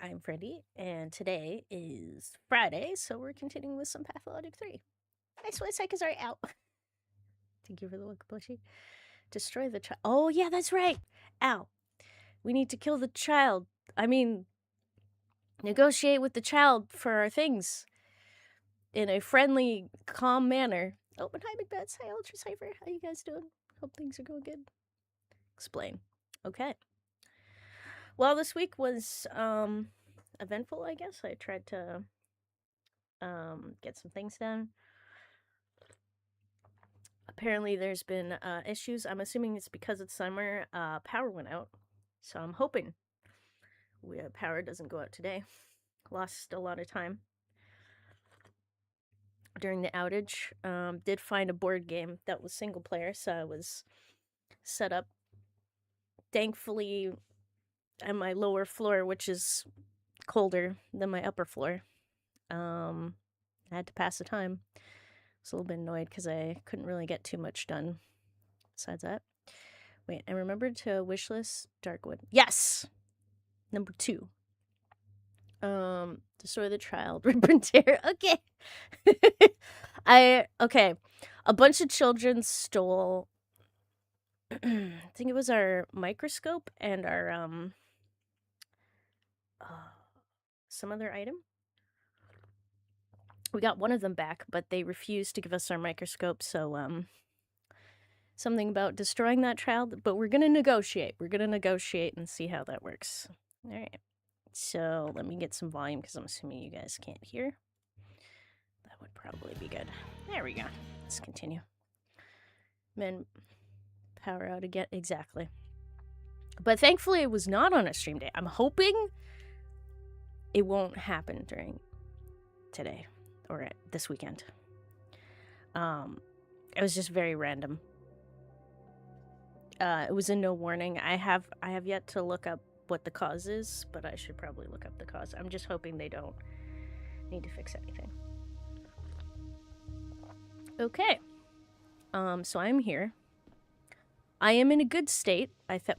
I'm Freddie, and today is Friday, so we're continuing with some Pathologic 3. MrSwissCheese are out. Thank you for the look, Bushy. Destroy the child. Oh, yeah, that's right. Ow. We need to kill the child. I mean, negotiate with the child for our things in a friendly, calm manner. Oh, and hi, Big Bets. Hi, Ultra Cypher. How you guys doing? Hope things are going good. Explain. Okay. Well, this week was eventful, I guess. I tried to get some things done. Apparently there's been issues. I'm assuming it's because it's summer. Power went out, so I'm hoping power doesn't go out today. Lost a lot of time during the outage. Did find a board game that was single player, so I was set up thankfully on my lower floor, which is colder than my upper floor. I had to pass the time. I was a little bit annoyed because I couldn't really get too much done besides that. Wait, I remembered to wishlist Darkwood. Yes! Number 2. Destroy the child. Rip and tear. Okay. Okay. A bunch of children stole I think it was our microscope and our some other item. We got one of them back, but they refused to give us our microscope, so something about destroying that child, but we're gonna negotiate. We're gonna negotiate and see how that works. All right. So let me get some volume because I'm assuming you guys can't hear. That would probably be good. There we go. Let's continue. Then power out again. Exactly. But thankfully it was not on a stream day. I'm hoping it won't happen during today or this weekend. It was just very random. It was a no warning. I have yet to look up what the cause is, but I should probably look up the cause. I'm just hoping they don't need to fix anything. Okay. So I'm here. I am in a good state.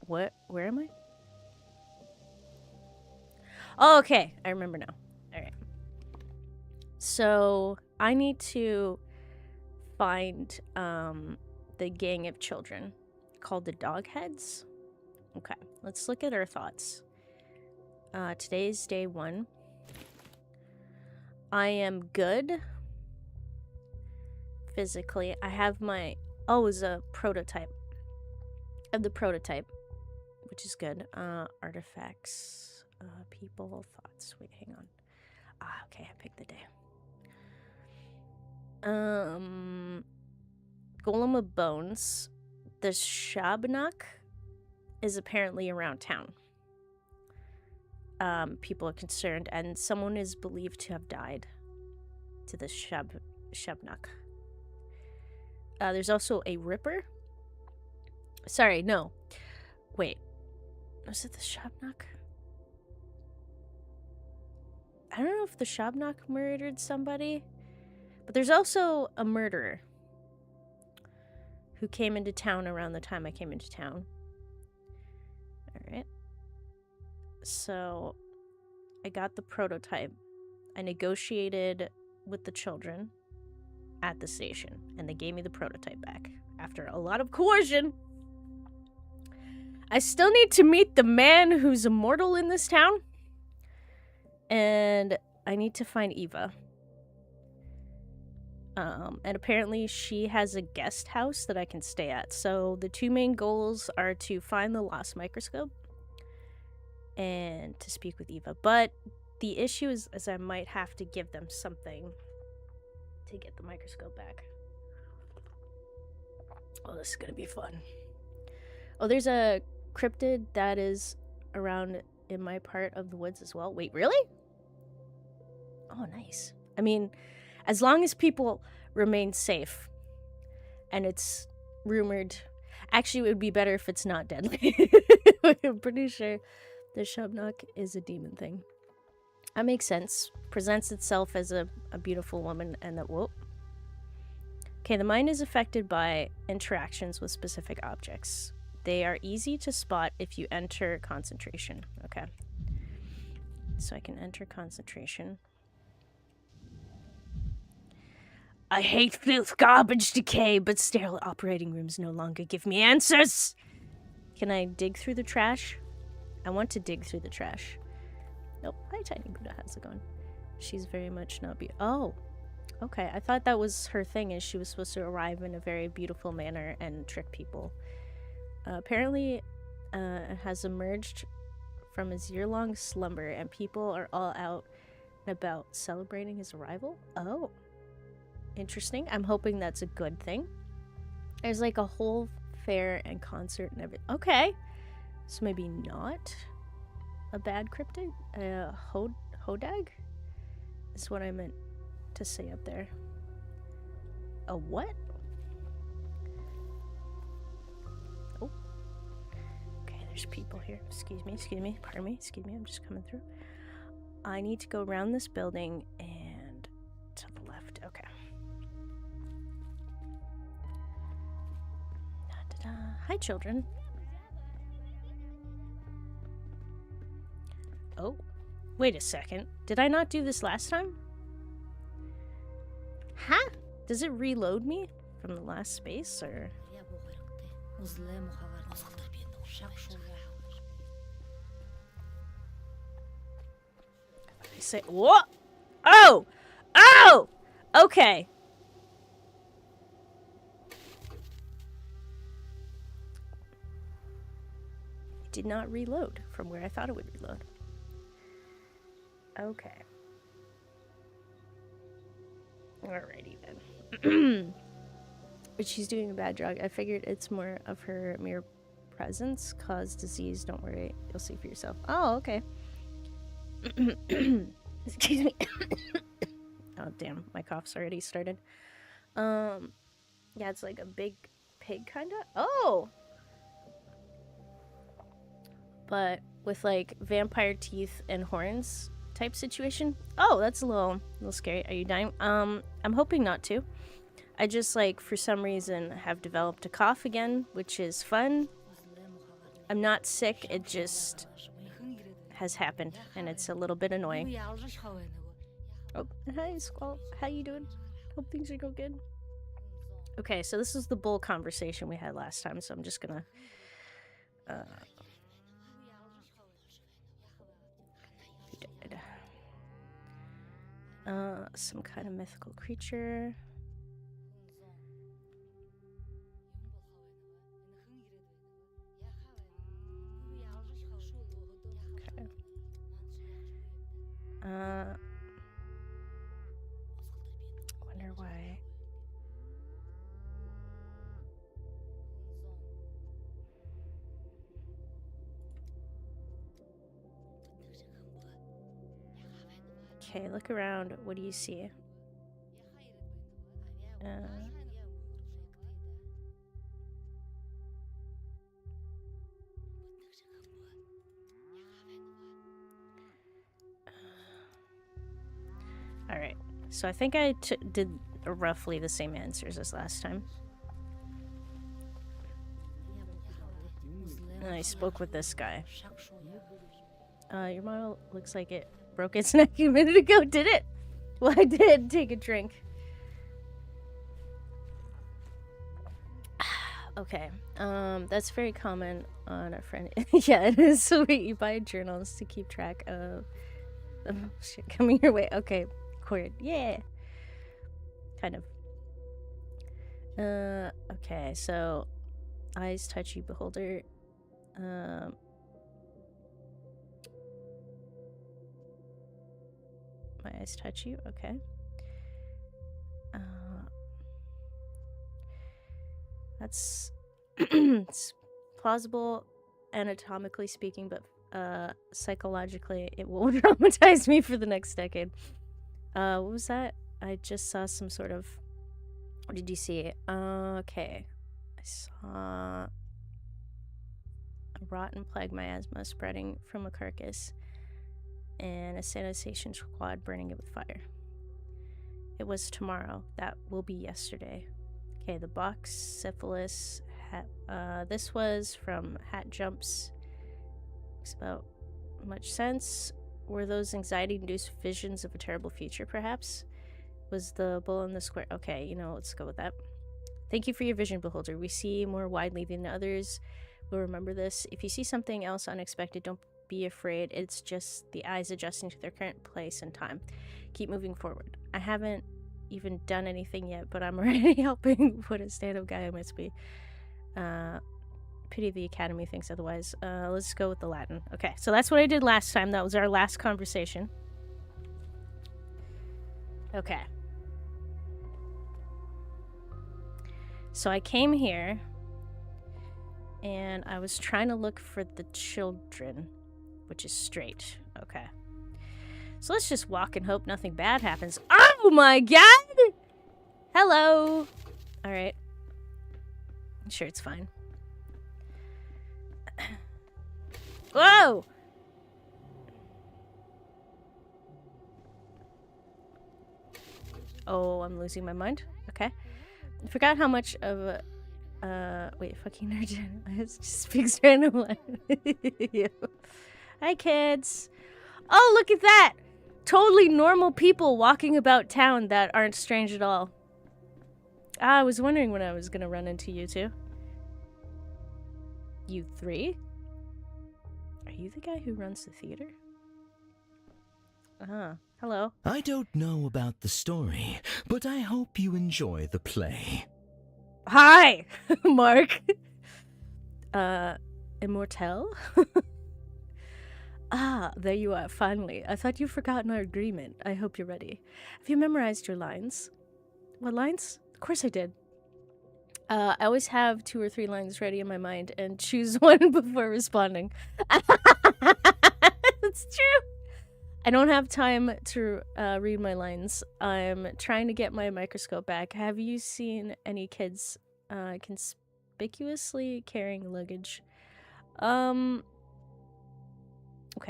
Where am I? Oh, okay. I remember now. All right. So I need to find the gang of children called the Dogheads. Okay, let's look at our thoughts. Today's day 1. I am good physically. I have my it was a prototype of the prototype, which is good. Artifacts, people, thoughts. Wait, hang on. Okay, I picked the day. Golem of Bones. The Shabnak is apparently around town. People are concerned, and someone is believed to have died to the Shabnak. There's also a Ripper. Sorry, no. Wait. Was it the Shabnak? I don't know if the Shabnak murdered somebody, but there's also a murderer who came into town around the time I came into town. Alright. So, I got the prototype. I negotiated with the children at the station, and they gave me the prototype back after a lot of coercion. I still need to meet the man who's immortal in this town, and I need to find Eva. And apparently she has a guest house that I can stay at. So the 2 main goals are to find the lost microscope and to speak with Eva. But the issue is I might have to give them something to get the microscope back. Oh, this is gonna be fun. Oh, there's a cryptid that is around in my part of the woods as well. Wait, really? Oh, nice. I mean, as long as people remain safe, and it's rumored. Actually, it would be better if it's not deadly. I'm pretty sure the Shabnak is a demon thing. That makes sense. Presents itself as a beautiful woman, and that. Whoa. Okay, the mind is affected by interactions with specific objects. They are easy to spot if you enter concentration. Okay. so I can enter concentration. I hate filth, garbage, decay, but sterile operating rooms no longer give me answers. Can I dig through the trash? I want to dig through the trash. Nope. Hi, Tiny Buddha. How's it going? She's very much not oh. Okay. I thought that was her thing, is she was supposed to arrive in a very beautiful manner and trick people. Apparently, it has emerged from his year-long slumber, and people are all out and about celebrating his arrival. Oh. Interesting. I'm hoping that's a good thing. There's like a whole fair and concert and everything. Okay. So maybe not a bad cryptid. Hodag is what I meant to say up there. A what? Oh. Okay, there's people here. Excuse me. Pardon me. Excuse me. I'm just coming through. I need to go around this building and to the left. Okay. Hi, children. Oh, wait a second. Did I not do this last time? Huh? Does it reload me from the last space, or? I say, what? Oh! Oh! Okay. Did not reload from where I thought it would reload. Okay. Alrighty then. But she's doing a bad drug. I figured it's more of her mere presence caused disease. Don't worry, you'll see for yourself. Oh, okay. Excuse me. Oh damn, my cough's already started. Yeah, it's like a big pig kinda. Oh! But with like vampire teeth and horns type situation. Oh, that's a little scary. Are you dying? I'm hoping not to. I just like for some reason have developed a cough again, which is fun. I'm not sick, it just has happened and it's a little bit annoying. Oh, hi Squall. How you doing? Hope things are going good. Okay, so this is the bull conversation we had last time, so I'm just gonna some kind of mythical creature. Okay. Wonder why. Okay, look around. What do you see? Alright, so I think I did roughly the same answers as last time. And I spoke with this guy. Your model looks like it broke its neck a minute ago, did it? Well, I did take a drink. Okay, that's very common on a friend. Yeah, it is sweet. You buy journals to keep track of the shit coming your way. Okay, cord. Yeah. Kind of. Okay, so eyes touch you, beholder. My eyes touch you. Okay. That's it's plausible anatomically speaking, but psychologically it will traumatize me for the next decade. What was that? I just saw some sort of... What did you see? Okay. I saw a rotten plague miasma spreading from a carcass and a sanitation squad burning it with fire. It was tomorrow. That will be yesterday. Okay, the box, syphilis, this was from Hat Jumps. Makes about much sense. Were those anxiety-induced visions of a terrible future, perhaps? Was the bull in the square? Okay, you know, let's go with that. Thank you for your vision, beholder. We see more widely than others. We'll remember this. If you see something else unexpected, don't be afraid. It's just the eyes adjusting to their current place and time. Keep moving forward. I haven't even done anything yet, but I'm already helping. What a stand-up guy I must be. Pity the Academy thinks otherwise. Let's go with the Latin. Okay, so that's what I did last time. That was our last conversation. Okay. So I came here, and I was trying to look for the children, which is straight. Okay. So let's just walk and hope nothing bad happens. Oh my god! Hello! Alright. I'm sure it's fine. Whoa! Oh, I'm losing my mind. Okay. I forgot how much of a... wait, fucking nerd. I just speaks random. Hi, kids. Oh, look at that! Totally normal people walking about town that aren't strange at all. I was wondering when I was gonna run into you two. You three? Are you the guy who runs the theater? Hello. I don't know about the story, but I hope you enjoy the play. Hi, Mark. Immortel? Ah, there you are, finally. I thought you'd forgotten our agreement. I hope you're ready. Have you memorized your lines? What lines? Of course I did. I always have 2 or 3 lines ready in my mind and choose one before responding. That's true. I don't have time to read my lines. I'm trying to get my microscope back. Have you seen any kids conspicuously carrying luggage? Okay,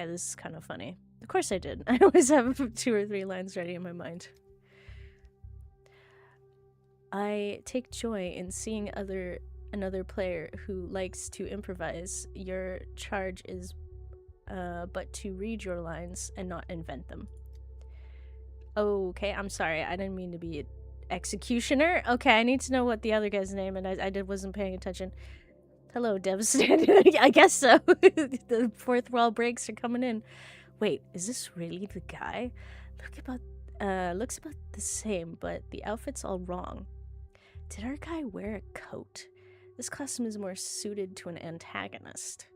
this is kind of funny. Of course I did. I always have 2 or 3 lines ready in my mind. I take joy in seeing another player who likes to improvise. Your charge is but to read your lines and not invent them. Okay, I'm sorry. I didn't mean to be an executioner. Okay, I need to know what the other guy's name, and I wasn't paying attention. Hello, Devastated. I guess so. The fourth wall breaks are coming in. Wait, is this really the guy? Looks about the same, but the outfit's all wrong. Did our guy wear a coat? This costume is more suited to an antagonist.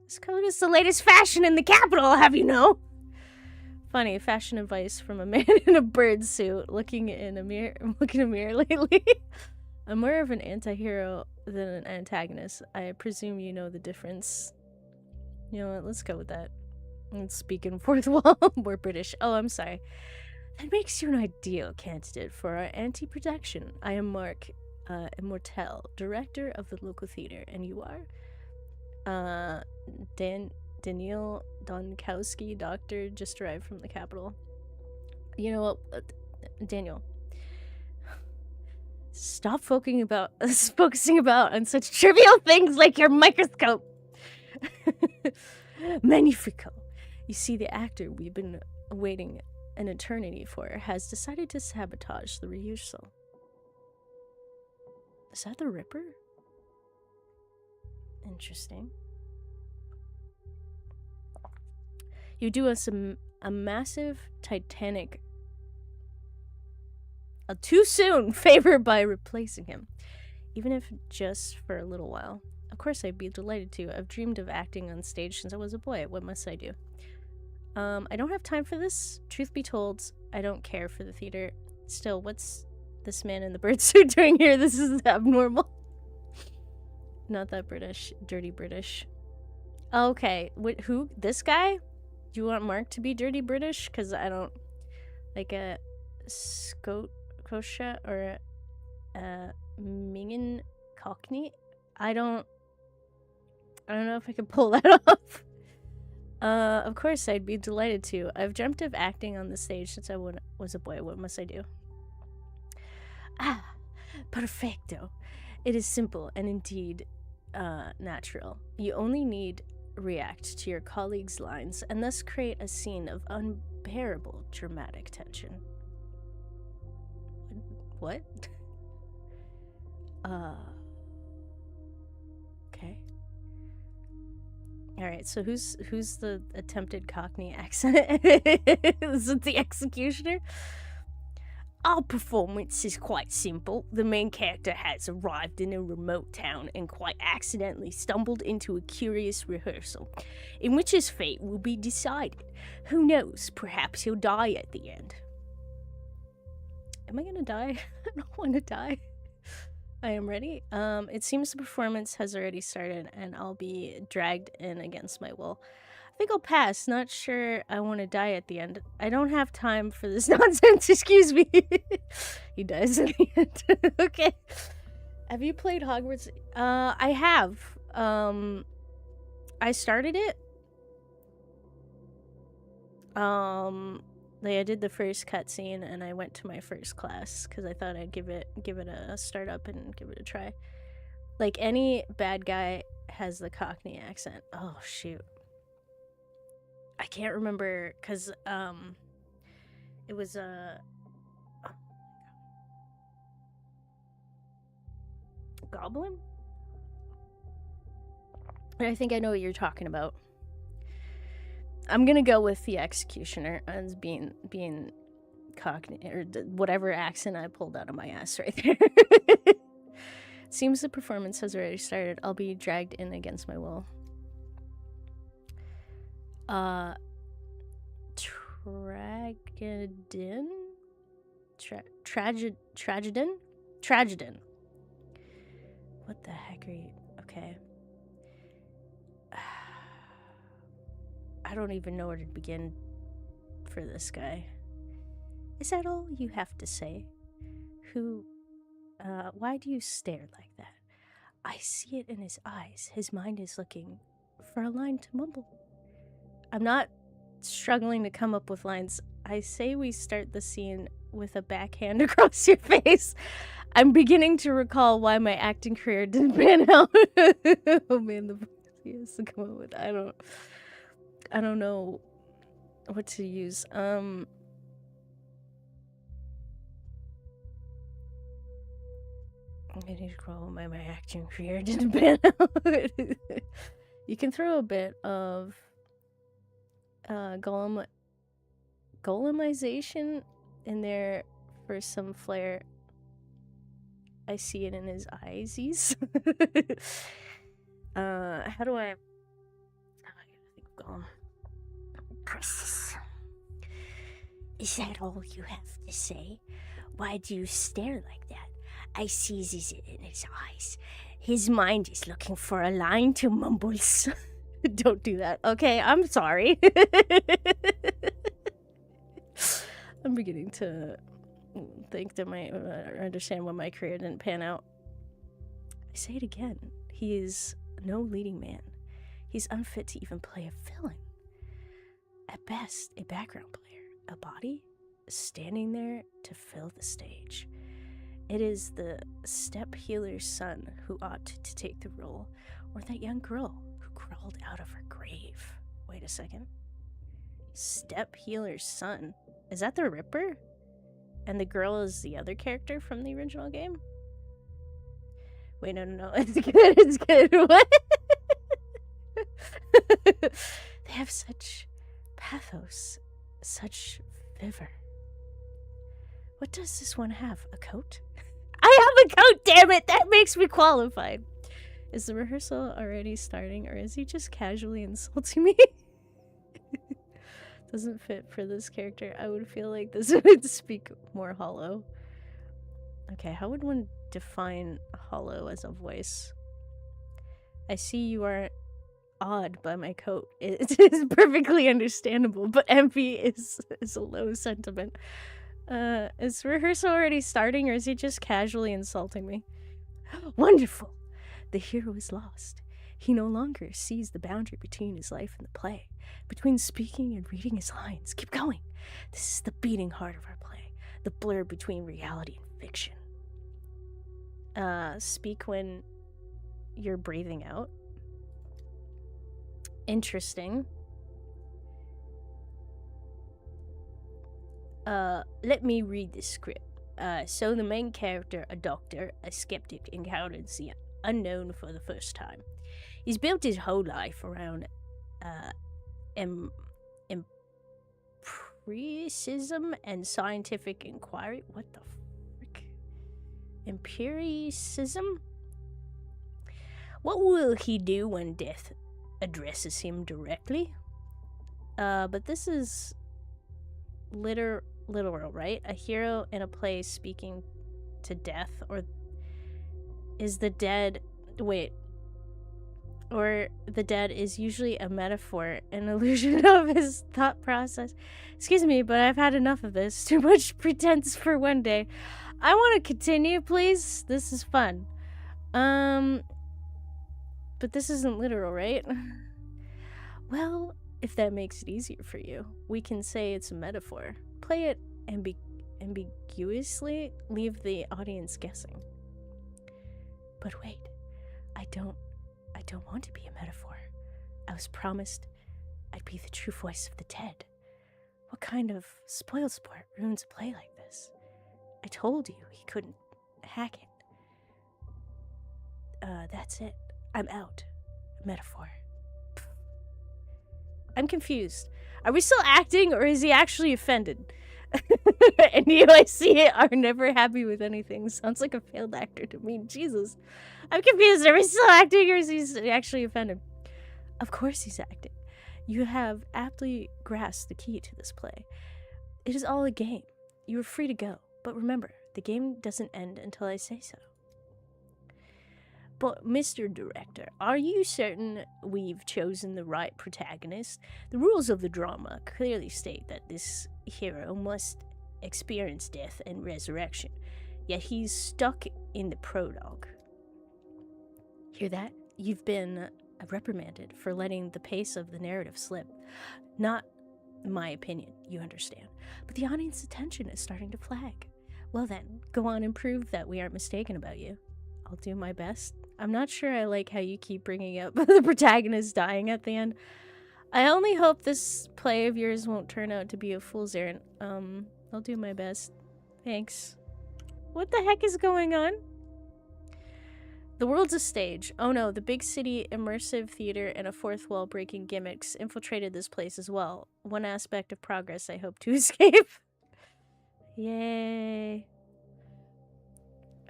This coat is the latest fashion in the capital, I'll have you know. Funny, fashion advice from a man in a bird suit looking in a mirror lately. I'm more of an anti-hero than an antagonist. I presume you know the difference. You know what, let's go with that. Let's speak in fourth wall. We're British. Oh, I'm sorry. That makes you an ideal candidate for our anti-production. I am Mark Immortel, director of the local theater, and you are? Daniel Donkowski, doctor, just arrived from the capital. You know what, Daniel, stop focusing about on such trivial things like your microscope. Magnifico. You see, the actor we've been waiting an eternity for has decided to sabotage the rehearsal. Is that the Ripper? Interesting. You do us a massive Titanic too soon favor by replacing him, even if just for a little while. Of course, I'd be delighted to. I've dreamed of acting on stage since I was a boy. What must I do? I don't have time for this. Truth be told, I don't care for the theater. Still, what's this man in the bird suit doing here? This is abnormal. Not that British. Dirty British. Okay. Who? This guy? Do you want Mark to be dirty British? Because I don't... Like a Scotia or a Mingen Cockney? I don't know if I can pull that off. Of course, I'd be delighted to. I've dreamt of acting on the stage since I was a boy. What must I do? Ah, perfecto. It is simple and indeed natural. You only need react to your colleagues' lines and thus create a scene of unbearable dramatic tension. What? Okay. Alright, so who's the attempted Cockney accent? Is it the executioner? Our performance is quite simple. The main character has arrived in a remote town and quite accidentally stumbled into a curious rehearsal, in which his fate will be decided. Who knows, perhaps he'll die at the end. Am I gonna die? I don't want to die. I am ready. It seems the performance has already started and I'll be dragged in against my will. I think I'll pass. Not sure I want to die at the end. I don't have time for this nonsense. Excuse me. He dies at the end. Okay. Have you played Hogwarts? I have. I started it. I did the first cutscene and I went to my first class because I thought I'd give it a start up and give it a try. Like, any bad guy has the Cockney accent. Oh shoot. I can't remember because it was Goblin? I think I know what you're talking about. I'm gonna go with the executioner as being Cockney, or whatever accent I pulled out of my ass right there. Seems the performance has already started. I'll be dragged in against my will. Tragedin? Tragedin. What the heck are you? Okay. I don't even know where to begin for this guy. Is that all you have to say? Why do you stare like that? I see it in his eyes. His mind is looking for a line to mumble. I'm not struggling to come up with lines. I say we start the scene with a backhand across your face. I'm beginning to recall why my acting career didn't pan out. Oh man, the he has to come up with. I don't know what to use. I need to recall why my acting career didn't pan out. You can throw a bit of golemization in there for some flair. I see it in his eyes. How do I think of Golem? Precious. Is that all you have to say? Why do you stare like that? I see it in his eyes. His mind is looking for a line to mumbles. Don't do that. Okay, I'm sorry. I'm beginning to think that my understand why my career didn't pan out. I say it again. He is no leading man. He's unfit to even play a villain. At best, a background player. A body standing there to fill the stage. It is the step healer's son who ought to take the role, or that young girl who crawled out of her grave. Wait a second. Step healer's son? Is that the Ripper? And the girl is the other character from the original game? Wait, no. It's good. What? They have such pathos, such vigor. What does this one have? A coat? I have a coat, damn it! That makes me qualified. Is the rehearsal already starting, or is he just casually insulting me? Doesn't fit for this character. I would feel like this would speak more hollow. Okay, how would one define hollow as a voice? I see you are awed by my coat. It is perfectly understandable, but envy is a low sentiment. Is rehearsal already starting, or is he just casually insulting me? Wonderful! The hero is lost. He no longer sees the boundary between his life and the play, between speaking and reading his lines. Keep going. This is the beating heart of our play, the blur between reality and fiction. Speak when you're breathing out. Interesting. Let me read the script. So the main character, a doctor, a skeptic, encounters the unknown for the first time. He's built his whole life around empiricism and scientific inquiry. What the frick? Empiricism? What will he do when death addresses him directly? But this is literal, right? A hero in a play speaking to death, or is the dead... Wait. Or the dead is usually a metaphor, an illusion of his thought process. Excuse me, but I've had enough of this. Too much pretense for one day. I want to continue, please. This is fun. But this isn't literal, right? Well, if that makes it easier for you, we can say it's a metaphor. Play it ambiguously, leave the audience guessing. But wait, I don't want to be a metaphor. I was promised I'd be the true voice of the dead. What kind of spoiled sport ruins a play like this? I told you he couldn't hack it. That's it. I'm out. Metaphor. I'm confused. Are we still acting, or is he actually offended? And you, I see it, are never happy with anything. Sounds like a failed actor to me. Jesus. I'm confused. Are we still acting, or is he actually offended? Of course he's acting. You have aptly grasped the key to this play. It is all a game. You are free to go. But remember, the game doesn't end until I say so. But, Mr. Director, are you certain we've chosen the right protagonist? The rules of the drama clearly state that this hero must experience death and resurrection, yet he's stuck in the prologue. Hear that? You've been reprimanded for letting the pace of the narrative slip. Not my opinion, you understand. But the audience's attention is starting to flag. Well then, go on and prove that we aren't mistaken about you. I'll do my best. I'm not sure I like how you keep bringing up the protagonist dying at the end. I only hope this play of yours won't turn out to be a fool's errand. I'll do my best. Thanks. What the heck is going on? The world's a stage. Oh no, the big city immersive theater and a fourth wall breaking gimmicks infiltrated this place as well. One aspect of progress I hope to escape. Yay.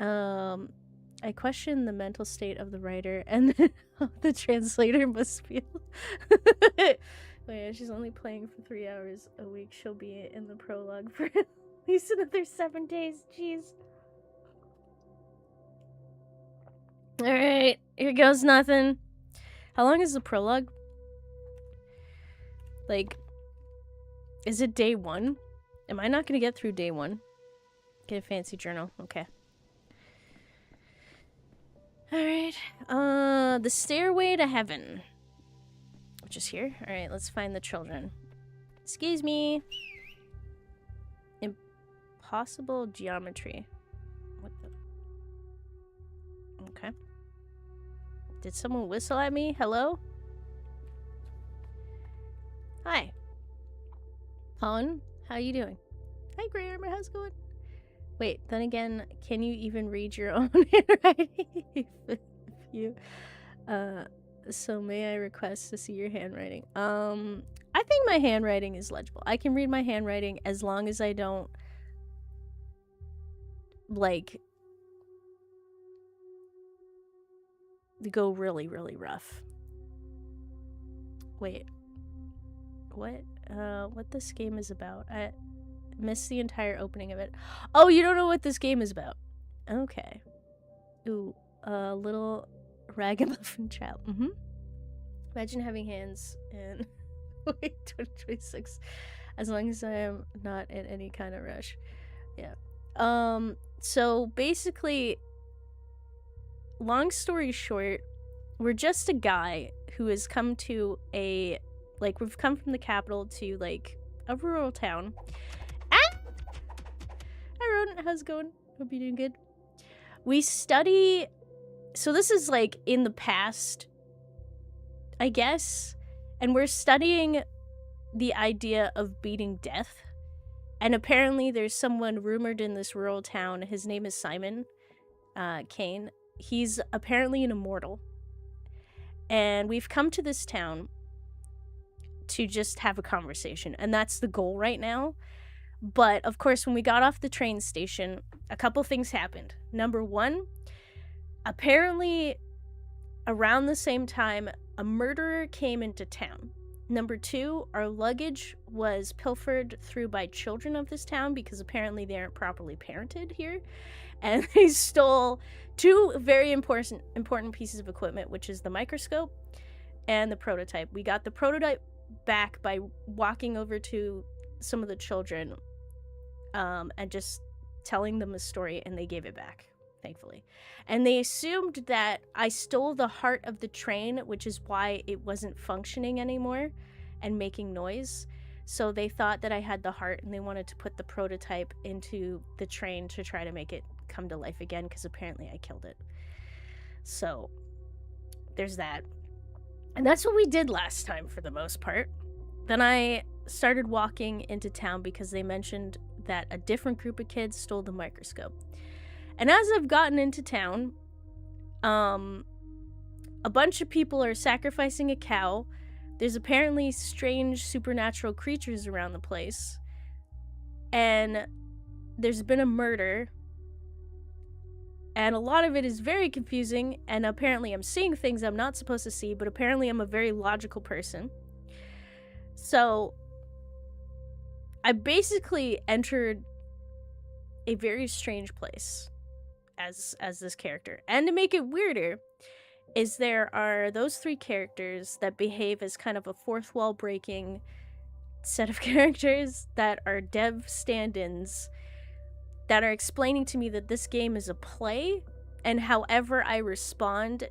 I question the mental state of the writer and how the translator must feel. Wait, she's only playing for 3 hours a week. She'll be in the prologue for at least another 7 days. Jeez. Alright, here goes nothing. How long is the prologue? Like, is it day 1? Am I not gonna get through day 1? Get a fancy journal. Okay. Alright. The Stairway to Heaven. Which is here. Alright, let's find the children. Excuse me. Impossible geometry. What the? Okay. Did someone whistle at me? Hello? Hi. Pawn, how you doing? Hi, Grey Armor, how's it going? Wait, then again, can you even read your own handwriting? If you, so may I request to see your handwriting? I think my handwriting is legible. I can read my handwriting as long as I don't, like, go really, really rough. Wait. What this game is about? I missed the entire opening of it. Oh, you don't know what this game is about. Okay. Ooh, little ragamuffin child. Imagine having hands in wait, 2026. As long as I am not in any kind of rush. Yeah. So basically, long story short, we're just a guy who has come to a, like, we've come from the capital to, like, a rural town. Ah! Hi, Rodent. How's it going? Hope you're doing good. We study... So this is, like, in the past, I guess. And we're studying the idea of beating death. And apparently there's someone rumored in this rural town. His name is Simon Kane. He's apparently an immortal. And we've come to this town to just have a conversation. And that's the goal right now. But, of course, when we got off the train station, a couple things happened. Number one, apparently around the same time, a murderer came into town. Number two, our luggage was pilfered through by children of this town because apparently they aren't properly parented here. And they stole two very important pieces of equipment, which is the microscope and the prototype. We got the prototype back by walking over to some of the children and just telling them a story, and they gave it back, thankfully. And they assumed that I stole the heart of the train, which is why it wasn't functioning anymore and making noise. So they thought that I had the heart, and they wanted to put the prototype into the train to try to make it come to life again, because apparently I killed it. So there's that. And that's what we did last time for the most part. Then I started walking into town because they mentioned that a different group of kids stole the microscope. And as I've gotten into town, a bunch of people are sacrificing a cow. There's apparently strange supernatural creatures around the place. And there's been a murder. And a lot of it is very confusing, and apparently I'm seeing things I'm not supposed to see, but apparently I'm a very logical person. So I basically entered a very strange place as this character. And to make it weirder is there are those three characters that behave as kind of a fourth wall breaking set of characters that are dev stand-ins that are explaining to me that this game is a play, and however I respond,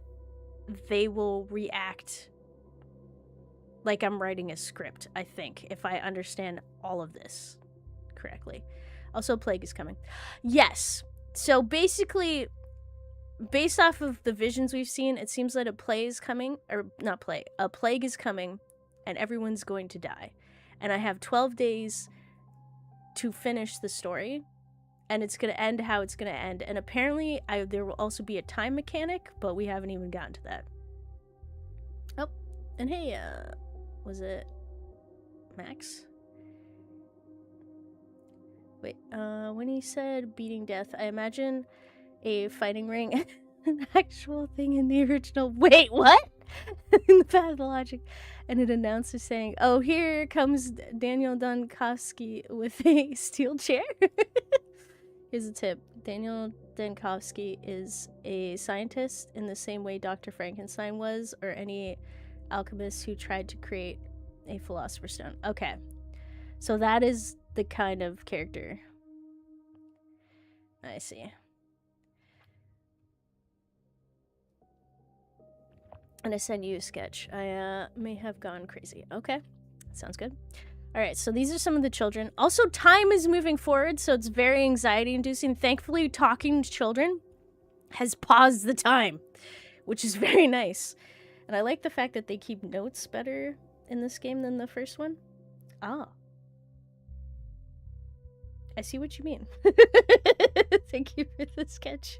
they will react like I'm writing a script, I think, if I understand all of this correctly. Also, Plague is coming. Yes. So basically, based off of the visions we've seen, it seems that a plague is coming, and everyone's going to die. And I have 12 days to finish the story. And it's going to end how it's going to end. And apparently, there will also be a time mechanic, but we haven't even gotten to that. Oh, and hey, was it Max? Wait, when he said beating death, I imagine a fighting ring, an actual thing in the original. Wait, what? In the Pathologic. And it announces saying, oh, here comes Daniel Dunkowski with a steel chair. Here's a tip. Daniel Dankowski is a scientist in the same way Dr. Frankenstein was, or any alchemist who tried to create a philosopher's stone. Okay. So that is the kind of character. I see. And I sent you a sketch. I may have gone crazy. Okay. Sounds good. Alright, so these are some of the children. Also, time is moving forward, so it's very anxiety-inducing. Thankfully, talking to children has paused the time, which is very nice. And I like the fact that they keep notes better in this game than the first one. Ah. I see what you mean. Thank you for the sketch.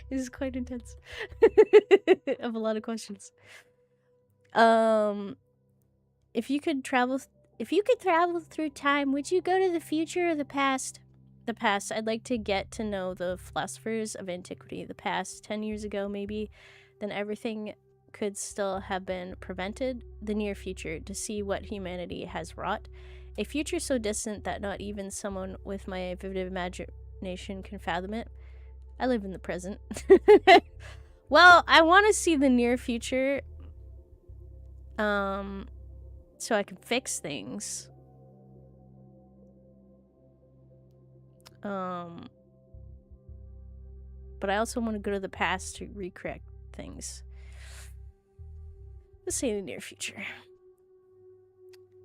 This is quite intense. I have a lot of questions. If you could travel through time, would you go to the future or the past? The past. I'd like to get to know the philosophers of antiquity. The past, 10 years ago maybe, then everything could still have been prevented. The near future, to see what humanity has wrought. A future so distant that not even someone with my vivid imagination can fathom it. I live in the present. Well, I want to see the near future. So I can fix things. But I also want to go to the past to recorrect things. Let's say the near future.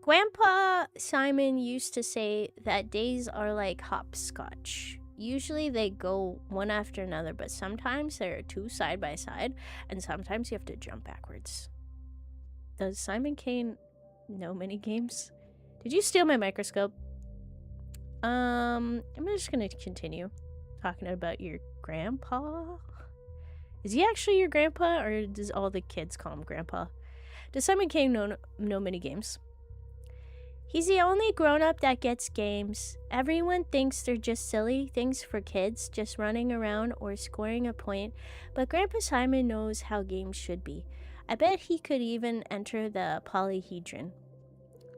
Grandpa Simon used to say that days are like hopscotch. Usually they go one after another, but sometimes there are two side by side, and sometimes you have to jump backwards. Does Simon Kane know mini games? Did you steal my microscope? I'm just gonna continue talking about your grandpa. Is he actually your grandpa, or does all the kids call him grandpa? Does Simon Kane know mini games? He's the only grown-up that gets games. Everyone thinks they're just silly things for kids, just running around or scoring a point, but Grandpa Simon knows how games should be. I bet he could even enter the polyhedron.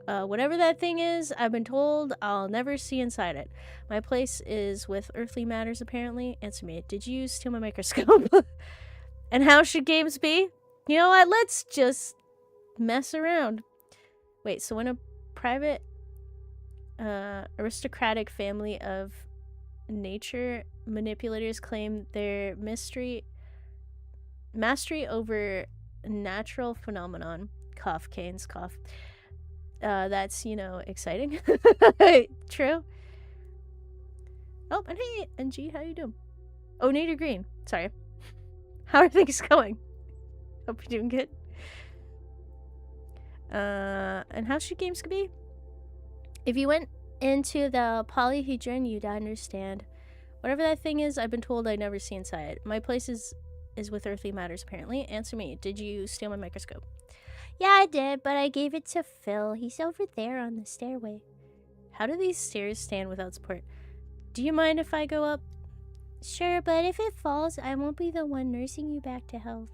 Whatever that thing is, I've been told I'll never see inside it. My place is with earthly matters, apparently. Answer me, did you steal my microscope? And how should games be? You know what, let's just mess around. Wait, so when a private aristocratic family of nature manipulators claim their mastery over natural phenomenon, cough, Kane's cough, that's, you know, exciting. True. Oh, and hey, NG, how you doing? Oh, Nader Green, sorry. How are things going? Hope you're doing good. And how should games be? If you went into the polyhedron, you'd understand. Whatever that thing is, I've been told I never see inside. My place is with earthly matters, apparently. Answer me, did you steal my microscope? Yeah, I did, but I gave it to Phil. He's over there on the stairway. How do these stairs stand without support? Do you mind if I go up? Sure, but if it falls, I won't be the one nursing you back to health.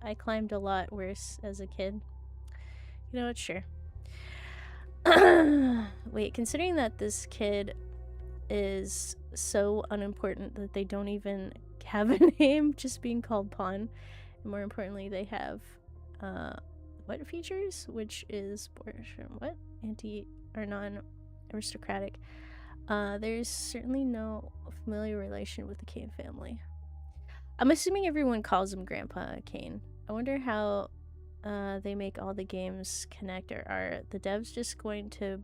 I climbed a lot worse as a kid. You know what, sure. Wait, considering that this kid is so unimportant that they don't even have a name, just being called Pawn, and more importantly, they have what features, which is what anti or non-aristocratic. There's certainly no familiar relation with the Kane family. I'm assuming everyone calls him Grandpa Kane. I wonder how they make all the games connect, or are the devs just going to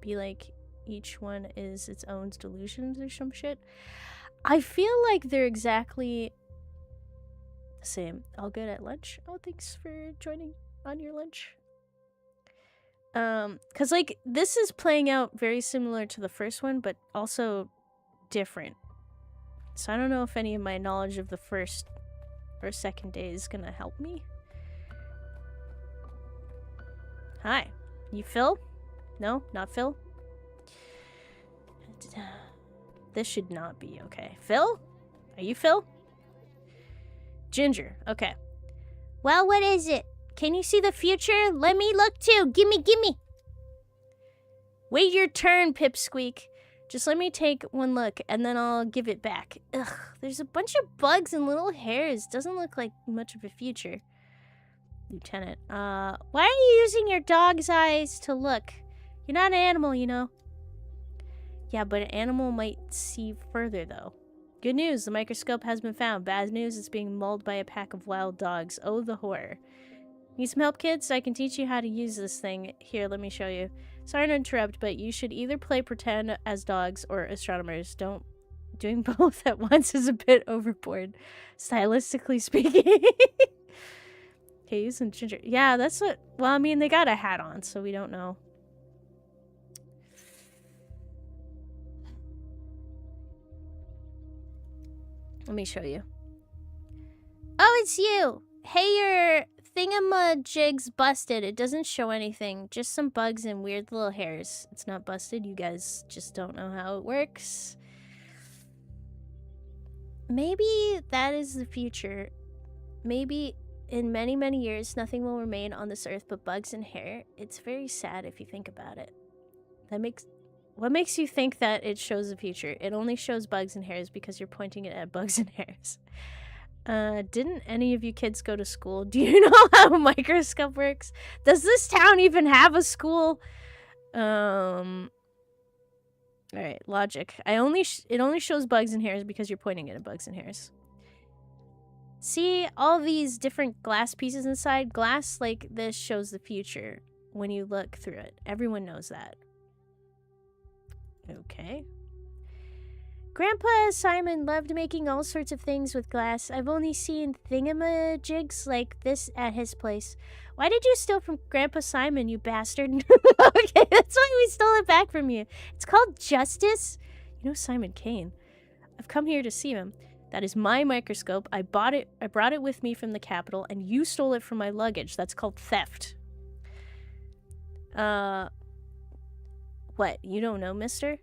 be like each one is its own delusions or some shit? I feel like they're exactly the same. All good at lunch? Oh, thanks for joining on your lunch. Cause like this is playing out very similar to the first one, but also different. So I don't know if any of my knowledge of the first or second day is gonna help me. Hi. You Phil? No, not Phil? This should not be okay. Phil? Are you Phil? Ginger. Okay. Well, what is it? Can you see the future? Let me look too. Gimme, gimme. Wait your turn, Pipsqueak. Just let me take one look, and then I'll give it back. Ugh, there's a bunch of bugs and little hairs. Doesn't look like much of a future. Lieutenant, why are you using your dog's eyes to look? You're not an animal, you know. Yeah, but an animal might see further, though. Good news, the microscope has been found. Bad news, it's being mauled by a pack of wild dogs. Oh, the horror. Need some help, kids? I can teach you how to use this thing. Here, let me show you. Sorry to interrupt, but you should either play pretend as dogs or astronomers. Doing both at once is a bit overboard, stylistically speaking. Okay, using ginger. Yeah, that's what... Well, I mean, they got a hat on, so we don't know. Let me show you. Oh, it's you! Hey, your thingamajig's busted. It doesn't show anything. Just some bugs and weird little hairs. It's not busted. You guys just don't know how it works. Maybe that is the future. Maybe in many, many years, nothing will remain on this earth but bugs and hair. It's very sad if you think about it. What makes you think that it shows the future? It only shows bugs and hairs because you're pointing it at bugs and hairs. Didn't any of you kids go to school? Do you know how a microscope works? Does this town even have a school? Alright, logic. It only shows bugs and hairs because you're pointing it at bugs and hairs. See all these different glass pieces inside? Glass like this shows the future when you look through it. Everyone knows that. Okay. Grandpa Simon loved making all sorts of things with glass. I've only seen thingamajigs like this at his place. Why did you steal from Grandpa Simon, you bastard? Okay, that's why we stole it back from you. It's called justice. You know Simon Kane. I've come here to see him. That is my microscope. I brought it with me from the capital, and you stole it from my luggage. That's called theft. What? You don't know, mister?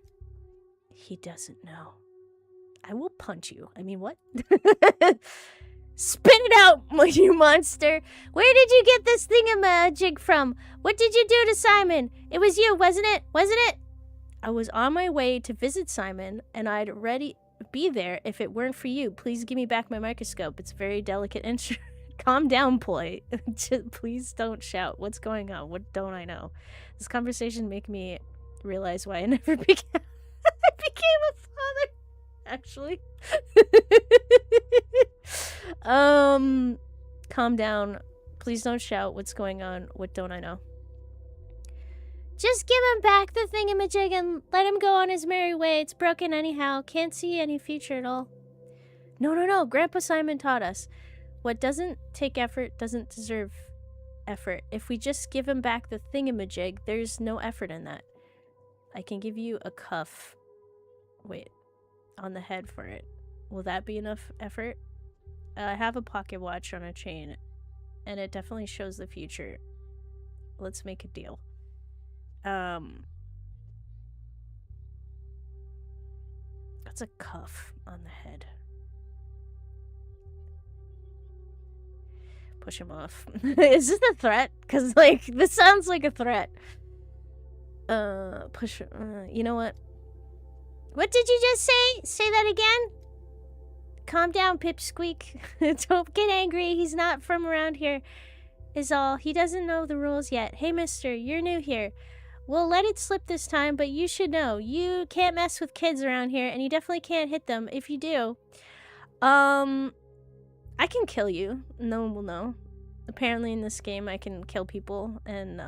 He doesn't know. I will punch you. I mean, what? Spit it out, you monster! Where did you get this thingamajig from? What did you do to Simon? It was you, wasn't it? Wasn't it? I was on my way to visit Simon, and I'd already be there if it weren't for you. Please give me back my microscope. It's a very delicate instrument. Calm down, Ploy. Please don't shout. What's going on? What don't I know? This conversation make me realize why I never became a father. Actually. Calm down. Please don't shout. What's going on? What don't I know? Just give him back the thingamajig and let him go on his merry way. It's broken anyhow. Can't see any future at all. No. Grandpa Simon taught us. What doesn't take effort doesn't deserve effort. If we just give him back the thingamajig, there's no effort in that. I can give you a cuff. Wait. On the head for it. Will that be enough effort? I have a pocket watch on a chain, and it definitely shows the future. Let's make a deal. That's a cuff on the head. Push him off. Is this a threat? Because, like, this sounds like a threat. You know what? What did you just say? Say that again? Calm down, Pipsqueak. Don't get angry. He's not from around here, is all. He doesn't know the rules yet. Hey, mister, you're new here. We'll let it slip this time, but you should know. You can't mess with kids around here, and you definitely can't hit them. If you do, I can kill you. No one will know. Apparently in this game I can kill people and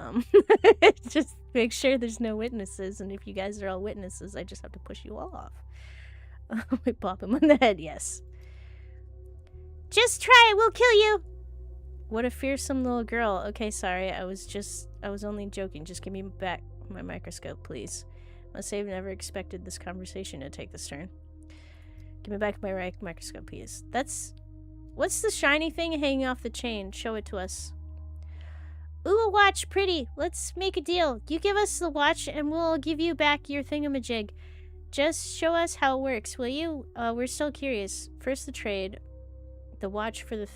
just make sure there's no witnesses, and if you guys are all witnesses, I just have to push you all off. We pop him on the head, yes. Just try it, we'll kill you! What a fearsome little girl. Okay, sorry, I was only joking. Just give me back my microscope, please. Must say I've never expected this conversation to take this turn. Give me back my microscope, please. What's the shiny thing hanging off the chain? Show it to us. Ooh, a watch, pretty. Let's make a deal. You give us the watch and we'll give you back your thingamajig. Just show us how it works, will you? We're still curious. First the trade. The watch for the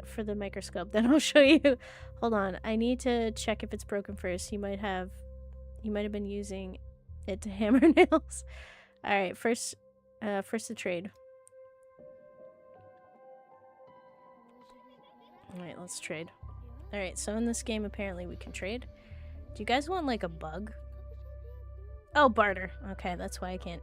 for the microscope. Then I'll show you. Hold on. I need to check if it's broken first. You might have been using it to hammer nails. Alright, first the trade. Alright, let's trade. Alright, so in this game, apparently we can trade. Do you guys want, like, a bug? Oh, barter. Okay, that's why I can't.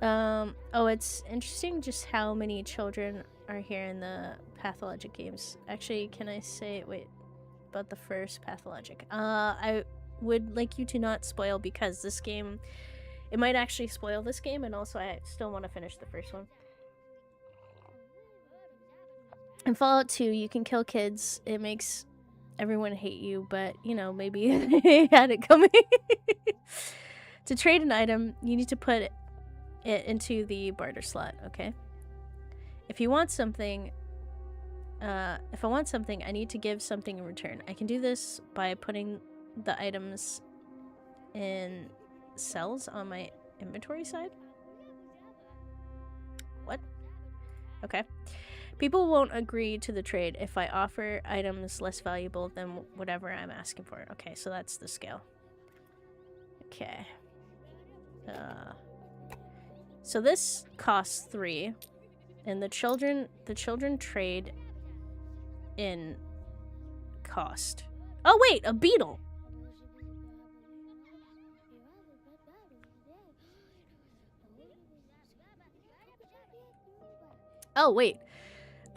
Oh, it's interesting just how many children are here in the Pathologic games. Actually, can I say, wait, about the first Pathologic? I would like you to not spoil, because this game, it might actually spoil this game, and also I still want to finish the first one. In Fallout 2, you can kill kids. It makes everyone hate you, but, you know, maybe they had it coming. To trade an item, you need to put it into the barter slot, okay? If you want something, if I want something, I need to give something in return. I can do this by putting the items in cells on my inventory side. What? Okay. People won't agree to the trade if I offer items less valuable than whatever I'm asking for. Okay, so that's the scale. Okay. So this costs 3, and the children trade in cost. Oh wait, a beetle. Oh wait.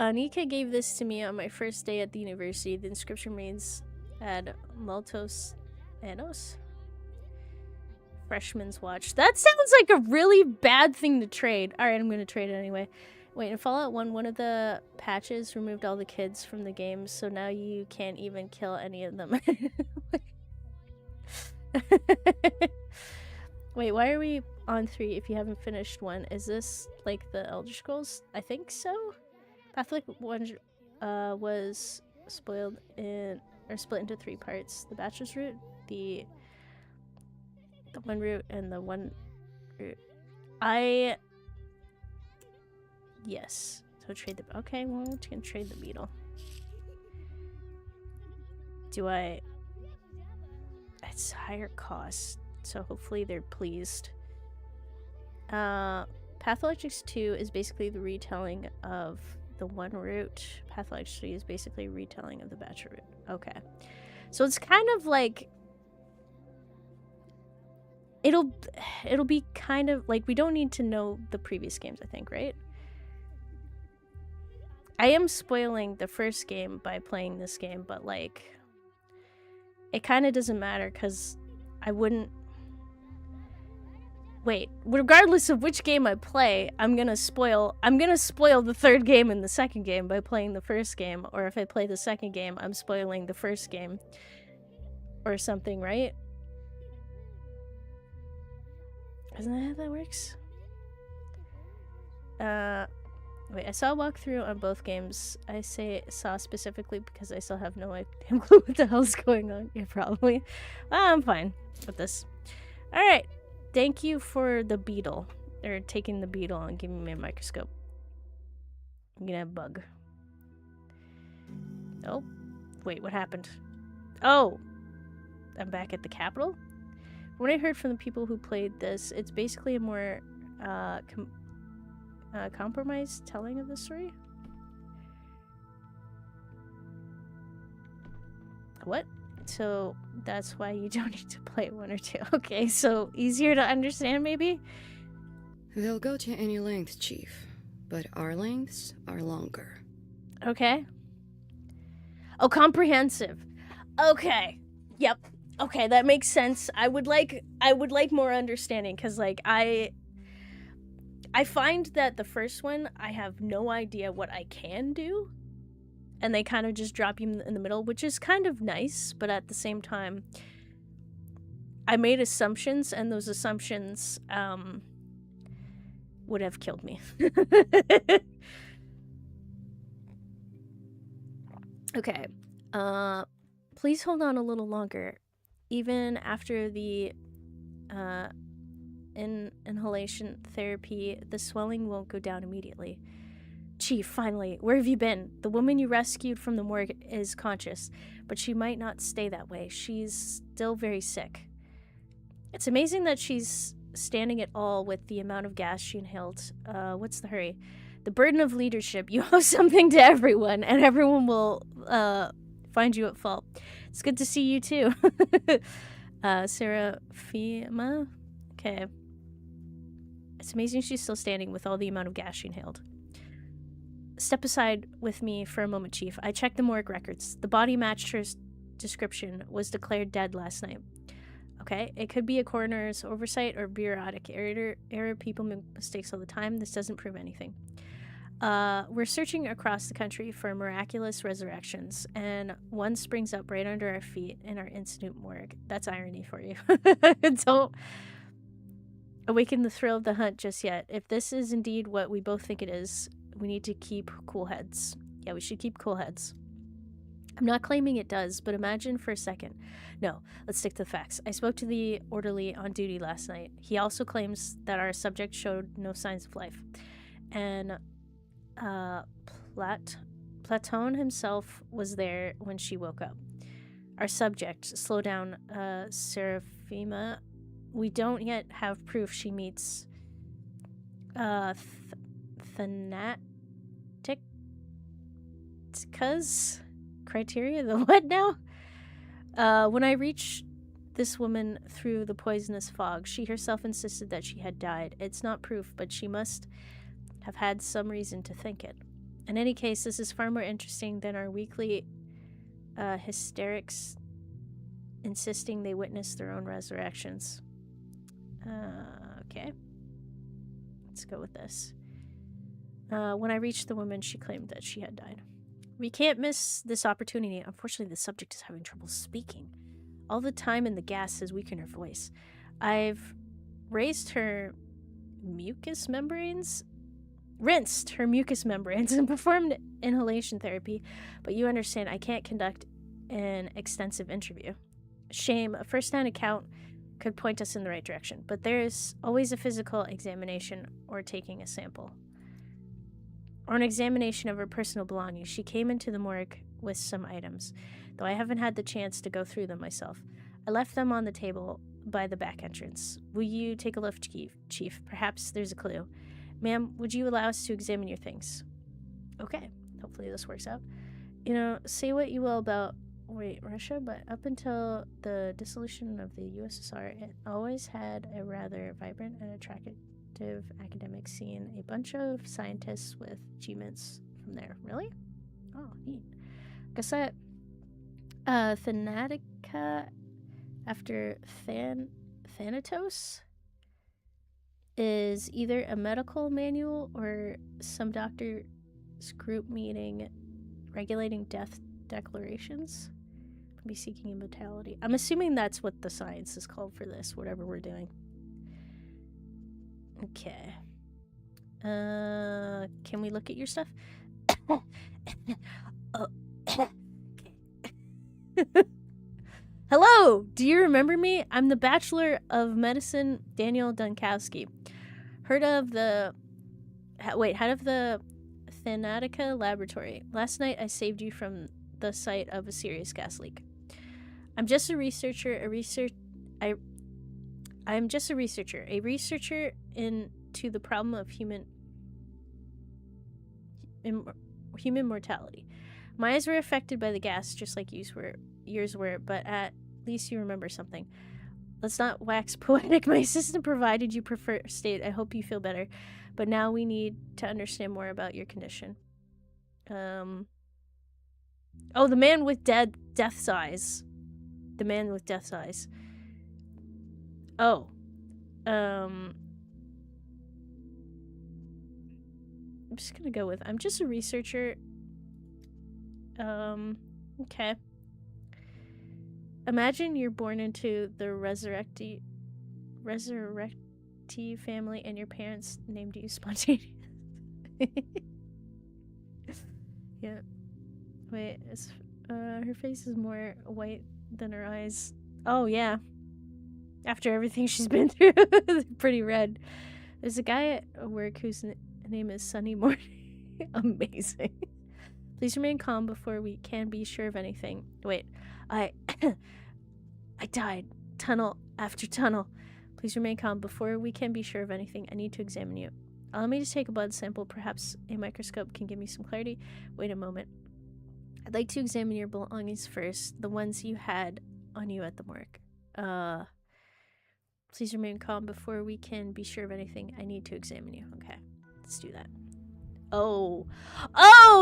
Nika gave this to me on my first day at the university. The inscription reads, Ad multos anos? Freshman's Watch. That sounds like a really bad thing to trade. Alright, I'm gonna trade it anyway. Wait, in Fallout 1, one of the patches removed all the kids from the game, so now you can't even kill any of them. Wait, why are we on 3 if you haven't finished 1? Is this like the Elder Scrolls? I think so. Pathologic 1 was spoiled in or split into 3 parts: the bachelor's route, the one route, and the one route. Yes. So trade the okay. Well, we're gonna trade the beetle. It's higher cost, so hopefully they're pleased. Pathologic 2 is basically the retelling of the one route. Pathologic 3 is basically a retelling of the bachelor route. Okay. So it's kind of like it'll be kind of like we don't need to know the previous games, I think, right? I am spoiling the first game by playing this game, but like it kind of doesn't matter because I wouldn't wait, regardless of which game I play, I'm gonna spoil the third game and the second game by playing the first game, or if I play the second game, I'm spoiling the first game or something, right? Isn't that how that works? Wait, I saw a walkthrough on both games. I say saw specifically because I still have no idea what the hell's going on. Yeah, probably. I'm fine with this. Alright. Thank you for the beetle. Or taking the beetle and giving me a microscope. I'm gonna have a bug. Oh. Wait, what happened? Oh! I'm back at the capital? What I heard from the people who played this, it's basically a more compromised telling of the story. What? So that's why you don't need to play 1 or 2. Okay, so easier to understand maybe? They'll go to any length, Chief, but our lengths are longer. Okay. Oh, comprehensive. Okay. Yep. Okay, that makes sense. I would like more understanding, because like I find that the first one I have no idea what I can do, and they kind of just drop you in the middle, which is kind of nice, but at the same time I made assumptions, and those assumptions would have killed me. Okay. Please hold on a little longer. Even after the inhalation therapy, the swelling won't go down immediately. Chief, finally, where have you been? The woman you rescued from the morgue is conscious, but she might not stay that way. She's still very sick. It's amazing that she's standing at all with the amount of gas she inhaled. What's the hurry? The burden of leadership. You owe something to everyone, and everyone will find you at fault. It's good to see you too. Seraphima? Okay. It's amazing she's still standing with all the amount of gas she inhaled. Step aside with me for a moment, Chief. I checked the morgue records. The body matched her description, was declared dead last night. Okay, it could be a coroner's oversight or bureaucratic error. People make mistakes all the time. This doesn't prove anything. We're searching across the country for miraculous resurrections, and one springs up right under our feet in our institute morgue. That's irony for you. Don't awaken the thrill of the hunt just yet. If this is indeed what we both think it is, we need to keep cool heads. Yeah, we should keep cool heads. I'm not claiming it does, but imagine for a second. No, let's stick to the facts. I spoke to the orderly on duty last night. He also claims that our subject showed no signs of life. And Platon himself was there when she woke up. Our subject, slow down, Seraphima. We don't yet have proof she meets Thanatic's criteria. The what now? When I reached this woman through the poisonous fog, she herself insisted that she had died. It's not proof, but she must have had some reason to think it. In any case, this is far more interesting than our weekly hysterics insisting they witness their own resurrections. Okay. Let's go with this. When I reached the woman, she claimed that she had died. We can't miss this opportunity. Unfortunately, the subject is having trouble speaking. All the time in the gas has weakened her voice. I've rinsed her mucous membranes and performed inhalation therapy, but you understand I can't conduct an extensive interview. Shame, a first-hand account could point us in the right direction, but there's always a physical examination or taking a sample. Or an examination of her personal belongings. She came into the morgue with some items, though I haven't had the chance to go through them myself. I left them on the table by the back entrance. Will you take a look, Chief? Perhaps there's a clue. Ma'am, would you allow us to examine your things? Okay, hopefully this works out. You know, say what you will about Russia, but up until the dissolution of the USSR, it always had a rather vibrant and attractive academic scene. A bunch of scientists with achievements from there. Really? Oh, neat. Guess that Thanatica after Thanatos is either a medical manual or some doctor's group meeting regulating death declarations. Be seeking immortality. I'm assuming that's what the science is called for this, whatever we're doing. Okay. Can we look at your stuff? Oh. Okay. Hello! Do you remember me? I'm the Bachelor of Medicine, Daniel Dunkowski. Head of the Thanatica Laboratory. Last night I saved you from the site of a serious gas leak. I'm just a researcher, into the problem of human mortality. My eyes were affected by the gas, just like yours were, but at least you remember something. Let's not wax poetic. My assistant provided you preferred state. I hope you feel better, but now we need to understand more about your condition. Oh, the man with death's eyes. The man with death's eyes. Oh. I'm just gonna go with, I'm just a researcher. Okay. Imagine you're born into the resurrectee family and your parents named you spontaneous. Yeah. Wait, her face is more white than her eyes. Oh, yeah. After everything she's been through, they're pretty red. There's a guy at work whose name is Sunny Morning. Amazing. Please remain calm before we can be sure of anything. Wait, I died. Tunnel after tunnel. Please remain calm before we can be sure of anything. I need to examine you. Allow me to take a blood sample. Perhaps a microscope can give me some clarity. Wait a moment. I'd like to examine your belongings first, the ones you had on you at the morgue. Please remain calm before we can be sure of anything. I need to examine you. Okay, let's do that. Oh,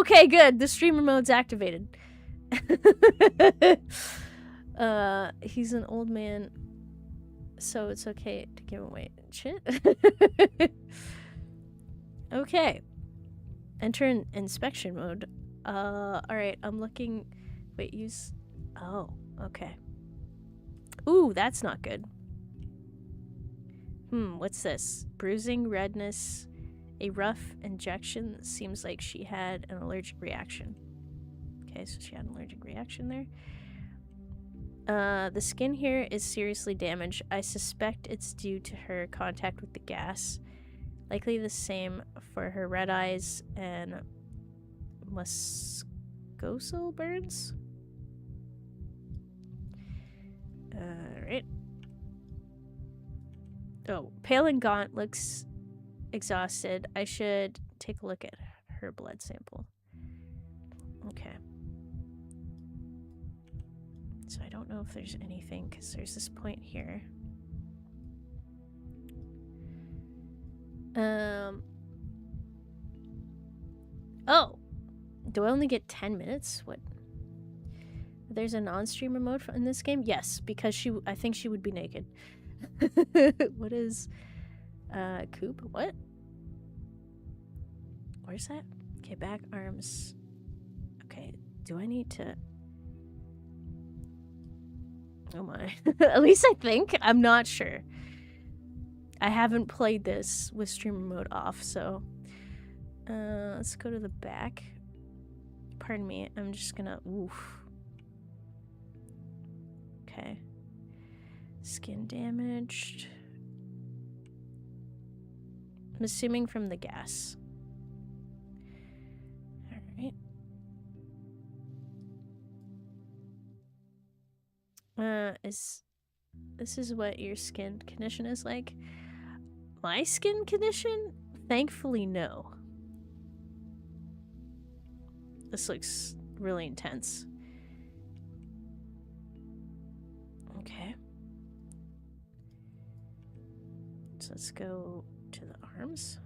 okay, good. The streamer mode's activated. He's an old man, so it's okay to give away shit. Okay. Enter in inspection mode. Alright, I'm looking. Wait, use. Oh, okay. Ooh, that's not good. What's this? Bruising, redness, a rough injection. Seems like she had an allergic reaction. Okay, so she had an allergic reaction there. The skin here is seriously damaged. I suspect it's due to her contact with the gas. Likely the same for her red eyes and mucosal burns. Alright. Oh, pale and gaunt, looks exhausted. I should take a look at her blood sample. Okay. So I don't know if there's anything, because there's this point here. Oh! Do I only get 10 minutes? What? There's a non-streamer mode in this game? Yes, because I think she would be naked. What is coop? What? Where's that? Okay, back, arms. Okay, do I need to... Oh my. At least I think. I'm not sure. I haven't played this with streamer mode off, so... let's go to the back. Pardon me, I'm just gonna... Oof. Okay. Skin damaged. I'm assuming from the gas. Alright. This is what your skin condition is like? My skin condition? Thankfully, no. This looks really intense. Okay. So let's go to the arms.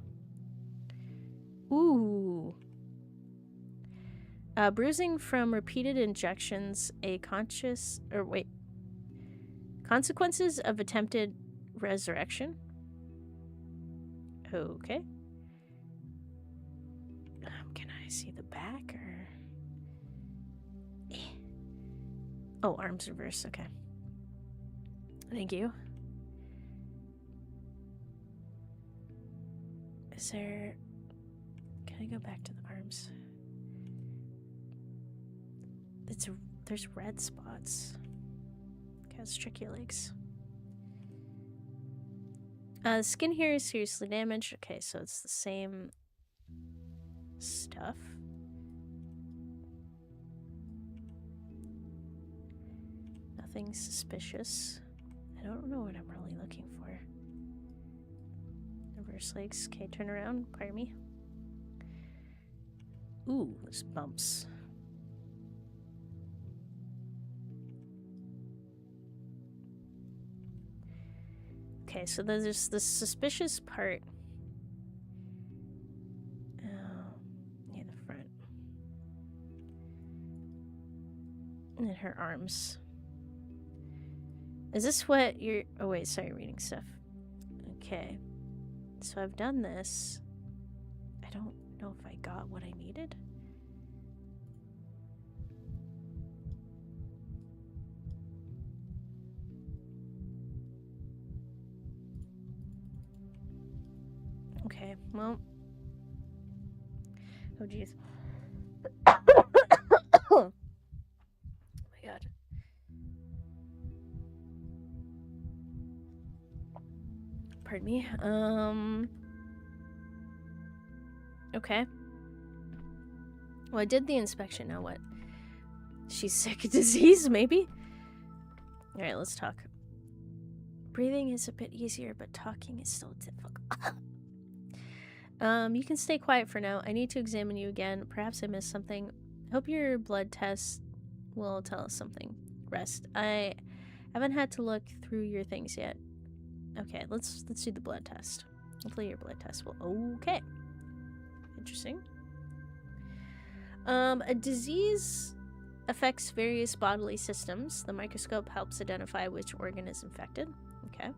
Ooh. Bruising from repeated injections, consequences of attempted resurrection. Okay. Can I see the back or... Oh, arms reverse. Okay. Thank you. Is there... Can I go back to the arms? There's red spots. Okay, let's check your legs. Skin here is seriously damaged. Okay, so it's the same stuff. Nothing suspicious. I don't know what I'm really looking for. Reverse legs. Okay, turn around. Pardon me. Ooh, there's bumps. Okay, so there's the suspicious part. Oh, near the front. And her arms. Is this what you're... Oh, wait, sorry, reading stuff. Okay. So I've done this. I don't know if I got what I needed. Okay, well. Oh, jeez. Oh my god. Pardon me. Okay. Well, I did the inspection. Now what? She's sick of disease, maybe? Alright, let's talk. Breathing is a bit easier, but talking is still difficult. You can stay quiet for now. I need to examine you again. Perhaps I missed something. Hope your blood test will tell us something. Rest. I haven't had to look through your things yet. Okay, let's do the blood test. Hopefully your blood test will... Okay. Interesting. A disease affects various bodily systems. The microscope helps identify which organ is infected. Okay.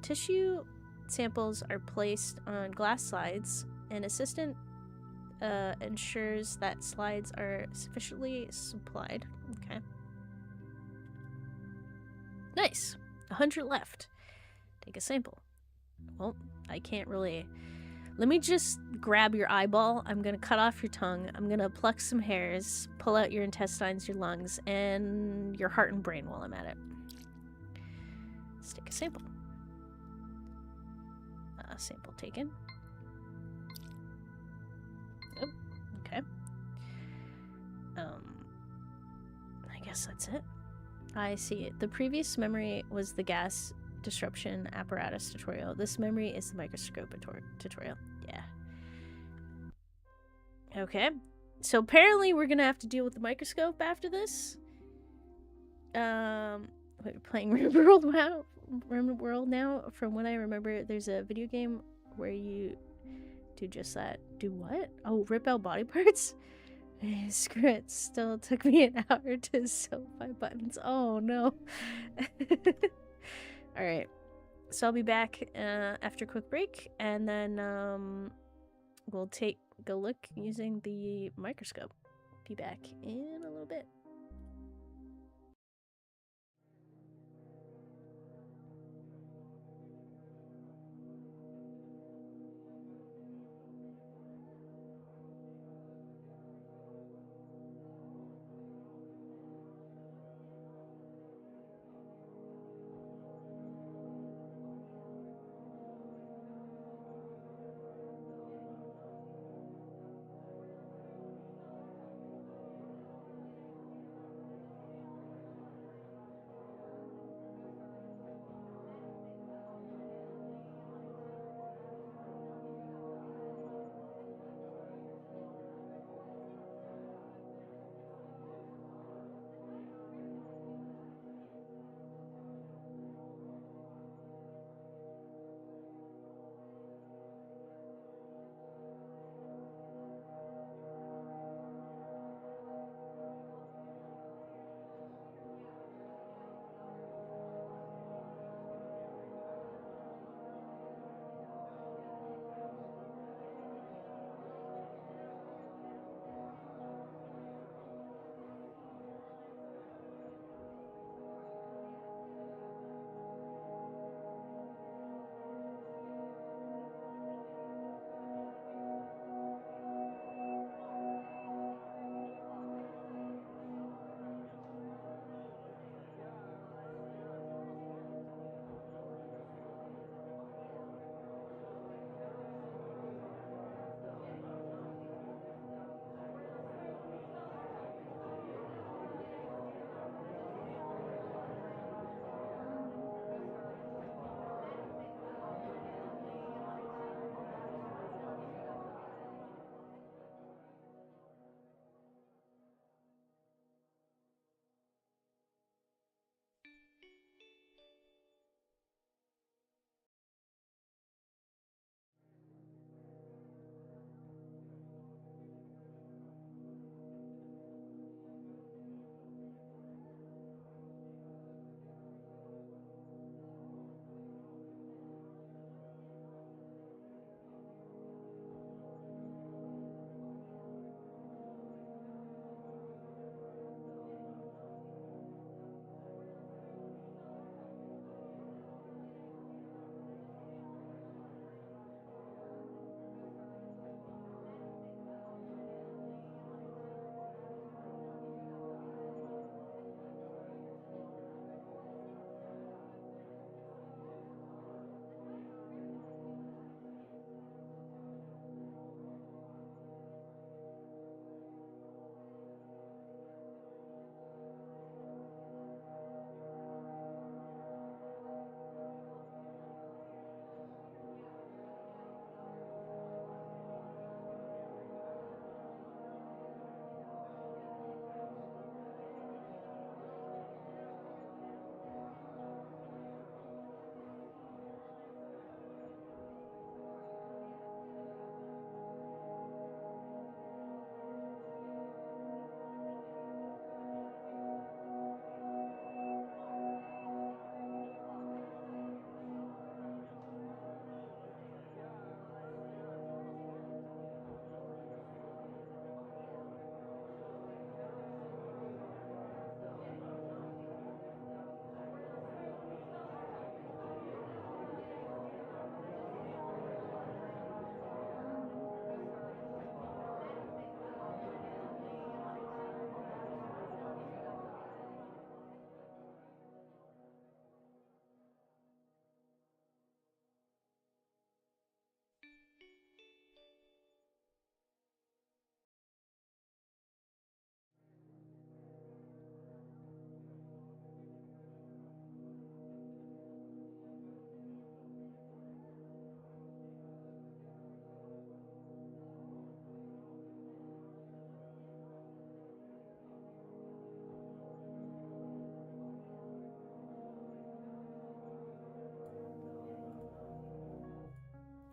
Tissue samples are placed on glass slides. An assistant ensures that slides are sufficiently supplied. Okay. Nice. 100 left. Take a sample. Well, I can't really... Let me just grab your eyeball. I'm going to cut off your tongue. I'm going to pluck some hairs, pull out your intestines, your lungs, and your heart and brain while I'm at it. Let's take a sample. Sample taken. Oh, okay. I guess that's it. I see it. The previous memory was the gas disruption apparatus tutorial. This memory is the microscope tutorial. Yeah. Okay. So apparently we're gonna have to deal with the microscope after this. We're playing Remnant World now. From what I remember, there's a video game where you do just that. Do what? Oh, rip out body parts? Screw it. Still took me an hour to sew 5 buttons. Oh no. Alright. So I'll be back after a quick break, and then we'll go look using the microscope. Be back in a little bit.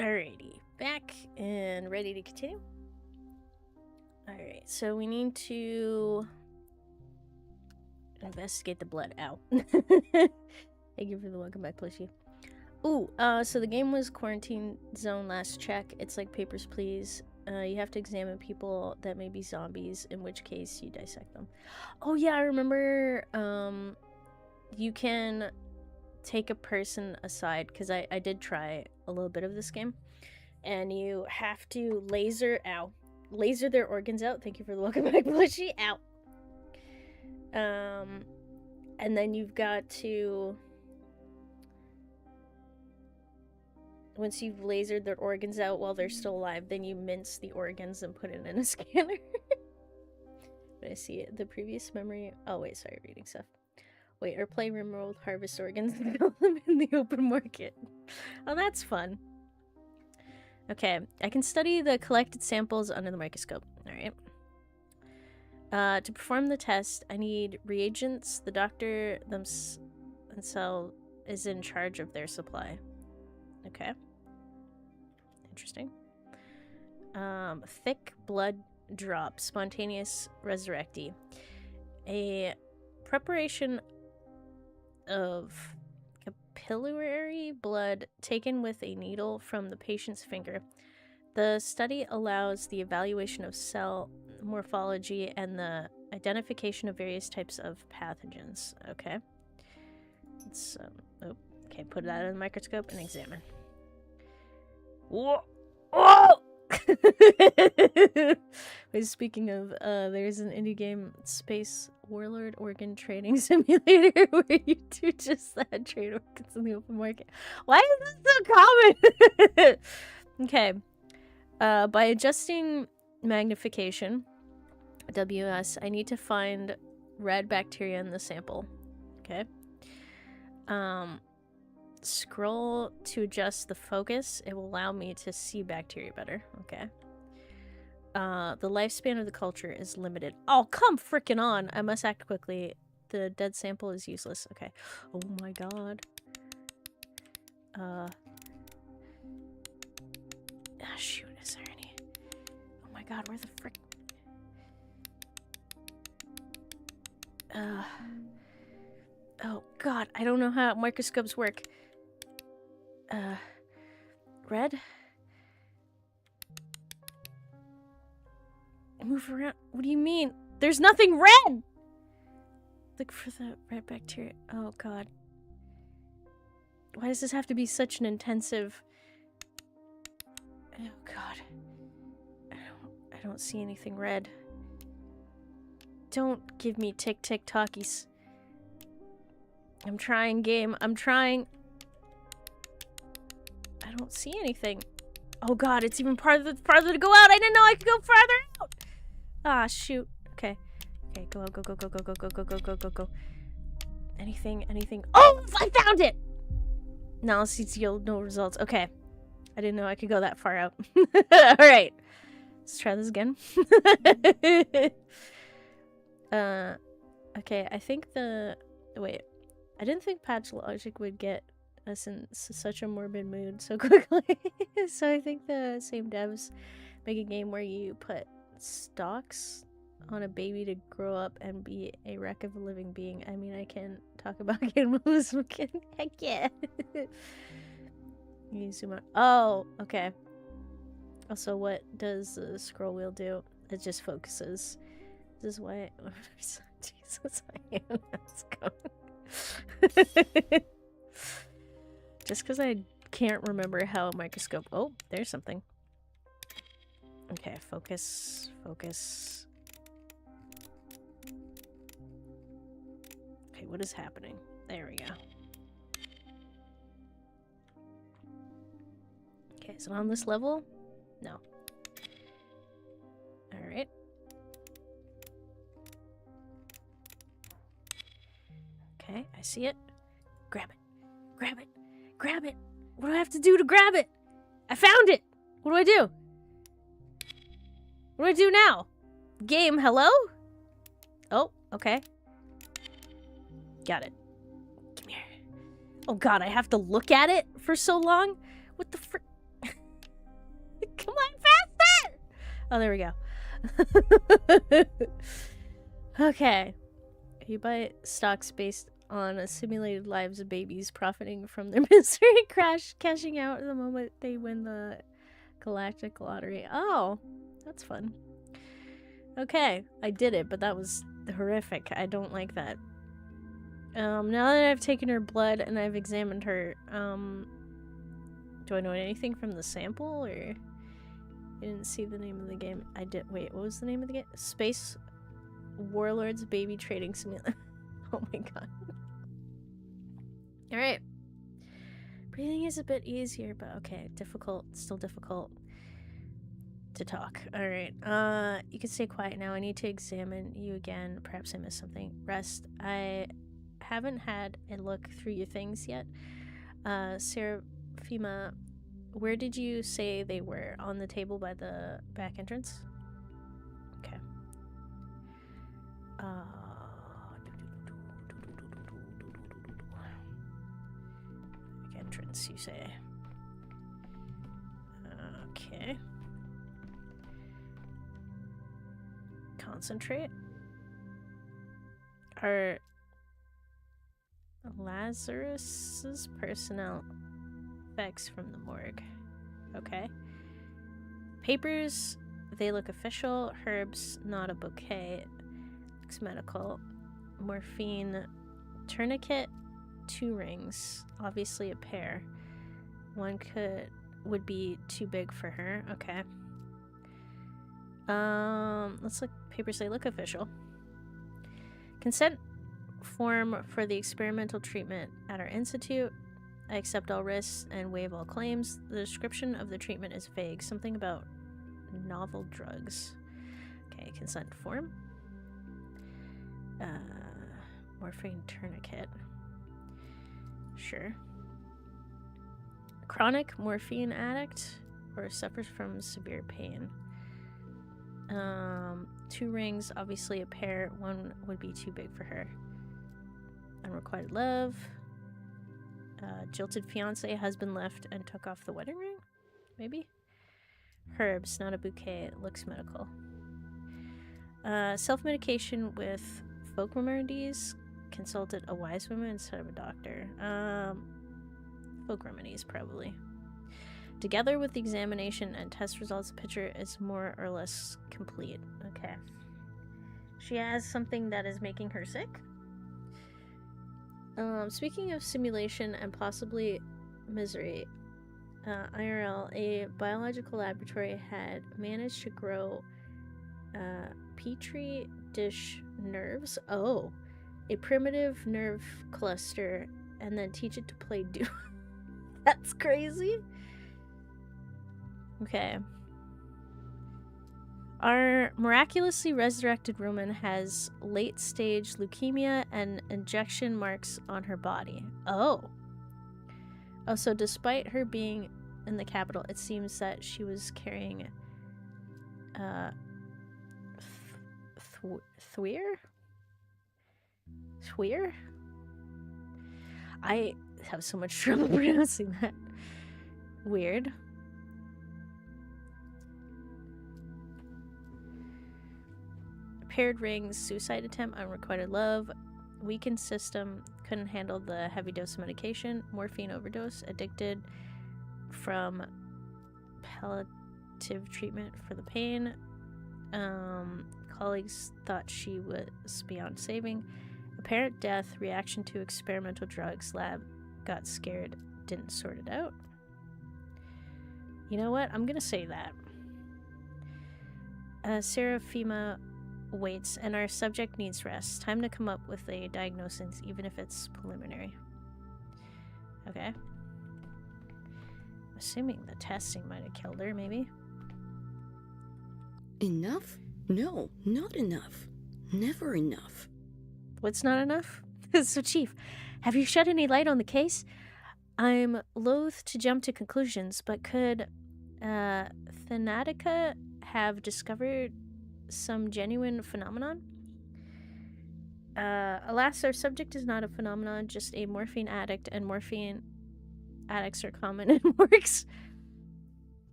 Alrighty, back and ready to continue. Alright, Alright, so we need to investigate the blood. Ow. Thank you for the welcome back, plushie. Ooh, so the game was quarantine zone last check. It's like Papers, Please. You have to examine people that may be zombies, in which case you dissect them. Oh yeah, I remember, you can take a person aside, because I did try a little bit of this game, and you have to laser their organs out. Thank you for the welcome back, plushie. Ow. And then you've got to, once you've lasered their organs out while they're still alive, then you mince the organs and put it in a scanner. But I see it. The previous memory. Oh wait, sorry, reading stuff. Wait, or play Rimworld, harvest organs and sell them in the open market. Oh, that's fun. Okay, I can study the collected samples under the microscope. Alright. To perform the test, I need reagents. The doctor themselves is in charge of their supply. Okay. Interesting. Thick blood drop. Spontaneous resurrectee. A preparation of capillary blood taken with a needle from the patient's finger. The study allows the evaluation of cell morphology and the identification of various types of pathogens. Okay. Let's, okay, put that in the microscope and examine. Whoa! Oh! Speaking of, there's an indie game, Space Warlord Organ Trading Simulator, where you do just that, trade organs in the open market. Why is this so common? Okay. By adjusting magnification, WS, I need to find red bacteria in the sample. Okay. Scroll to adjust the focus. It will allow me to see bacteria better. Okay. The lifespan of the culture is limited. Oh, come frickin' on. I must act quickly. The dead sample is useless. Okay. Oh my god. Shoot, is there any? Oh my god, where the frick? Oh god, I don't know how microscopes work. Red? Move around. What do you mean? There's nothing red! Look for the red bacteria. Oh god. Why does this have to be such an intensive... Oh god. I don't see anything red. Don't give me tick-tick-talkies. I'm trying, game. I'm trying. I don't see anything. Oh god, it's even farther to go out. I didn't know I could go farther out. Ah, shoot. Okay. Okay, go. Go. Anything. Oh, I found it! Analyses yield no results. Okay. I didn't know I could go that far out. Alright. Let's try this again. Okay, I think wait. I didn't think Pathologic would get us in such a morbid mood so quickly. So I think the same devs make a game where you put stalks on a baby to grow up and be a wreck of a living being. I mean, I can't talk about cannibalism. Heck yeah. You zoom out. Oh, okay. Also, what does the scroll wheel do? It just focuses. This is why... Jesus, I am. Let's go. Just because I can't remember how a microscope... Oh, there's something. Okay, focus. Okay, what is happening? There we go. Okay, is it on this level? No. Alright. Okay, I see it. Grab it. What do I have to do to grab it? I found it! What do I do? What do I do now? Game, hello? Oh, okay. Got it. Come here. Oh god, I have to look at it for so long? What the frick? Come on, faster! Oh, there we go. Okay. You buy stocks based on a simulated lives of babies profiting from their misery, cashing out the moment they win the galactic lottery. Oh, that's fun. Okay, I did it, but that was horrific. I don't like that. Now that I've taken her blood and I've examined her, do I know anything from the sample, or you didn't see the name of the game? I did. Wait, what was the name of the game? Space Warlords Baby Trading Simulator. Oh my god. Alright. Breathing is a bit easier, but okay. Difficult. Still difficult to talk. Alright. You can stay quiet now. I need to examine you again. Perhaps I missed something. Rest. I haven't had a look through your things yet. Seraphima, where did you say they were? On the table by the back entrance? Okay. Back entrance, you say? Okay. Concentrate. Are Lazarus's personnel effects from the morgue? Okay. Papers, they look official. Herbs, not a bouquet. Looks medical. Morphine, tourniquet, 2 rings. Obviously a pair. One would be too big for her. Okay. Let's look. Papers, they look official. Consent form for the experimental treatment at our institute. I accept all risks and waive all claims. The description of the treatment is vague. Something about novel drugs. Okay, consent form. Morphine tourniquet. Sure. Chronic morphine addict or suffers from severe pain. 2 rings, obviously a pair. One would be too big for her. Unrequited love. Jilted fiance, husband left and took off the wedding ring? Maybe? Herbs, not a bouquet. It looks medical. Self-medication with folk remedies. Consulted a wise woman instead of a doctor. Folk remedies, probably. Together with the examination and test results, the picture is more or less complete. Okay. She has something that is making her sick. Speaking of simulation and possibly misery, IRL, a biological laboratory had managed to grow petri dish nerves. Oh, a primitive nerve cluster, and then teach it to play Doom. That's crazy. Okay. Our miraculously resurrected woman has late-stage leukemia and injection marks on her body. Oh. Oh, so despite her being in the capital, it seems that she was carrying Thweer? I have so much trouble pronouncing that. Weird. Paired rings, suicide attempt, unrequited love, weakened system, couldn't handle the heavy dose of medication, morphine overdose, addicted from palliative treatment for the pain. Colleagues thought she was beyond saving. Apparent death, reaction to experimental drugs, lab got scared, didn't sort it out. You know what? I'm gonna say that. Seraphima waits, and our subject needs rest. Time to come up with a diagnosis, even if it's preliminary. Okay. Assuming the testing might have killed her, maybe. Enough? No, not enough. Never enough. What's not enough? So, Chief, have you shed any light on the case? I'm loath to jump to conclusions, but could Thanatica have discovered some genuine phenomenon? Alas, our subject is not a phenomenon, just a morphine addict, and morphine addicts are common in morgues.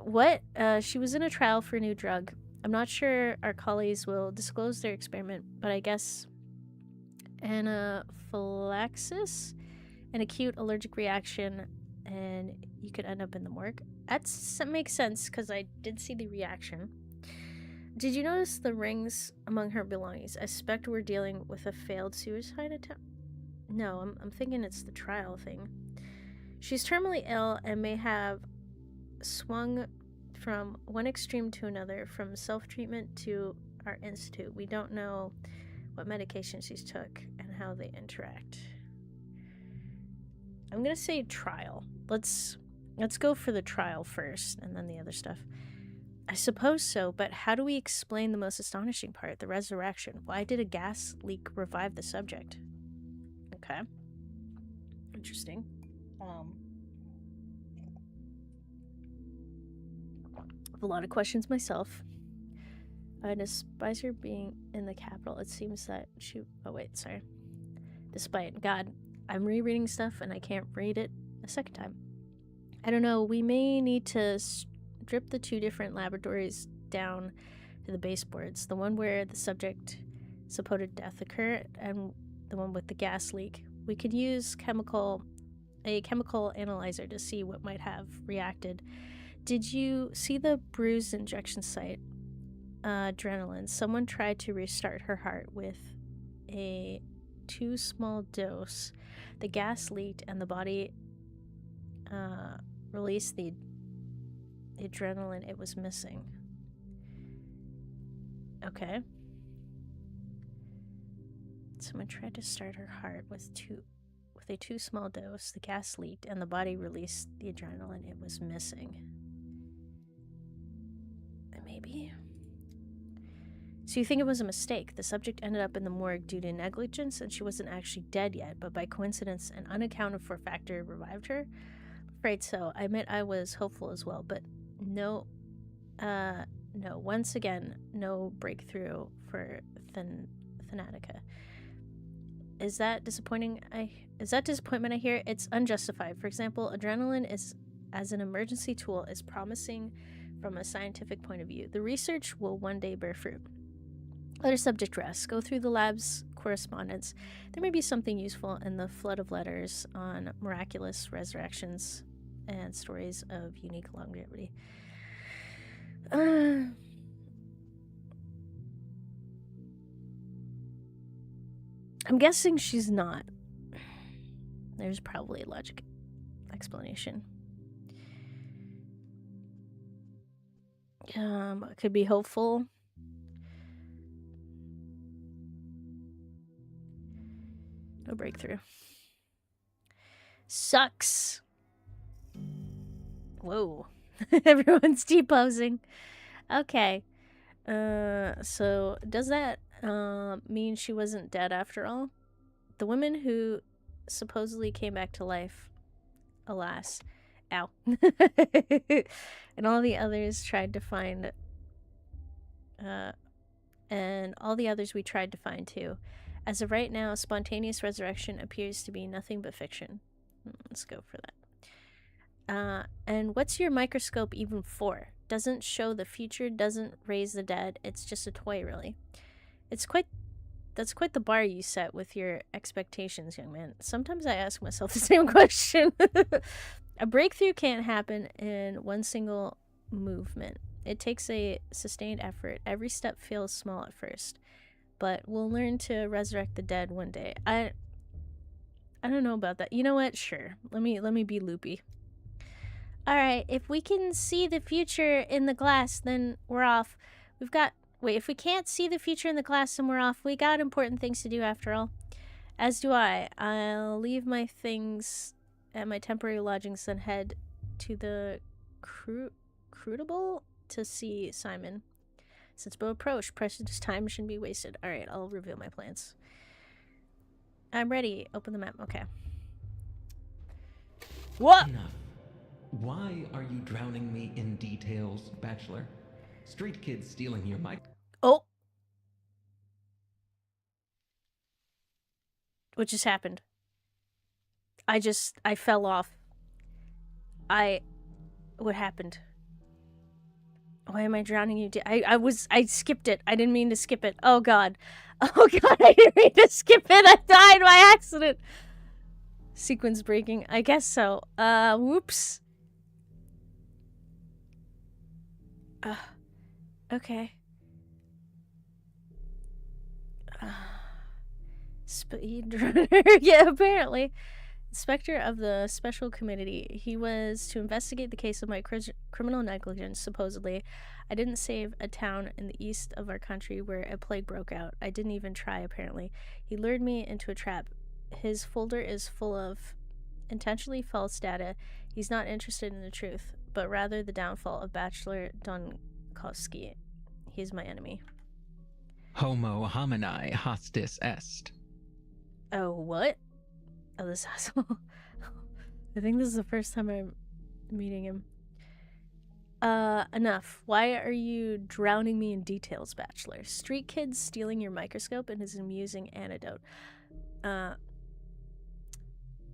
What? She was in a trial for a new drug. I'm not sure our colleagues will disclose their experiment, but I guess anaphylaxis, an acute allergic reaction, and you could end up in the morgue. That makes sense because I did see the reaction. Did you notice the rings among her belongings? I suspect we're dealing with a failed suicide attempt. No, I'm thinking it's the trial thing. She's terminally ill and may have swung from one extreme to another, from self-treatment to our institute. We don't know what medication she's took and how they interact. I'm gonna say trial. Let's go for the trial first and then the other stuff. I suppose so, but how do we explain the most astonishing part, the resurrection? Why did a gas leak revive the subject? Okay. Interesting. I have a lot of questions myself. Despite her being in the capital, it seems that she... Oh, wait, sorry. Despite... God, I'm rereading stuff and I can't read it a second time. I don't know, we may need to strip the two different laboratories down to the baseboards. The one where the subject supposed death occurred and the one with the gas leak. We could use a chemical analyzer to see what might have reacted. Did you see the bruised injection site? Adrenaline. Someone tried to restart her heart with a too small dose. The gas leaked and the body released the adrenaline it was missing. Okay. Someone tried to start her heart with a too small dose. The gas leaked and the body released the adrenaline it was missing. Maybe. So you think it was a mistake? The subject ended up in the morgue due to negligence and she wasn't actually dead yet, but by coincidence an unaccounted for factor revived her? I'm afraid so. I admit I was hopeful as well, but no, once again, no breakthrough for Thanatica. Is that disappointment I hear? It's unjustified. For example, adrenaline as an emergency tool is promising from a scientific point of view. The research will one day bear fruit. Let our subject rest. Go through the lab's correspondence. There may be something useful in the flood of letters on miraculous resurrections and stories of unique longevity. I'm guessing she's not. There's probably a logic explanation. I could be hopeful. No breakthrough. Sucks. Whoa. Everyone's T-posing. Okay. So does that mean she wasn't dead after all? The woman who supposedly came back to life, alas, ow, and all the others tried to find, and all the others we tried to find too. As of right now, spontaneous resurrection appears to be nothing but fiction. Let's go for that. And what's your microscope even for? Doesn't show the future, doesn't raise the dead. It's just a toy, really. That's quite the bar you set with your expectations, young man. Sometimes I ask myself the same question. A breakthrough can't happen in one single movement. It takes a sustained effort. Every step feels small at first, but we'll learn to resurrect the dead one day. I don't know about that. You know what? Sure. Let me be loopy. All right, if we can see the future in the glass, then we're off. If we can't see the future in the glass, then we're off. We got important things to do after all. As do I. I'll leave my things at my temporary lodgings and head to the Crucible to see Simon. Since we'll approach, precious time shouldn't be wasted. All right, I'll reveal my plans. I'm ready. Open the map. Okay. What? Enough. Why are you drowning me in details, Bachelor? Street kids stealing your mic. Oh. What just happened? I fell off. What happened? Why am I drowning you? I skipped it. I didn't mean to skip it. Oh god. Oh god, I didn't mean to skip it. I died by accident. Sequence breaking. I guess so. Whoops. Okay. Speedrunner. Yeah, apparently. Inspector of the Special Committee. He was to investigate the case of my criminal negligence, supposedly. I didn't save a town in the east of our country where a plague broke out. I didn't even try, apparently. He lured me into a trap. His folder is full of intentionally false data. He's not interested in the truth, but rather the downfall of Bachelor Donkowski. He's my enemy. Homo homini hostis est. Oh, what? Oh, this asshole. I think this is the first time I'm meeting him. Enough. Why are you drowning me in details, Bachelor? Street kids stealing your microscope and his amusing anecdote.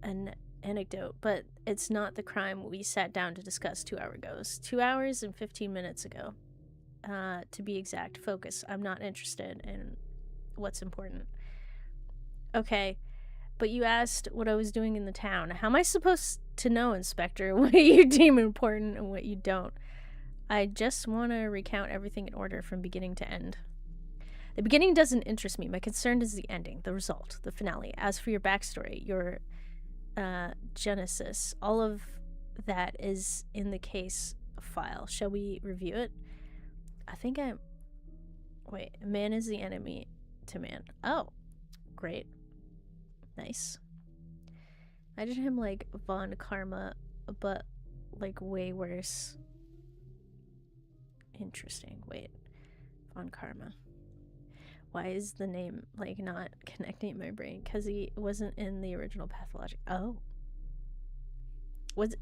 An anecdote, but it's not the crime we sat down to discuss 2 hours ago. 2 hours and 15 minutes ago. To be exact. Focus. I'm not interested in what's important. Okay. But you asked what I was doing in the town. How am I supposed to know, Inspector, what you deem important and what you don't? I just want to recount everything in order from beginning to end. The beginning doesn't interest me. My concern is the ending, the result, the finale. As for your backstory, your genesis, all of that is in the case file. Shall we review it? I think Wait, man is the enemy to man. Oh, great. Nice. Imagine him like Von Karma, but like way worse. Interesting. Wait. Von Karma. Why is the name like not connecting in my brain? Because he wasn't in the original Pathologic. Oh. Wasn't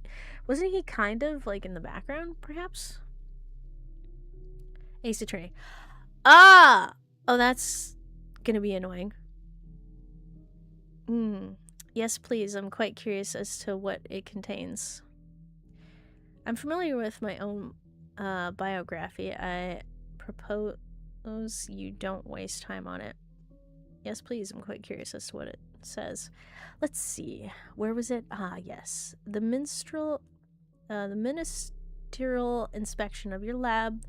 he kind of like in the background, perhaps? Ace Attorney. Ah! Oh, that's gonna be annoying. Yes, please. I'm quite curious as to what it contains. I'm familiar with my own biography. I propose you don't waste time on it. Yes, please. I'm quite curious as to what it says. Let's see. Where was it? Ah, yes. The ministerial inspection of your lab,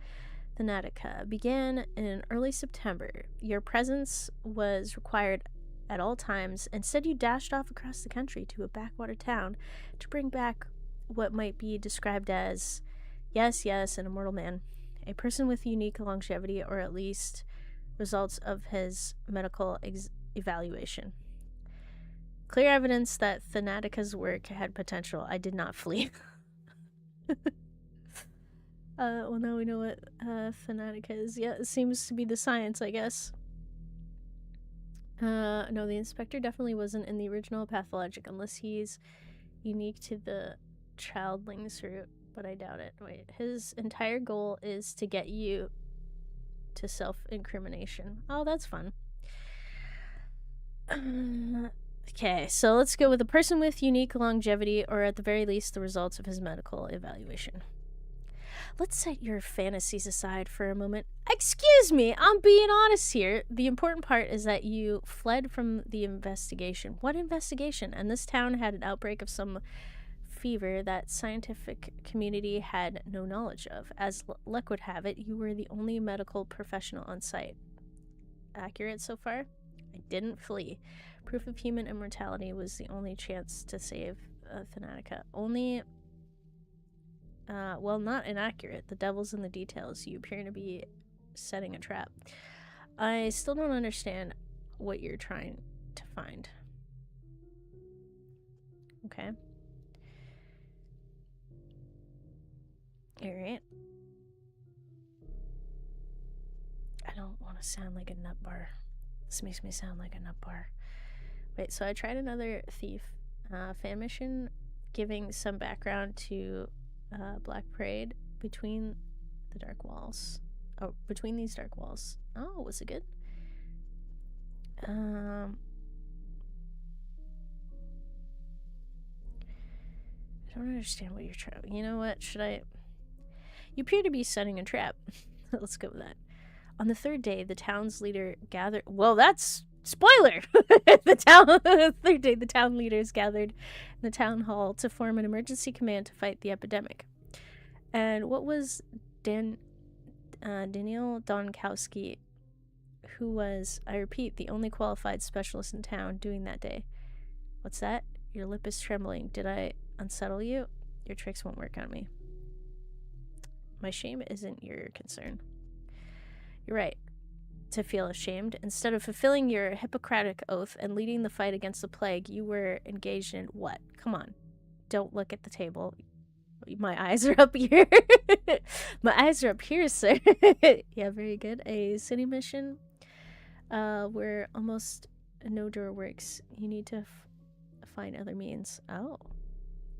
Thanatica, began in early September. Your presence was required at all times. Instead, you dashed off across the country to a backwater town to bring back what might be described as, yes, an immortal man, a person with unique longevity, or at least results of his medical evaluation. Clear evidence that Thanatica's work had potential. I did not flee. Well, now we know what Thanatica is. Yeah, it seems to be the science, I guess. No, the inspector definitely wasn't in the original Pathologic unless he's unique to the childlings route, but I doubt it. Wait, his entire goal is to get you to self-incrimination. Oh, that's fun. Okay, so let's go with a person with unique longevity, or at the very least, the results of his medical evaluation. Let's set your fantasies aside for a moment. Excuse me, I'm being honest here. The important part is that you fled from the investigation. What investigation? And this town had an outbreak of some fever that scientific community had no knowledge of. As luck would have it, you were the only medical professional on site. Accurate so far? I didn't flee. Proof of human immortality was the only chance to save Thanatica. Only... well, not inaccurate. The devil's in the details. You appear to be setting a trap. I still don't understand what you're trying to find. Okay. Alright. I don't want to sound like a nut bar. This makes me sound like a nut bar. Wait, so I tried another thief. Fan mission, giving some background to Black Parade between the dark walls. Oh, between these dark walls. Oh, was it good? I don't understand what you're trying. You know what? Should I? You appear to be setting a trap. Let's go with that. On the third day, the town's leader gathered... Well, that's... Spoiler! The third day, the town leaders gathered in the town hall to form an emergency command to fight the epidemic. And what was Daniel Donkowski, who was, I repeat, the only qualified specialist in town, doing that day? What's that? Your lip is trembling. Did I unsettle you? Your tricks won't work on me. My shame isn't your concern. You're right to feel ashamed. Instead of fulfilling your Hippocratic oath and leading the fight against the plague, you were engaged in what? Come on. Don't look at the table. My eyes are up here. My eyes are up here, sir. Yeah, very good. A city mission where almost no door works. You need to find other means. Oh.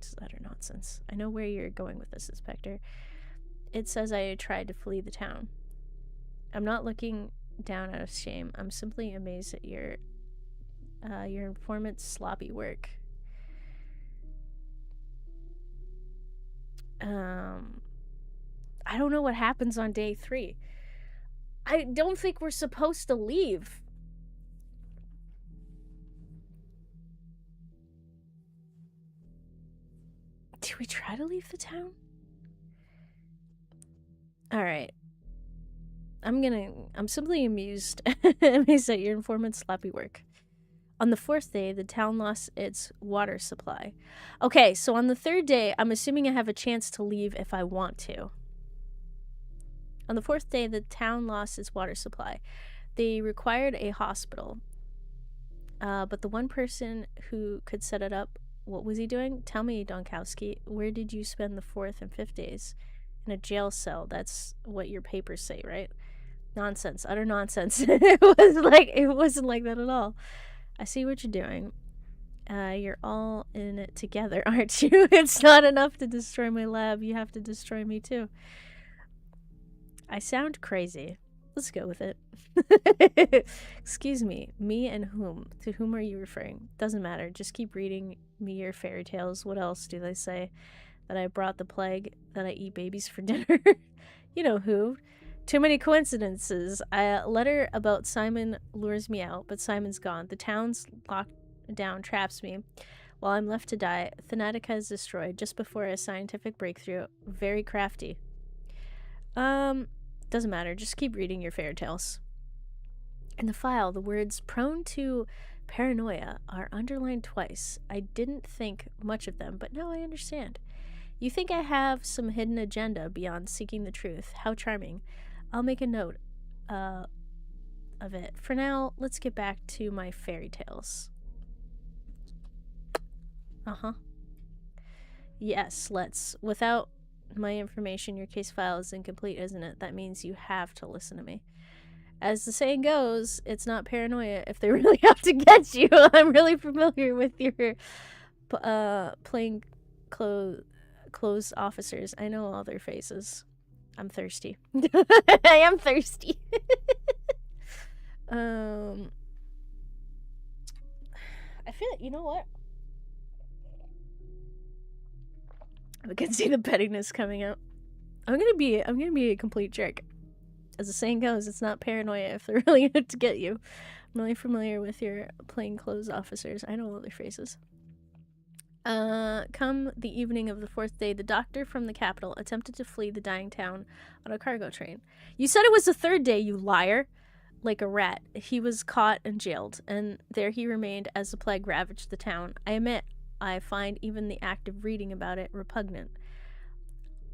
This is utter nonsense. I know where you're going with this, Inspector. It says I tried to flee the town. I'm not looking down out of shame. I'm simply amazed at your informant's sloppy work. I don't know what happens on day 3. I don't think we're supposed to leave. Did we try to leave the town? Alright. I'm simply amused at your informant's sloppy work. On the 4th day, the town lost its water supply. Okay, so on the 3rd day, I'm assuming I have a chance to leave if I want to. On the 4th day, the town lost its water supply. They required a hospital. But the one person who could set it up, what was he doing? Tell me, Donkowski, where did you spend the 4th and 5th days? In a jail cell. That's what your papers say, right? Nonsense. Utter nonsense. It wasn't like that at all. I see what you're doing. You're all in it together, aren't you? It's not enough to destroy my lab. You have to destroy me too. I sound crazy. Let's go with it. Excuse me. Me and whom? To whom are you referring? Doesn't matter. Just keep reading me your fairy tales. What else do they say? That I brought the plague? That I eat babies for dinner? You know who. Too many coincidences. A letter about Simon lures me out, but Simon's gone. The town's locked down traps me while I'm left to die. Thanatica is destroyed just before a scientific breakthrough. Very crafty. Doesn't matter. Just keep reading your fairy tales. In the file, the words prone to paranoia are underlined twice. I didn't think much of them, but now I understand. You think I have some hidden agenda beyond seeking the truth. How charming. I'll make a note of it. For now, let's get back to my fairy tales. Yes, let's. Without my information, your case file is incomplete, isn't it? That means you have to listen to me. As the saying goes, it's not paranoia if they really have to get you. I'm really familiar with your plain clothes officers. I know all their faces. I'm thirsty. I am thirsty. I feel, you know what? I can see the pettiness coming out. I'm gonna be a complete jerk. As the saying goes, it's not paranoia if they're really out to get you. I'm really familiar with your plainclothes officers. I know all their faces. Come the evening of the 4th day, the doctor from the capital attempted to flee the dying town on a cargo train. You said it was the 3rd day, you liar! Like a rat, he was caught and jailed, and there he remained as the plague ravaged the town. I admit, I find even the act of reading about it repugnant.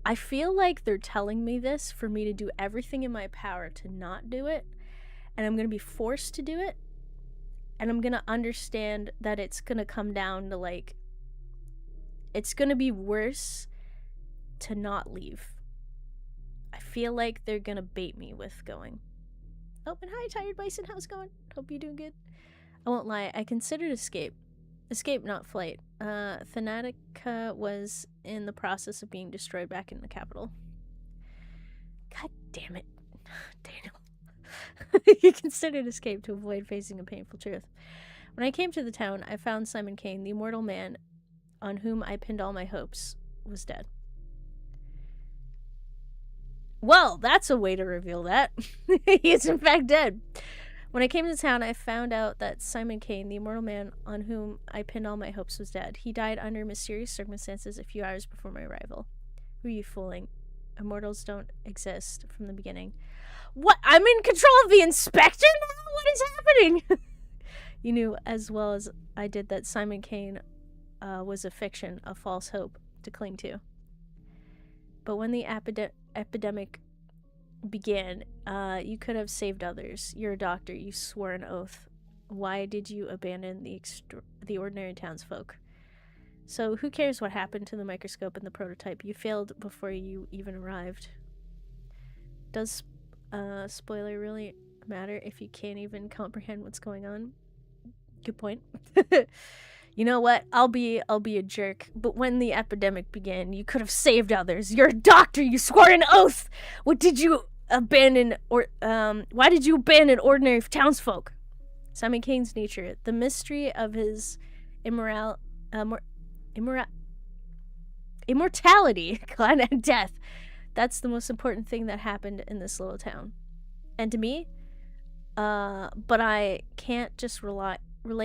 I feel like they're telling me this for me to do everything in my power to not do it, and I'm going to be forced to do it, and I'm going to understand that it's going to come down to, like, it's going to be worse to not leave. I feel like they're going to bait me with going. Oh, and hi, Tired Bison, how's it going? Hope you're doing good. I won't lie, I considered escape. Escape, not flight. Thanatica was in the process of being destroyed back in the capital. God damn it, Daniel. You considered escape to avoid facing a painful truth. When I came to the town, I found Simon Kane, the immortal man on whom I pinned all my hopes, was dead. Well, that's a way to reveal that. He is in fact dead. When I came to town, I found out that Simon Kane, the immortal man on whom I pinned all my hopes, was dead. He died under mysterious circumstances a few hours before my arrival. Who are you fooling? Immortals don't exist from the beginning. What? I'm in control of the inspector now? What is happening? You knew as well as I did that Simon Kane was a fiction, a false hope to cling to. But when the epidemic began, you could have saved others. You're a doctor. You swore an oath. Why did you abandon the ordinary townsfolk? So who cares what happened to the microscope and the prototype? You failed before you even arrived. Does spoiler really matter if you can't even comprehend what's going on? Good point. You know what? I'll be a jerk. But when the epidemic began, you could have saved others. You're a doctor. You swore an oath. What did you abandon? Why did you abandon ordinary townsfolk? Simon Kane's nature, the mystery of his immortality, God, and death. That's the most important thing that happened in this little town, and to me. But I can't just relay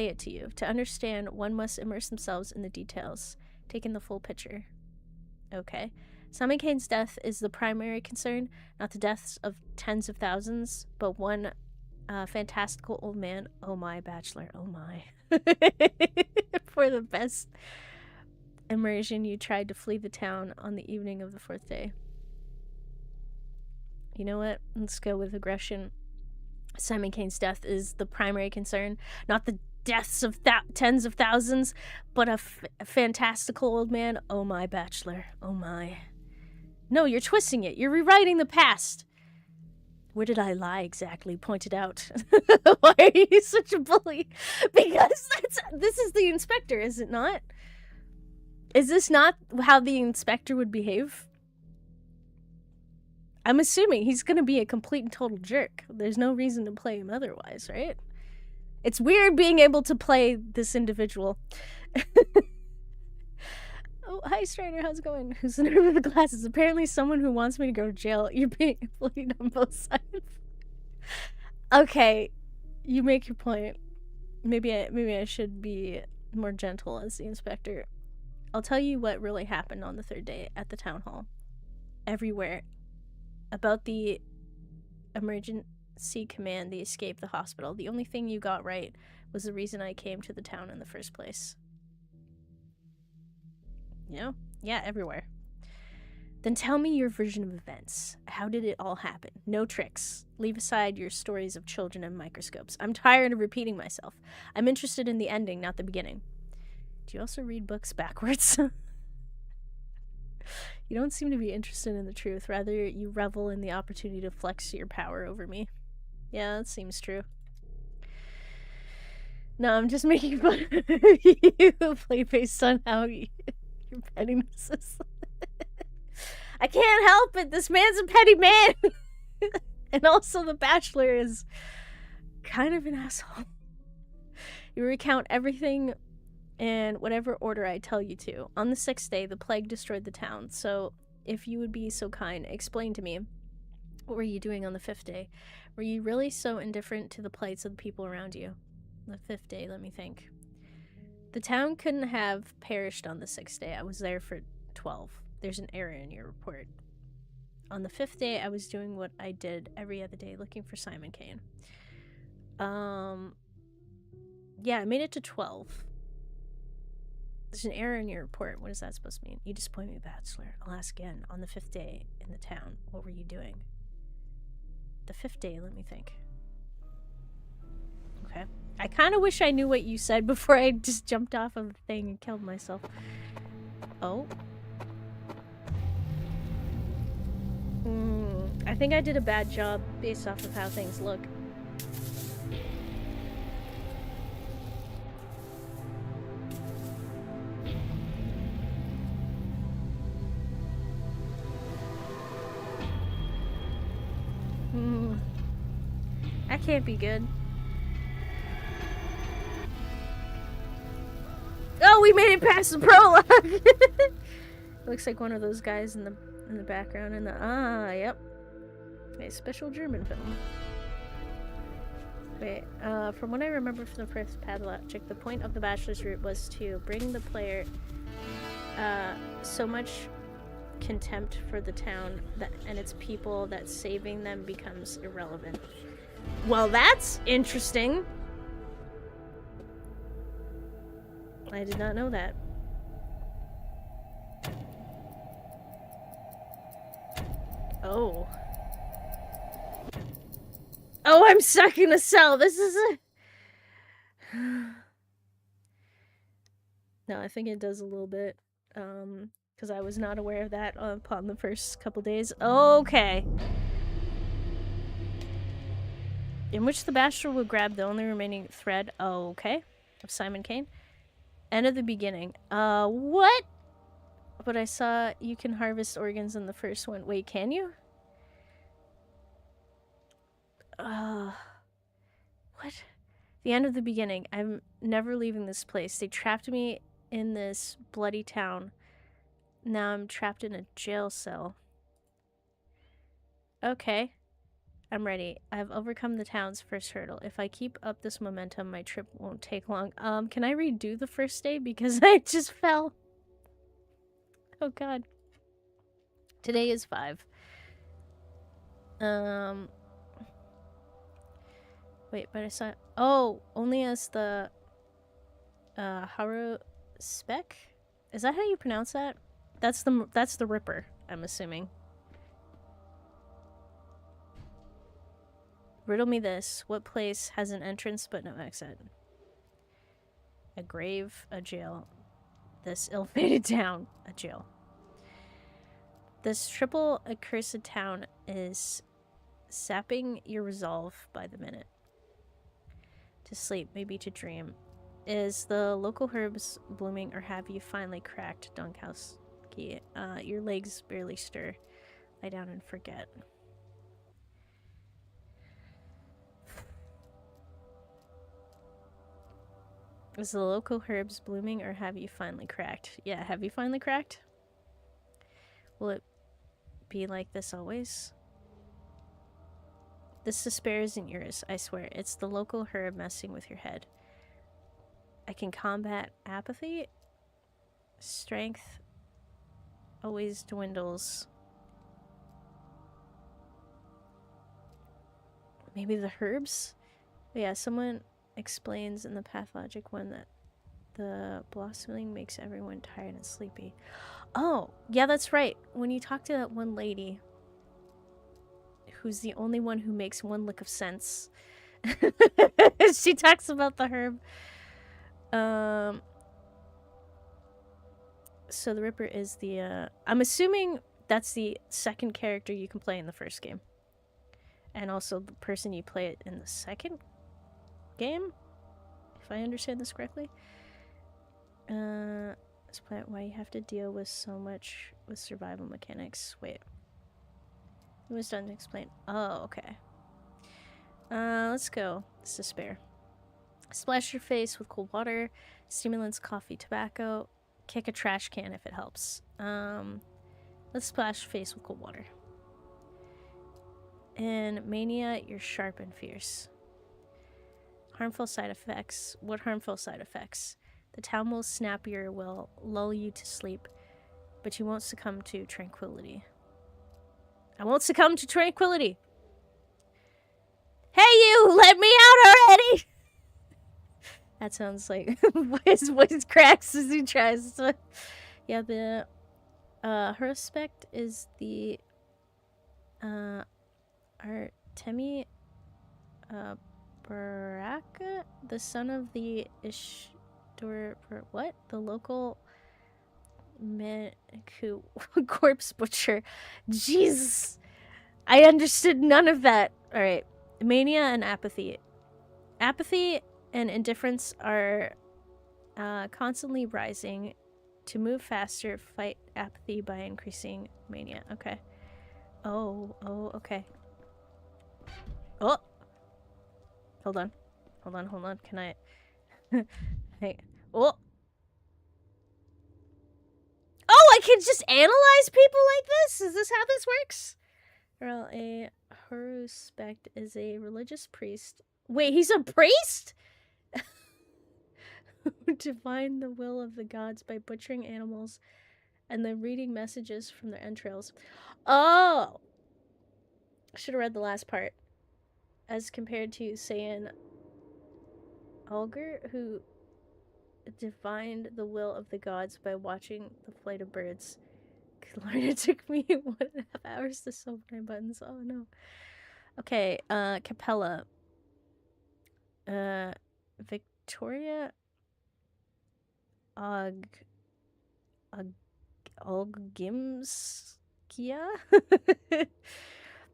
it to you. To understand, one must immerse themselves in the details, taking the full picture. Okay. Simon Kane's death is the primary concern, not the deaths of tens of thousands, but one fantastical old man. Oh my, Bachelor. Oh my. For the best immersion, you tried to flee the town on the evening of the 4th day. You know what? Let's go with aggression. Simon Kane's death is the primary concern, not the deaths of tens of thousands, but a fantastical old man. Oh my, Bachelor. Oh my. No, you're twisting it. You're rewriting the past. Where did I lie exactly? Point it out. Why are you such a bully? Because this is the inspector, is it not? Is this not how the inspector would behave? I'm assuming he's gonna be a complete and total jerk. There's no reason to play him otherwise, right? It's weird being able to play this individual. Oh, hi Strider, how's it going? Who's the nerd with the glasses? Apparently someone who wants me to go to jail. You're being bullied on both sides. Okay, you make your point. Maybe I should be more gentle as the inspector. I'll tell you what really happened on the 3rd day at the town hall. Everywhere. About the emergency command, the escape, the hospital. The only thing you got right was the reason I came to the town in the first place. You know? Yeah, everywhere. Then tell me your version of events. How did it all happen? No tricks. Leave aside your stories of children and microscopes. I'm tired of repeating myself. I'm interested in the ending, not the beginning. Do you also read books backwards? You don't seem to be interested in the truth. Rather, you revel in the opportunity to flex your power over me. Yeah, that seems true. No, I'm just making fun of you. Play based on how your pettiness is. I can't help it. This man's a petty man. And also the Bachelor is kind of an asshole. You recount everything in whatever order I tell you to. On the 6th day, the plague destroyed the town. So, if you would be so kind, explain to me, what were you doing on the 5th day? Were you really so indifferent to the plights of the people around you? The 5th day, let me think. The town couldn't have perished on the 6th day. I was there for 12. There's an error in your report. On the 5th day, I was doing what I did every other day, looking for Simon Kane. Yeah, I made it to 12. There's an error in your report. What is that supposed to mean? You disappoint me, Bachelor. I'll ask again. On the 5th day in the town, what were you doing? The 5th day, let me think. Okay. I kind of wish I knew what you said before I just jumped off of the thing and killed myself. Oh. I think I did a bad job based off of how things look. That can't be good. Oh, we made it past the prologue. Looks like one of those guys in the background. Yep. Okay, special German film. Wait, from what I remember from the first Pathologic, the point of the bachelor's route was to bring the player so much contempt for the town and its people that saving them becomes irrelevant. Well, that's interesting. I did not know that. Oh. Oh, I'm stuck in a cell. This is a... No, I think it does a little bit. Because I was not aware of that upon the first couple days. Okay. In which the bachelor will grab the only remaining thread, okay, of Simon Kane. End of the beginning. What? But I saw you can harvest organs in the first one. Wait, can you? What? The end of the beginning. I'm never leaving this place. They trapped me in this bloody town. Now I'm trapped in a jail cell. Okay. I'm ready. I've overcome the town's first hurdle. If I keep up this momentum, my trip won't take long. Can I redo the first day? Because I just fell. Oh god. Today is 5. Wait, but I saw... Oh, only as the... Haru Spec? Is that how you pronounce that? That's the Ripper, I'm assuming. Riddle me this. What place has an entrance but no exit? A grave, a jail. This ill-fated town, a jail. This triple accursed town is sapping your resolve by the minute. To sleep, maybe to dream. Is the local herbs blooming or have you finally cracked, Donkowski? Your legs barely stir. Lie down and forget. Is the local herbs blooming or have you finally cracked? Yeah, have you finally cracked? Will it be like this always? This despair isn't yours, I swear. It's the local herb messing with your head. I can combat apathy. Strength always dwindles. Maybe the herbs? Yeah, someone explains in the Pathologic one that the blossoming makes everyone tired and sleepy. Oh, yeah, that's right. When you talk to that one lady who's the only one who makes one lick of sense, she talks about the herb. So the Ripper is the I'm assuming that's the second character you can play in the first game, and also the person you play it in the second game, if I understand this correctly. Explain why you have to deal with so much with survival mechanics. Wait, it was done to explain. Oh, okay. Let's go. It's despair. Splash your face with cold water, stimulants, coffee, tobacco. Kick a trash can if it helps. Let's splash face with cold water. In mania, you're sharp and fierce. Harmful side effects. What harmful side effects? The town will snap your will, lull you to sleep, but you won't succumb to tranquility. I won't succumb to tranquility. Hey, you! Let me out already! That sounds like his voice cracks as he tries to... Yeah, the Respect is the Artemi Baraka, the son of the what? The local corpse butcher. Jesus! I understood none of that. Alright. Mania and apathy. Apathy and indifference are constantly rising. To move faster, fight apathy by increasing mania. Okay. Oh, okay. Oh! Hold on. Can I... Hey. Oh! Oh, I can just analyze people like this? Is this how this works? Well, a Horuspect is a religious priest. Wait, he's a priest? Who divine the will of the gods by butchering animals and then reading messages from their entrails. Oh! I should have read the last part. As compared to, say, an Alger, who divined the will of the gods by watching the flight of birds. Good lord, it took me 1.5 hours to solve 9 buttons. Oh no. Okay, Capella. Victoria Olgimskia?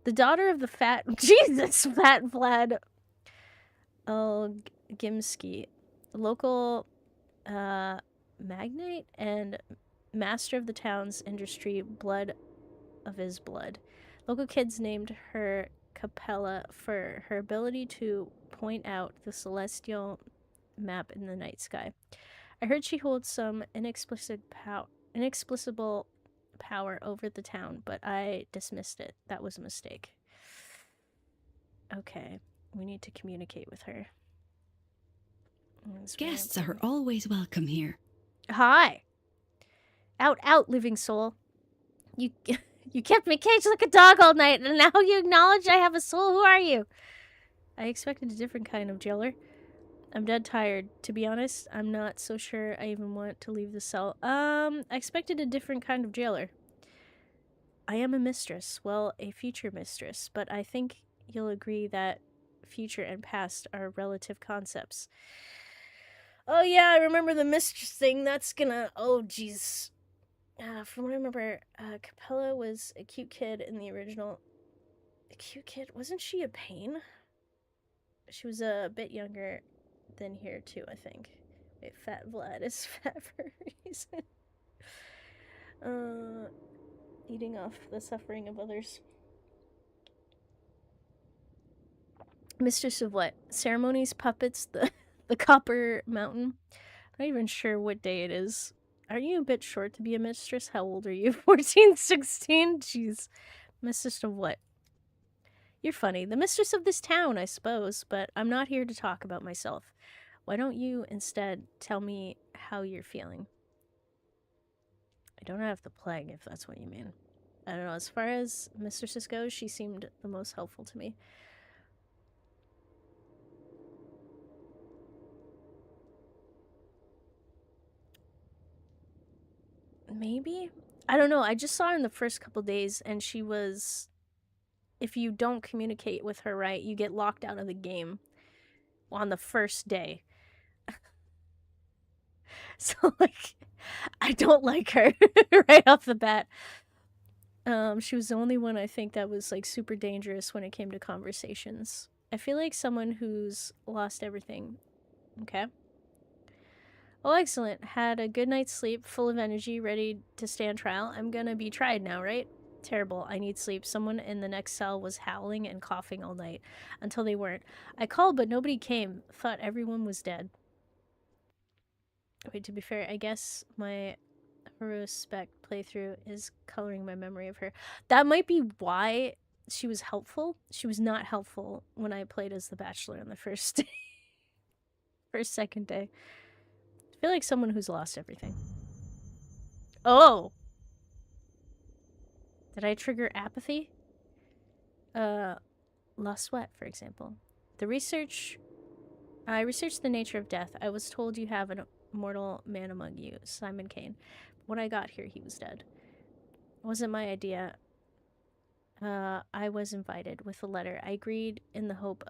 The daughter of the fat Vlad Olgimsky, local magnate and master of the town's industry, blood of his blood. Local kids named her Capella for her ability to point out the celestial map in the night sky. I heard she holds some inexplicable power over the town, but I dismissed it. That was a mistake. Okay, we need to communicate with her. Guests are always welcome here. Hi. Out, living soul. You kept me caged like a dog all night, and now you acknowledge I have a soul. Who are you? I expected a different kind of jailer. I'm dead tired. To be honest, I'm not so sure I even want to leave the cell. I expected a different kind of jailer. I am a mistress. Well, a future mistress. But I think you'll agree that future and past are relative concepts. Oh yeah, I remember the mistress thing. That's gonna... Oh, jeez. From what I remember, Capella was a cute kid in the original. A cute kid? Wasn't she a pain? She was a bit younger than here, too, I think. Wait, Fat Vlad is fat for a reason. Eating off the suffering of others. Mistress of what? Ceremonies, puppets, the Copper Mountain? I'm not even sure what day it is. Aren't you a bit short to be a mistress? How old are you? 14, 16? Jeez. Mistress of what? You're funny. The mistress of this town, I suppose, but I'm not here to talk about myself. Why don't you instead tell me how you're feeling? I don't have the plague, if that's what you mean. I don't know. As far as mistresses go, she seemed the most helpful to me. Maybe? I don't know. I just saw her in the first couple days, and she was... If you don't communicate with her right, you get locked out of the game on the first day. So, like, I don't like her right off the bat. She was the only one I think that was, like, super dangerous when it came to conversations. I feel like someone who's lost everything. Okay. Oh, excellent. Had a good night's sleep, full of energy, ready to stand trial. I'm gonna be tried now, right? Terrible. I need sleep. Someone in the next cell was howling and coughing all night until they weren't. I called, but nobody came. Thought everyone was dead. Wait, to be fair, I guess my Respect playthrough is coloring my memory of her. That might be why she was helpful. She was not helpful when I played as the Bachelor on the first day. Second day. I feel like someone who's lost everything. Oh! Did I trigger apathy? Lost sweat, for example. I researched the nature of death. I was told you have an immortal man among you, Simon Kane. When I got here, he was dead. It wasn't my idea. I was invited with a letter. I agreed in the hope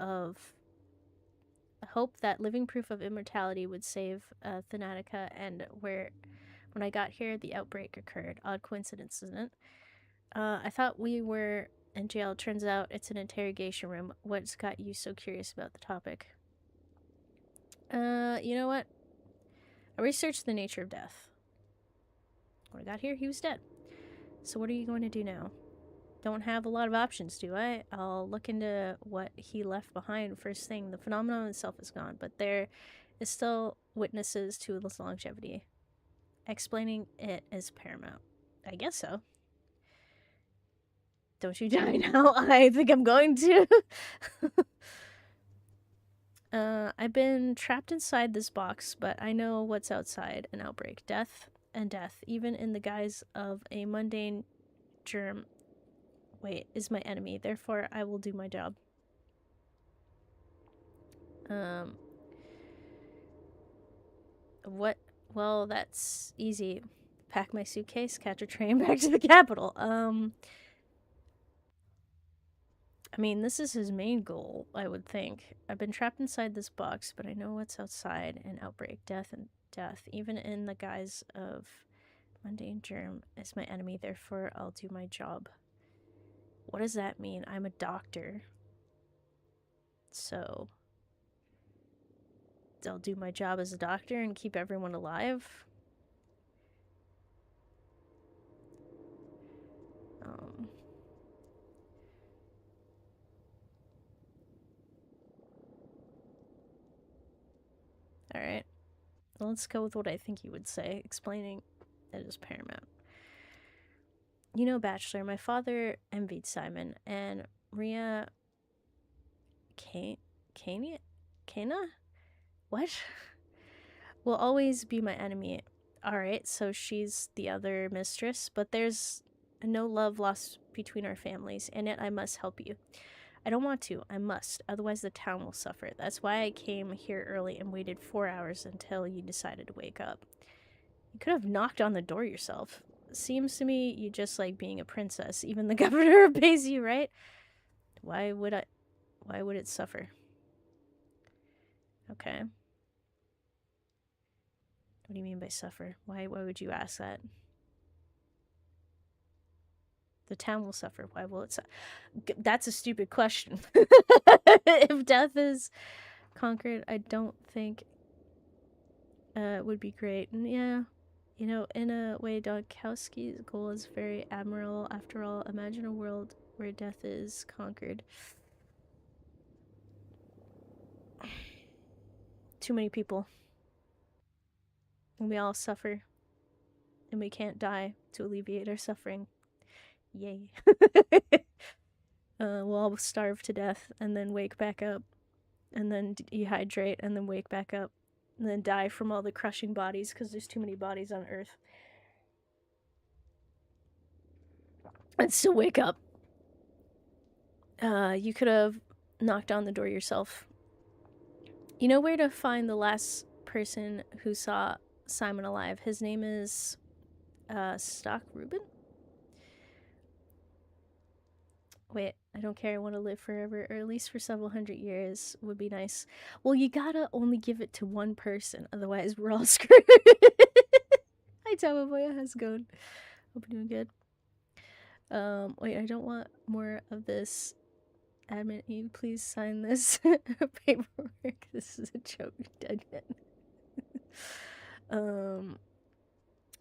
that living proof of immortality would save Thanatica, and when I got here, the outbreak occurred. Odd coincidence, isn't it? I thought we were in jail. Turns out it's an interrogation room. What's got you so curious about the topic? You know what? I researched the nature of death. When I got here, he was dead. So what are you going to do now? Don't have a lot of options, do I? I'll look into what he left behind first thing. The phenomenon itself is gone, but there is still witnesses to its longevity. Explaining it is paramount. I guess so. Don't you die now. I think I'm going to. I've been trapped inside this box, but I know what's outside an outbreak. Death and death, even in the guise of a mundane germ. Wait, is my enemy. Therefore, I will do my job. What? Well, that's easy. Pack my suitcase, catch a train back to the capital. I mean, this is his main goal, I would think. I've been trapped inside this box, but I know what's outside. An outbreak, death, and death. Even in the guise of mundane germ is my enemy, therefore I'll do my job. What does that mean? I'm a doctor. So I'll do my job as a doctor and keep everyone alive. Alright. Let's go with what I think you would say. Explaining it is paramount. You know, Bachelor, my father envied Simon, and Rhea Kana? What? Will always be my enemy. Alright, so she's the other mistress, but there's no love lost between our families, and yet I must help you. I don't want to, I must, otherwise the town will suffer. That's why I came here early and waited 4 hours until you decided to wake up. You could have knocked on the door yourself. Seems to me you just like being a princess. Even the governor obeys you, right? Why would it suffer? Okay. What do you mean by suffer? Why would you ask that? The town will suffer. Why will it suffer? That's a stupid question. If death is conquered, I don't think it would be great. And yeah, you know, in a way, Dogkowski's goal is very admirable. After all, imagine a world where death is conquered. Too many people. And we all suffer. And we can't die to alleviate our suffering. Yay. We'll all starve to death and then wake back up. And then dehydrate and then wake back up. And then die from all the crushing bodies because there's too many bodies on Earth. And still wake up. You could have knocked on the door yourself. You know where to find the last person who saw Simon alive. His name is Stock Reuben? Wait, I don't care. I want to live forever, or at least for several hundred years would be nice. Well, you gotta only give it to one person, otherwise we're all screwed. Hi, Tamaboya. How's it going? Hope you're doing good. Wait, I don't want more of this. Admin, you please sign this paperwork. This is a joke. Dead man.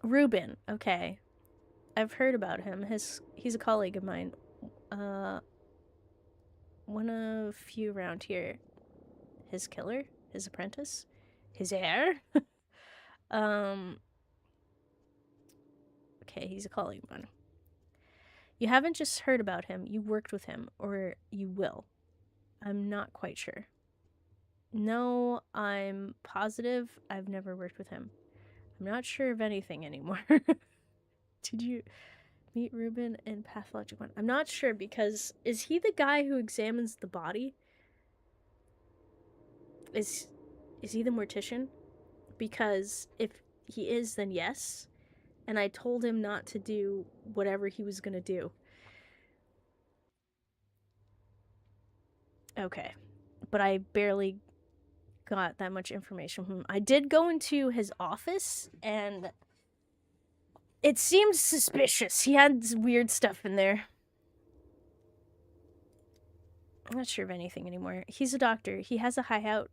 Reuben. Okay, I've heard about him. He's a colleague of mine. One of few around here. His killer? His apprentice? His heir? Okay, he's a colleague of mine. You haven't just heard about him, you worked with him, or you will. I'm not quite sure. No, I'm positive I've never worked with him. I'm not sure of anything anymore. Did you meet Reuben in Pathologic 1? I'm not sure, because is he the guy who examines the body? Is he the mortician? Because if he is, then yes. And I told him not to do whatever he was gonna do. Okay. But I barely got that much information from him. I did go into his office, and it seemed suspicious. He had weird stuff in there. I'm not sure of anything anymore. He's a doctor. He has a hideout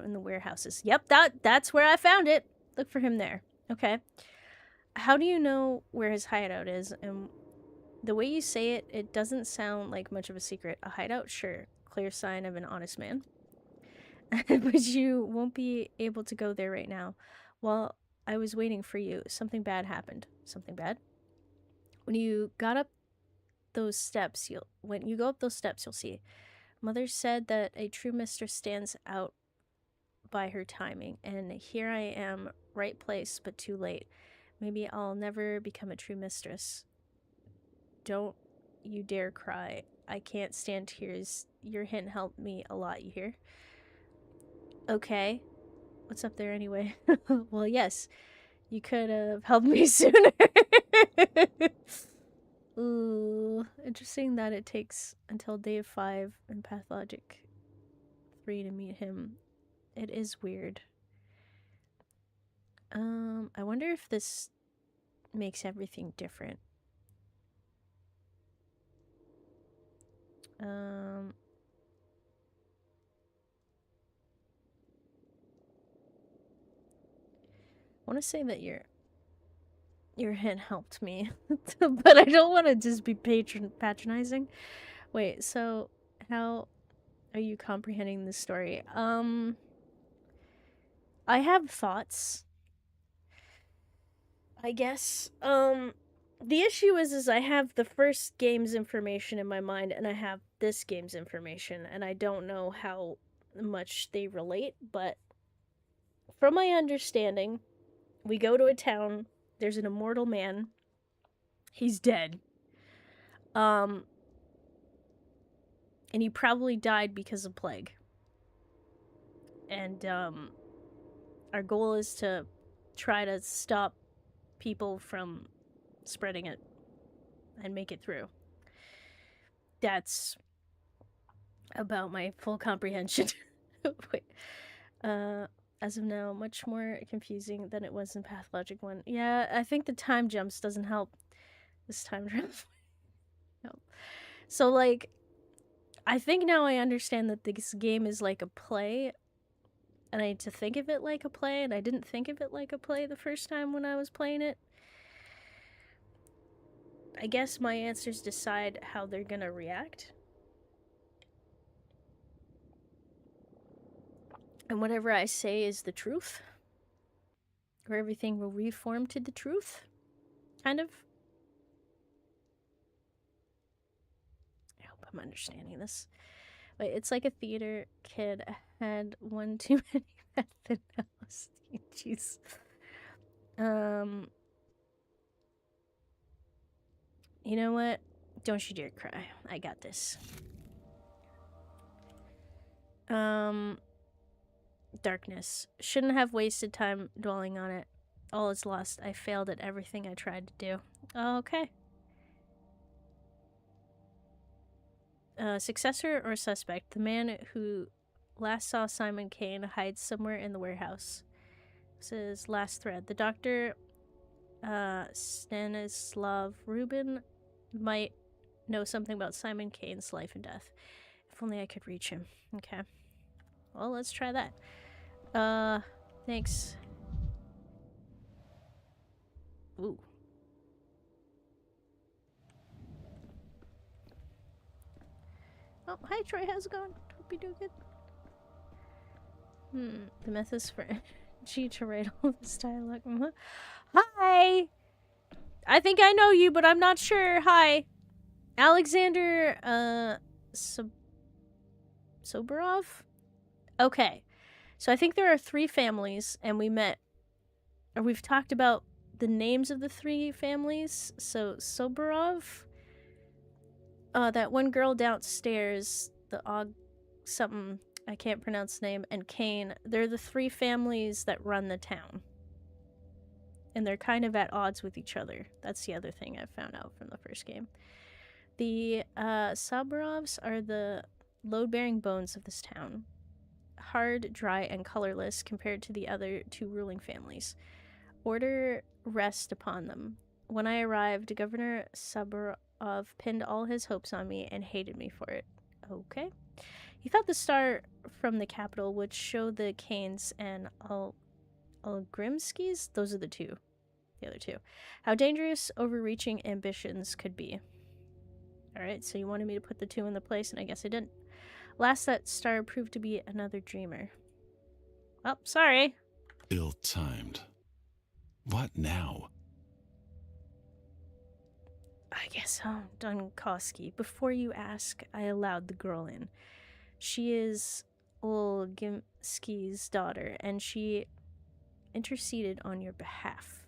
in the warehouses. Yep, that's where I found it. Look for him there. Okay. How do you know where his hideout is? And the way you say it, it doesn't sound like much of a secret. A hideout, sure. Clear sign of an honest man. But you won't be able to go there right now. While I was waiting for you, something bad happened. Something bad? When you got up those steps, when you go up those steps, you'll see. Mother said that a true mistress stands out by her timing, and here I am, right place but too late. Maybe I'll never become a true mistress. Don't you dare cry. I can't stand tears. Your hint helped me a lot, you hear? Okay. What's up there anyway? Well, yes. You could have helped me sooner. Ooh, interesting that it takes until day 5 in Pathologic 3 to meet him. It is weird. I wonder if this makes everything different. I want to say that your hint helped me, but I don't want to just be patronizing. Wait, so how are you comprehending this story? I have thoughts, I guess. The issue is I have the first game's information in my mind, and I have this game's information, and I don't know how much they relate, but from my understanding, we go to a town, there's an immortal man, he's dead. And he probably died because of plague. And, our goal is to try to stop people from spreading it and make it through. That's about my full comprehension. Wait. As of now, much more confusing than it was in Pathologic 1. Yeah, I think the time jumps doesn't help this time around. No. So, like, I think now I understand that this game is like a play, and I need to think of it like a play, and I didn't think of it like a play the first time when I was playing it. I guess my answers decide how they're gonna react. And whatever I say is the truth. Or everything will reform to the truth. Kind of. I hope I'm understanding this. Wait, it's like a theater kid had one too many methanol. Jeez. You know what? Don't you dare cry. I got this. Darkness. Shouldn't have wasted time dwelling on it. All is lost. I failed at everything I tried to do. Okay. Successor or suspect? The man who last saw Simon Kane hides somewhere in the warehouse. This is last thread. The doctor, Stanislav Rubin, might know something about Simon Kane's life and death. If only I could reach him. Okay. Well, let's try that. Thanks. Ooh. Oh, hi Troy, how's it going? Hope you're doing good. The methods for G to write all this dialogue. Hi! I think I know you, but I'm not sure. Hi. Alexander, Soborov? Okay. So I think there are 3 families, and we've talked about the names of the 3 families. So Soborov, that one girl downstairs, the something, I can't pronounce the name, and Kane, they're the 3 families that run the town. And they're kind of at odds with each other. That's the other thing I found out from the first game. The Soborovs are the load-bearing bones of this town. Hard, dry, and colorless compared to the other 2 ruling families. Order rests upon them. When I arrived, Governor Soborov pinned all his hopes on me and hated me for it. Okay. He thought the star from the capital would show the Kanes and Grimskis, those are the other two, how dangerous overreaching ambitions could be. Alright, so you wanted me to put the 2 in the place, and I guess I didn't. Last, that star proved to be another dreamer. Well, sorry. Ill-timed. What now? I guess Dunkowski. Before you ask, I allowed the girl in. She is Olgimski's daughter, and she interceded on your behalf.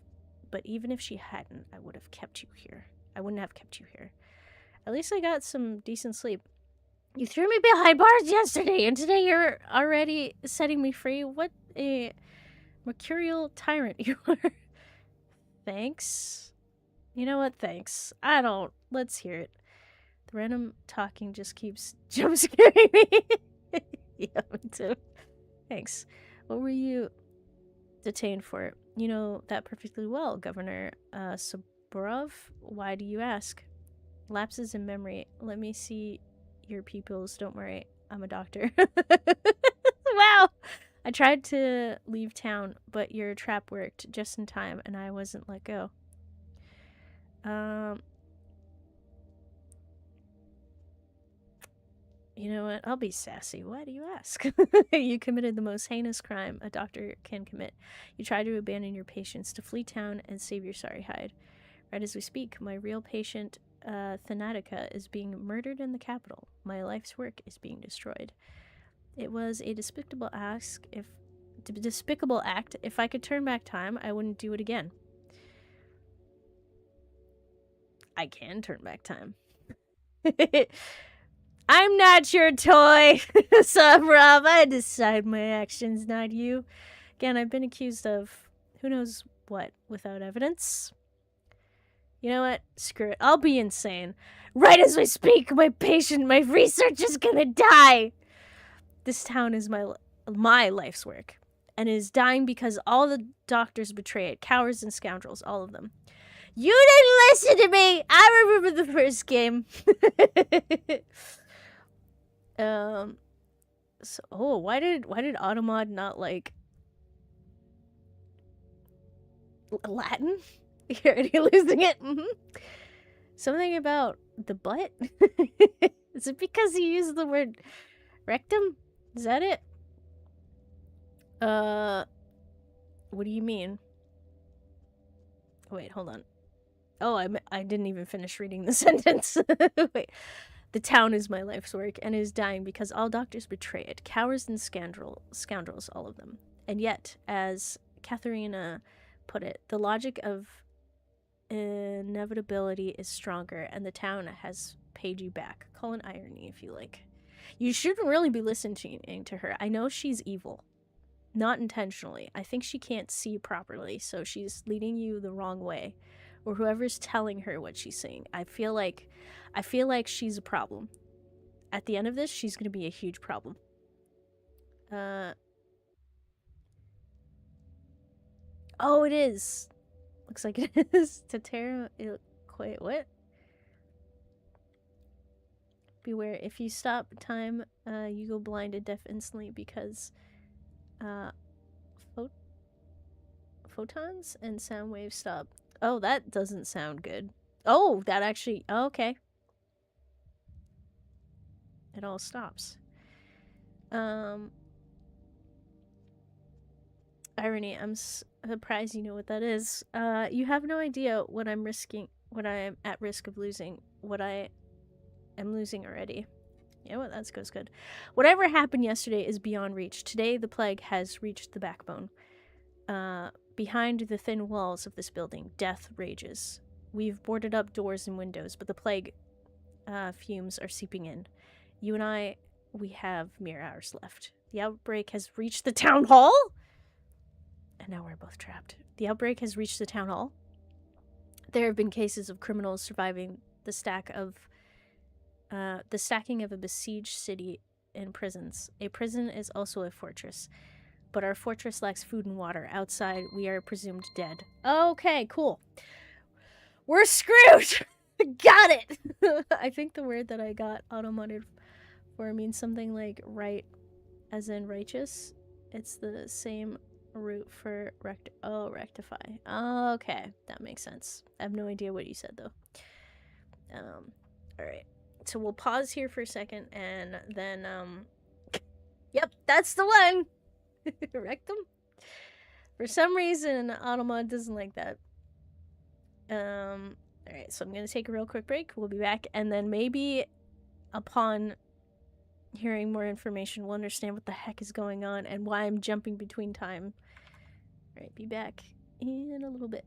But even if she hadn't, I would have kept you here. I wouldn't have kept you here. At least I got some decent sleep. You threw me behind bars yesterday, and today you're already setting me free? What a mercurial tyrant you are. Thanks. You know what? Thanks. I don't. Let's hear it. The random talking just keeps jump scaring me. Yeah, me too. Thanks. What were you detained for? You know that perfectly well, Governor Saburov. Why do you ask? Lapses in memory. Let me see your pupils. Don't worry. I'm a doctor. Wow. I tried to leave town, but your trap worked just in time, and I wasn't let go. You know what? I'll be sassy. Why do you ask? You committed the most heinous crime a doctor can commit. You tried to abandon your patients to flee town and save your sorry hide. Right as we speak, my real patient, Thanatica, is being murdered in the capital. My life's work is being destroyed. It was a despicable act. If I could turn back time, I wouldn't do it again. I can turn back time. I'm not your toy, Sabrov. I decide my actions, not you. Again, I've been accused of who knows what without evidence. You know what? Screw it. I'll be insane. Right as we speak, my research is gonna die. This town is my life's work, and is dying because all the doctors betray it. Cowards and scoundrels, all of them. You didn't listen to me! I remember the first game. Why did Automod not like Latin? You're already losing it. Something about the butt? Is it because you used the word rectum? Is that it? What do you mean? Wait, hold on. Oh, I didn't even finish reading the sentence. Wait. The town is my life's work and is dying because all doctors betray it. Cowards and scoundrels, all of them. And yet, as Katharina put it, the logic of inevitability is stronger, and the town has paid you back. Call it irony if you like. You shouldn't really be listening to her. I know she's evil. Not intentionally. I think she can't see properly, so she's leading you the wrong way. Or whoever's telling her what she's saying. I feel like she's a problem. At the end of this, she's going to be a huge problem. Oh, it is. Looks like it is. Tatero, wait, what? Beware, if you stop time, you go blinded, deaf instantly because photons and sound waves stop. Oh, that doesn't sound good. Oh, that actually... Oh, okay. It all stops. Irony, I'm surprised you know what that is. You have no idea what I'm at risk of losing. What I am losing already. You know what, that goes good. Whatever happened yesterday is beyond reach. Today, the plague has reached the backbone. Behind the thin walls of this building, death rages. We've boarded up doors and windows, but the plague fumes are seeping in. You and I, we have mere hours left. The outbreak has reached the town hall? And now we're both trapped. The outbreak has reached the town hall. There have been cases of criminals surviving the stacking of a besieged city in prisons. A prison is also a fortress. But our fortress lacks food and water. Outside, we are presumed dead. Okay, cool. We're screwed! Got it! I think the word that I got automated for means something like right, as in righteous. It's the same root for rectify. Okay, that makes sense. I have no idea what you said, though. Alright. So we'll pause here for a second, and then, Yep, that's the one! Rectum? For some reason, Automod doesn't like that. All right, so I'm going to take a real quick break. We'll be back, and then maybe upon hearing more information, we'll understand what the heck is going on and why I'm jumping between time. All right, be back in a little bit.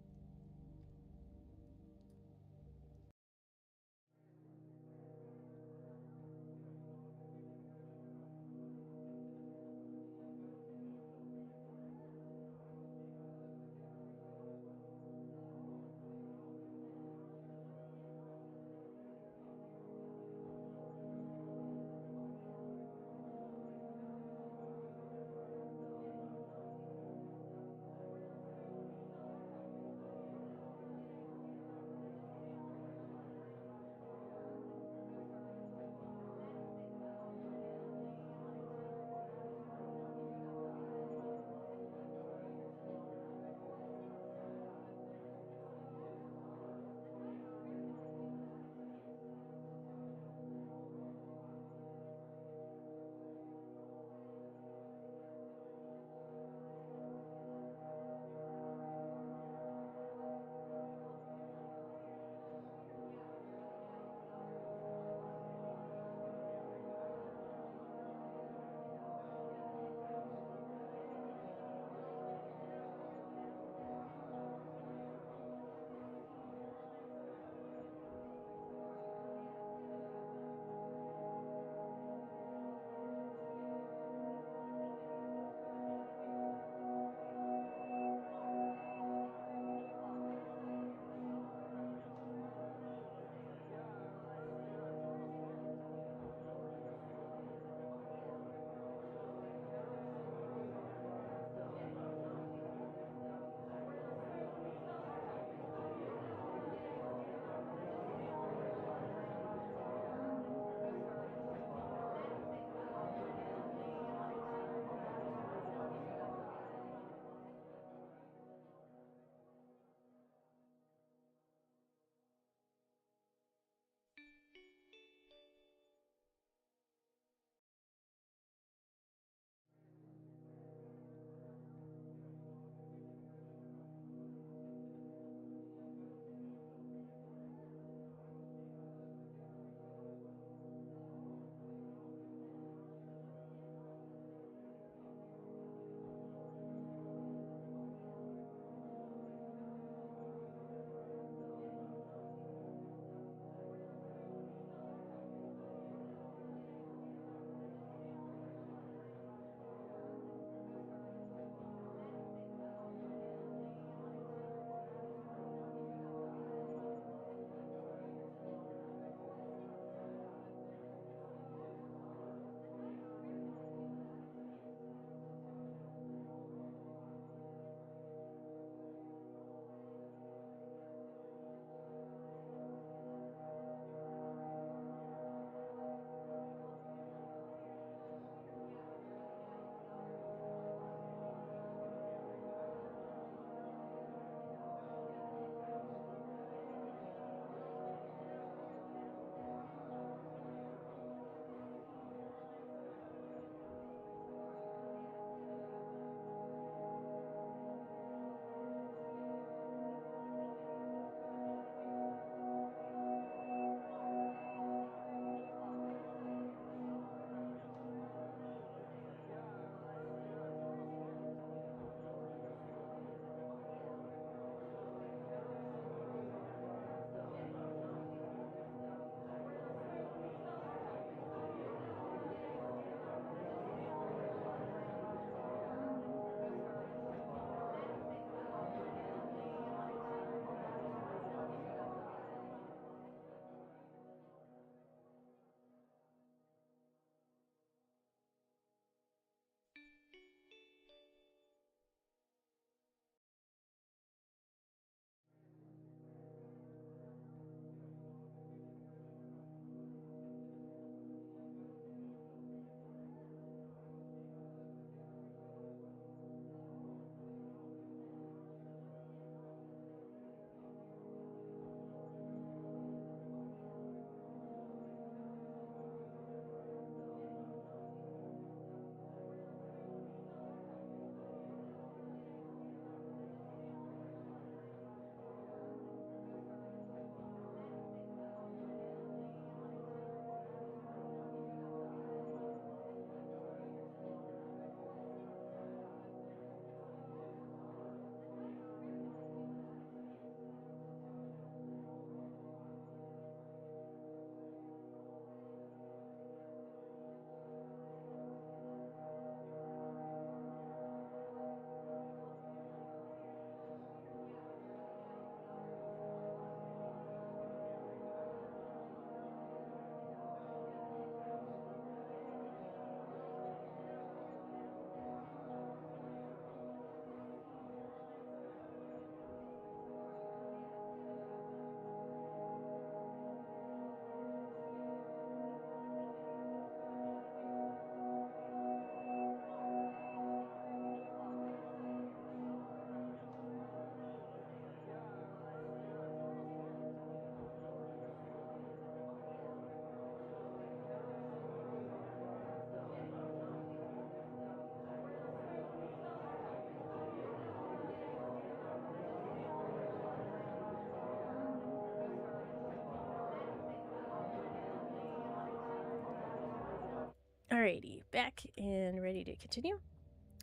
Alrighty, back and ready to continue.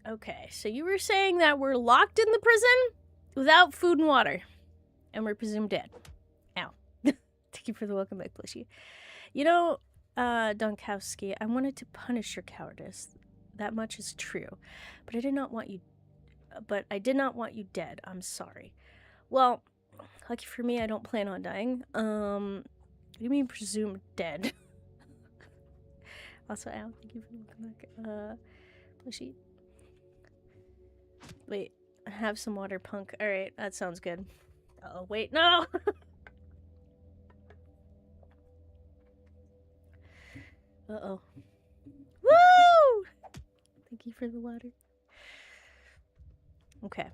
Okay, so you were saying that we're locked in the prison without food and water, and we're presumed dead. Ow. Thank you for the welcome back, Plushy. You know, Donkowski, I wanted to punish your cowardice. That much is true, but I did not want you dead. I'm sorry. Well, lucky for me, I don't plan on dying. What do you mean presumed dead? Also, Al, thank you for the welcome back. Plushy. Wait, have some water, punk. Alright, that sounds good. Oh, wait, no! Uh-oh. Woo! Thank you for the water. Okay.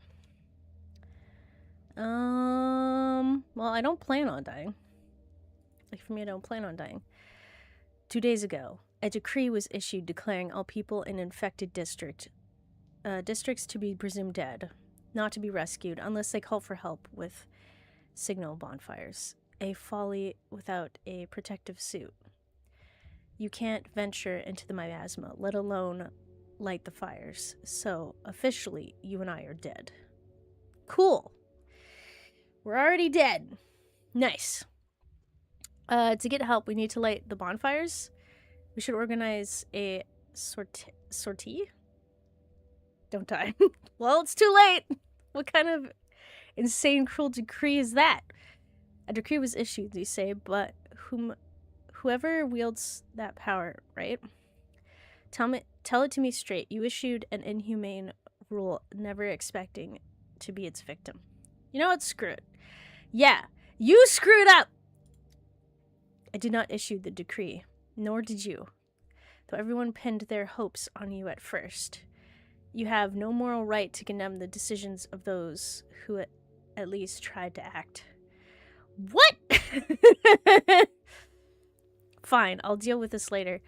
Well, I don't plan on dying. Like, for me, I don't plan on dying. 2 days ago, a decree was issued declaring all people in infected districts to be presumed dead, not to be rescued unless they call for help with signal bonfires. A folly without a protective suit. You can't venture into the miasma, let alone light the fires. So, officially, you and I are dead. Cool. We're already dead. Nice. To get help, we need to light the bonfires. We should organize a sortie? Don't die. Well, it's too late. What kind of insane, cruel decree is that? A decree was issued, you say, but whoever wields that power, right? Tell it to me straight. You issued an inhumane rule, never expecting to be its victim. You know what? Screw it. Yeah, you screwed up! I did not issue the decree, nor did you, though everyone pinned their hopes on you at first. You have no moral right to condemn the decisions of those who at least tried to act. What? Fine, I'll deal with this later,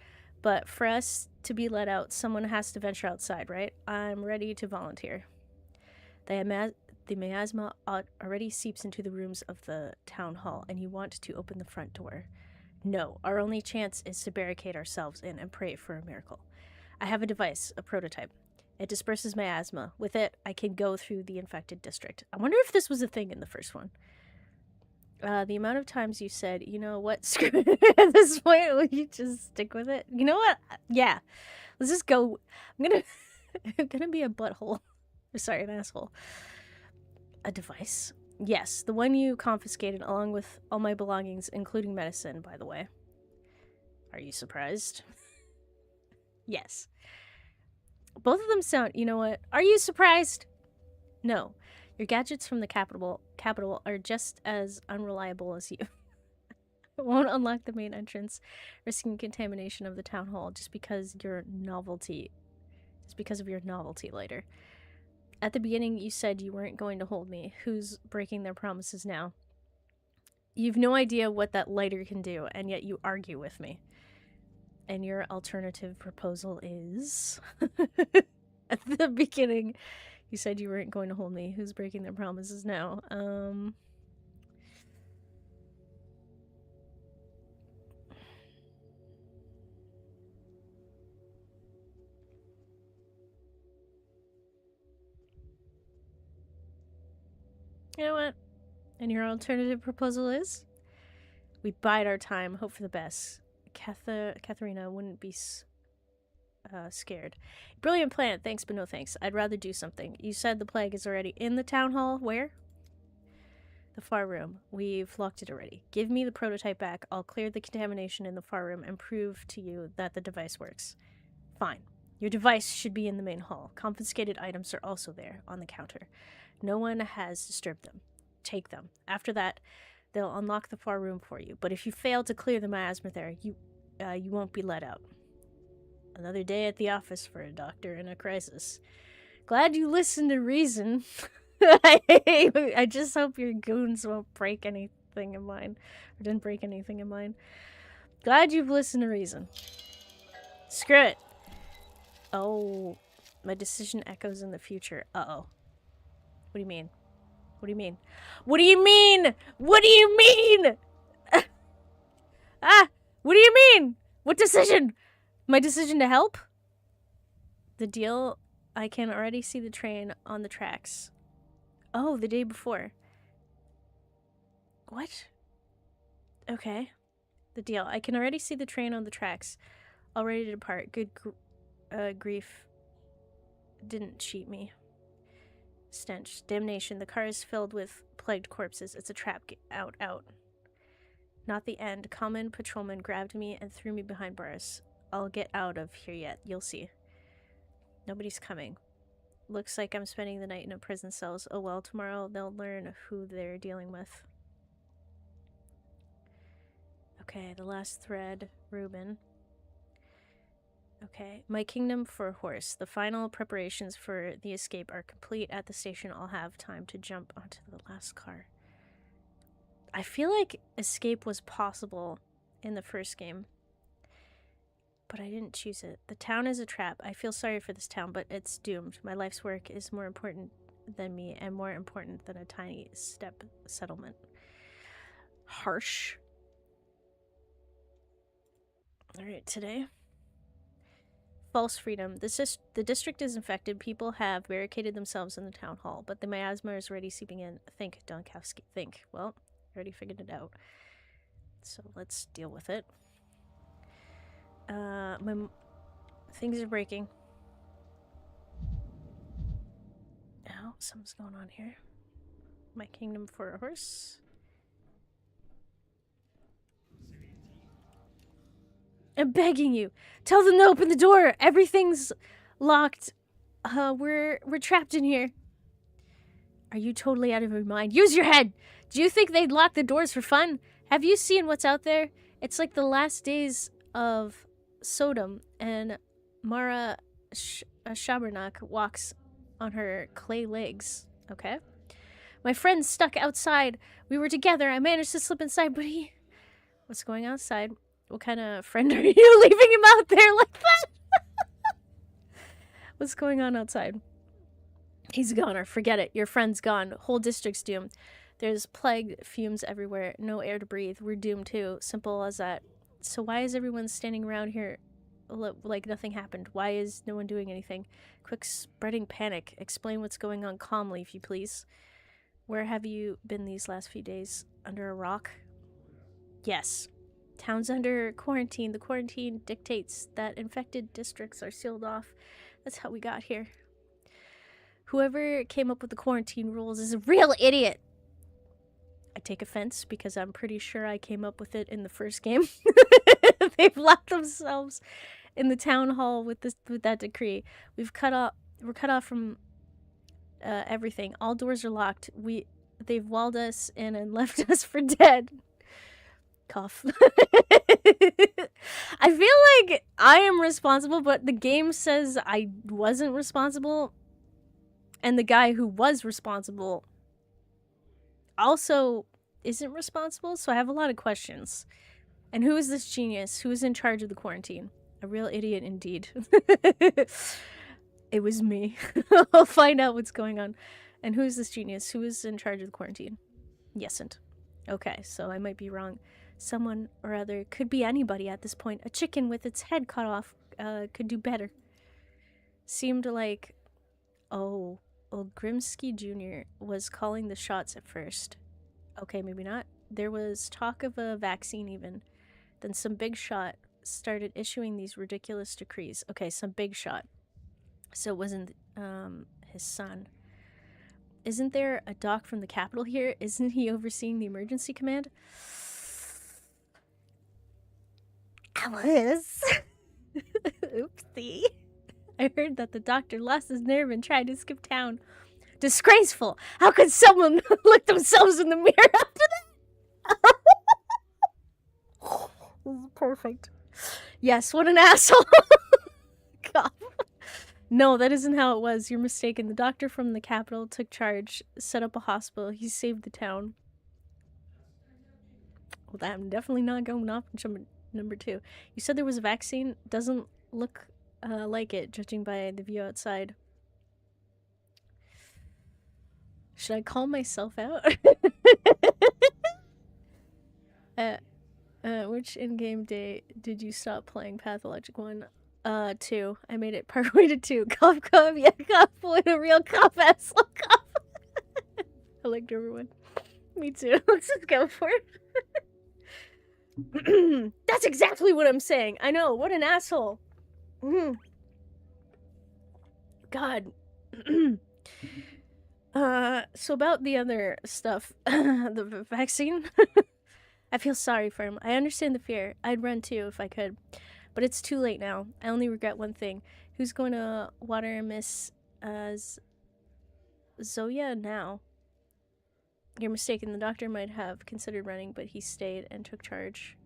but for us to be let out, someone has to venture outside, right? I'm ready to volunteer. The miasma already seeps into the rooms of the town hall, and you want to open the front door. No, our only chance is to barricade ourselves in and pray for a miracle. I have a device, a prototype. It disperses miasma. With it, I can go through the infected district. I wonder if this was a thing in the first one. The amount of times you said, you know what, screw it. At this point, will you just stick with it? You know what? Yeah. Let's just go. I'm gonna be a butthole. Sorry, an asshole. A device? Yes, the one you confiscated along with all my belongings, including medicine, by the way. Are you surprised? Yes. Both of them sound, you know what? Are you surprised? No. Your gadgets from the capital are just as unreliable as you. It won't unlock the main entrance, risking contamination of the town hall just because of your novelty later. At the beginning, you said you weren't going to hold me. Who's breaking their promises now? You've no idea what that lighter can do, and yet you argue with me. And your alternative proposal is... At the beginning, you said you weren't going to hold me. Who's breaking their promises now? You know what? And your alternative proposal is? We bide our time, hope for the best. Katharina wouldn't be scared. Brilliant plan, thanks but no thanks. I'd rather do something. You said the plague is already in the town hall. Where? The far room. We've locked it already. Give me the prototype back. I'll clear the contamination in the far room and prove to you that the device works. Fine. Your device should be in the main hall. Confiscated items are also there, on the counter. No one has disturbed them. Take them. After that, they'll unlock the far room for you. But if you fail to clear the miasma there, you won't be let out. Another day at the office for a doctor in a crisis. Glad you listened to reason. I just hope your goons won't break anything in mine. Or didn't break anything in mine. Glad you've listened to reason. Screw it. Oh, my decision echoes in the future. Uh-oh. What do you mean? What do you mean? What do you mean? What do you mean? What do you mean? What decision? My decision to help? The deal, I can already see the train on the tracks. Oh, the day before. What? Okay. The deal. I can already see the train on the tracks. All ready to depart. Good grief. Didn't cheat me. Stench. Damnation. The car is filled with plagued corpses. It's a trap. Get out, out. Not the end. Common patrolman grabbed me and threw me behind bars. I'll get out of here yet. You'll see. Nobody's coming. Looks like I'm spending the night in a prison cells. Oh well, tomorrow they'll learn who they're dealing with. Okay, the last thread. Reuben. Okay. My kingdom for a horse. The final preparations for the escape are complete. At the station, I'll have time to jump onto the last car. I feel like escape was possible in the first game, but I didn't choose it. The town is a trap. I feel sorry for this town, but it's doomed. My life's work is more important than me and more important than a tiny step settlement. Harsh. Alright, today. False freedom. The district is infected. People have barricaded themselves in the town hall, but the miasma is already seeping in. Think, Donkowski. Think. Well, already figured it out. So let's deal with it. Things are breaking. Oh, something's going on here. My kingdom for a horse. I'm begging you. Tell them to open the door. Everything's locked. We're trapped in here. Are you totally out of your mind? Use your head. Do you think they'd lock the doors for fun? Have you seen what's out there? It's like the last days of Sodom, and Mara Shabernak walks on her clay legs. Okay. My friend's stuck outside. We were together. I managed to slip inside, but he... What's going on outside? What kind of friend are you leaving him out there like that? What's going on outside? He's a goner. Forget it. Your friend's gone. Whole district's doomed. There's plague fumes everywhere. No air to breathe. We're doomed too. Simple as that. So why is everyone standing around here like nothing happened? Why is no one doing anything? Quick spreading panic. Explain what's going on calmly, if you please. Where have you been these last few days? Under a rock? Yes. Town's under quarantine. The quarantine dictates that infected districts are sealed off. That's how we got here. Whoever came up with the quarantine rules is a real idiot. I take offense because I'm pretty sure I came up with it in the first game. They've locked themselves in the town hall with that decree. We're cut off from everything. All doors are locked. They've walled us in and left us for dead. Cough. I feel like I am responsible, but the game says I wasn't responsible. And the guy who was responsible also isn't responsible, so I have a lot of questions. And who is this genius? Who is in charge of the quarantine? A real idiot indeed. It was me. I'll find out what's going on. And who is this genius? Who is in charge of the quarantine? Yesn't. Okay, so I might be wrong. Someone or other. Could be anybody at this point. A chicken with its head cut off could do better. Seemed like... Oh, Grimsky Jr. was calling the shots at first. Okay, maybe not. There was talk of a vaccine even. Then some big shot started issuing these ridiculous decrees. Okay, some big shot. So it wasn't his son. Isn't there a doc from the Capitol here? Isn't he overseeing the emergency command? Alice! Oopsie. I heard that the doctor lost his nerve and tried to skip town. Disgraceful! How could someone look themselves in the mirror after that? This is perfect. Yes, what an asshole! God. No, that isn't how it was. You're mistaken. The doctor from the Capitol took charge, set up a hospital. He saved the town. Well, I'm definitely not going off number 2. You said there was a vaccine. Doesn't look like it, judging by the view outside. Should I call myself out? Which in-game day did you stop playing Pathologic 1? 2. I made it partway to 2. Cough, cough, yeah, cough. What a real cough, asshole cough. I liked everyone. Me too. Let's just go for it. That's exactly what I'm saying. I know. What an asshole. God. So about the other stuff, the vaccine. I feel sorry for him. I understand the fear. I'd run too if I could. But it's too late now. I only regret one thing. Who's going to water Miss Zoya now? You're mistaken. The doctor might have considered running, but he stayed and took charge.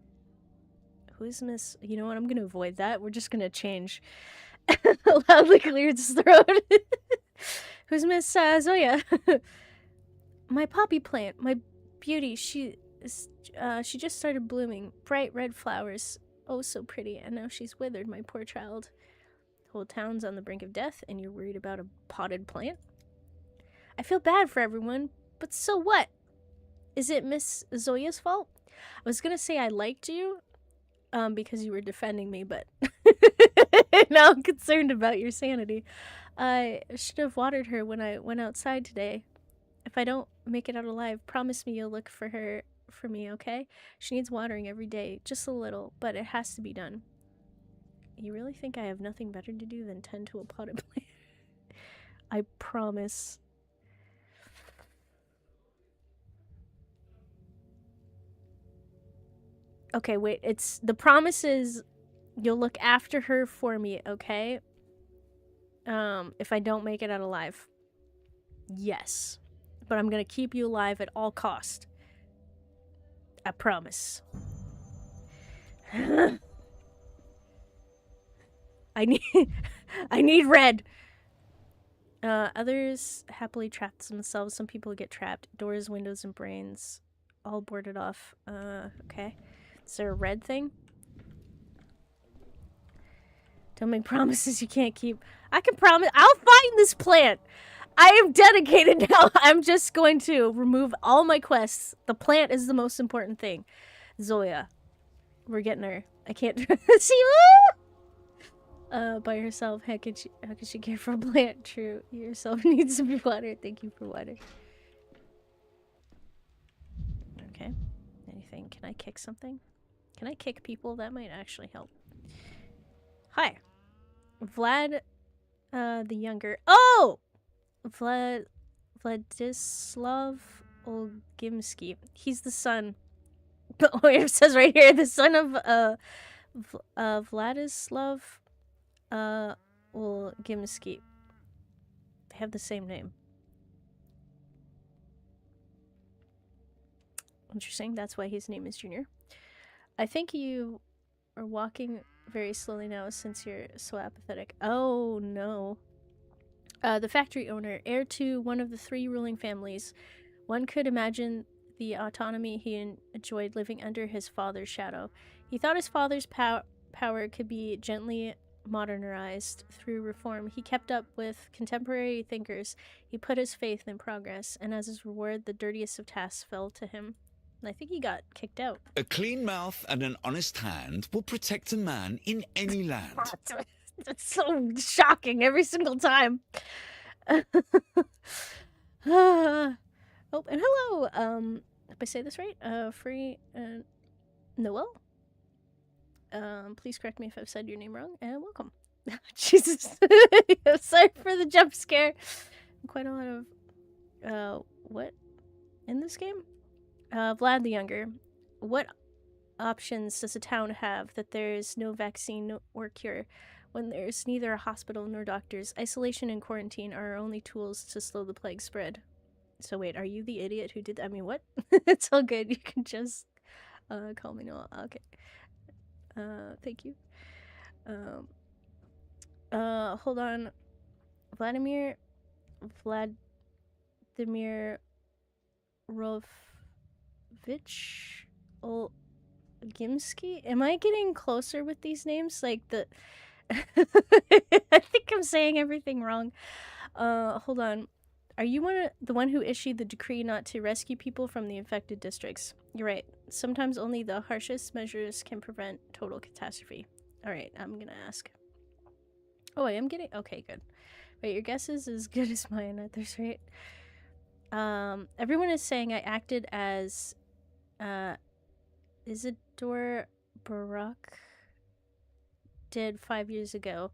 Who's Miss... You know what? I'm going to avoid that. We're just going to change. Loudly cleared his throat. Who's Miss Zoya? My poppy plant. My beauty. She just started blooming. Bright red flowers. Oh, so pretty. And now she's withered, my poor child. The whole town's on the brink of death, and you're worried about a potted plant? I feel bad for everyone, but so what? Is it Miss Zoya's fault? I was gonna say I liked you, because you were defending me, but now I'm concerned about your sanity. I should have watered her when I went outside today. If I don't make it out alive, promise me you'll look for her for me, okay? She needs watering every day, just a little, but it has to be done. You really think I have nothing better to do than tend to a potted plant? I promise. Okay, wait, it's... The promise is you'll look after her for me, okay? If I don't make it out alive. Yes. But I'm gonna keep you alive at all cost. I promise. I need red. Others happily trapped themselves. Some people get trapped. Doors, windows, and brains all boarded off. Okay. Is there a red thing? Don't make promises you can't keep. I can promise. I'll find this plant. I am dedicated now. I'm just going to remove all my quests. The plant is the most important thing. Zoya. We're getting her. I can't see by herself. How could she care for a plant? True. Yourself needs to be watered. Thank you for water. Okay. Anything? Can I kick something? Can I kick people? That might actually help. Hi. Vlad the Younger. Oh! Vladislav Olgimsky. He's the son. Oh, it says right here, the son of Vladislav Olgimsky. They have the same name. Interesting. That's why his name is Junior. I think you are walking very slowly now since you're so apathetic. Oh no. The factory owner, heir to one of the 3 ruling families. One could imagine the autonomy he enjoyed living under his father's shadow. He thought his father's power could be gently modernized through reform. He kept up with contemporary thinkers. He put his faith in progress, and as his reward, the dirtiest of tasks fell to him. And I think he got kicked out. A clean mouth and an honest hand will protect a man in any land. That's so shocking every single time. Oh, and hello. If I say this right, Free Noel. Please correct me if I've said your name wrong, and welcome. Jesus. Sorry for the jump scare. Quite a lot of what in this game? Vlad the Younger. What options does a town have that there's no vaccine or cure? When there's neither a hospital nor doctors, isolation and quarantine are our only tools to slow the plague spread. So wait, are you the idiot who did that? I mean, what? It's all good. You can just call me Noel. Okay. Thank you. Hold on. Vladimir Rovich Olgimsky? Am I getting closer with these names? Like the... I think I'm saying everything wrong. Hold on. Are you the one who issued the decree not to rescue people from the infected districts? You're right. Sometimes only the harshest measures can prevent total catastrophe. Alright, I'm gonna ask. Oh, I am getting... Okay, good. Wait, your guess is as good as mine at this rate. Everyone is saying I acted as, Isidore Barak did 5 years ago.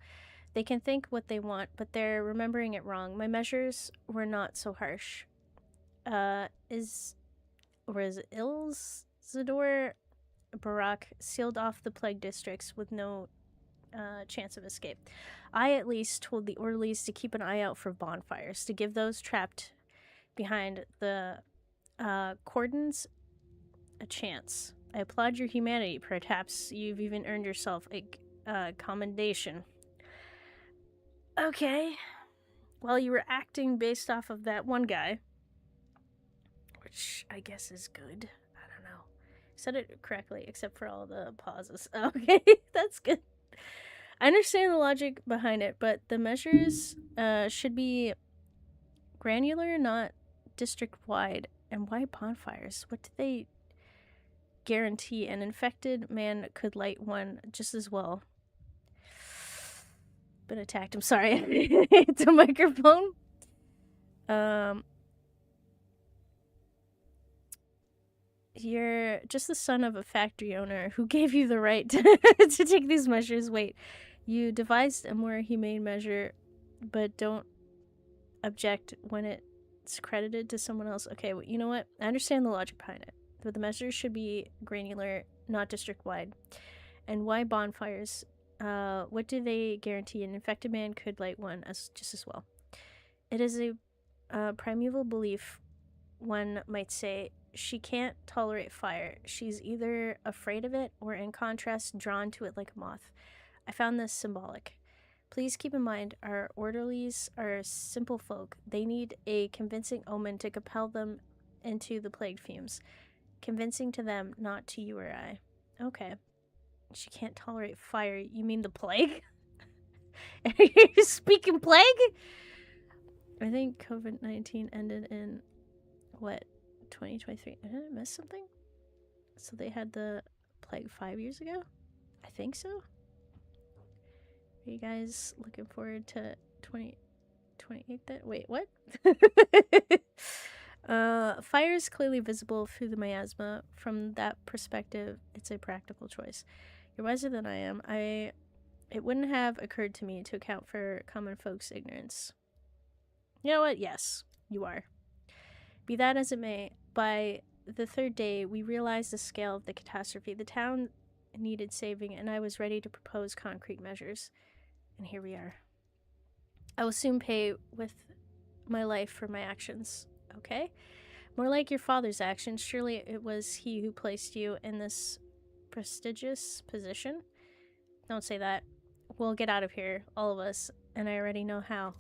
They can think what they want, but they're remembering it wrong. My measures were not so harsh. Isidore Barak sealed off the plague districts with no chance of escape. I at least told the orderlies to keep an eye out for bonfires, to give those trapped behind the cordons a chance. I applaud your humanity. Perhaps you've even earned yourself a commendation. Okay. Well, you were acting based off of that one guy, which I guess is good. I don't know. Said it correctly, except for all the pauses. Okay, that's good. I understand the logic behind it, but the measures should be granular, not district-wide. And why bonfires? What do they guarantee? An infected man could light one just as well. Been attacked. I'm sorry. It's a microphone. You're just the son of a factory owner who gave you the right to take these measures. Wait, you devised a more humane measure, but don't object when it's credited to someone else. Okay, well, you know what? I understand the logic behind it, but the measures should be granular, not district-wide. And why bonfires? What do they guarantee? An infected man could light one just as well. It is a primeval belief, one might say. She can't tolerate fire. She's either afraid of it or, in contrast, drawn to it like a moth. I found this symbolic. Please keep in mind, our orderlies are simple folk. They need a convincing omen to compel them into the plague fumes. Convincing to them, not to you or I. Okay. She can't tolerate fire. You mean the plague? Are you speaking plague? I think COVID-19 ended in, what, 2023? Did I miss something? So they had the plague 5 years ago? I think so. Are you guys looking forward to 2028 then? Wait, what? Fire is clearly visible through the miasma. From that perspective, it's a practical choice. You're wiser than I am. It wouldn't have occurred to me to account for common folks' ignorance. You know what? Yes, you are. Be that as it may, by the third day, we realized the scale of the catastrophe. The town needed saving, and I was ready to propose concrete measures. And here we are. I will soon pay with my life for my actions, okay? More like your father's actions. Surely it was he who placed you in this prestigious position. Don't say that. We'll get out of here, all of us, and I already know how.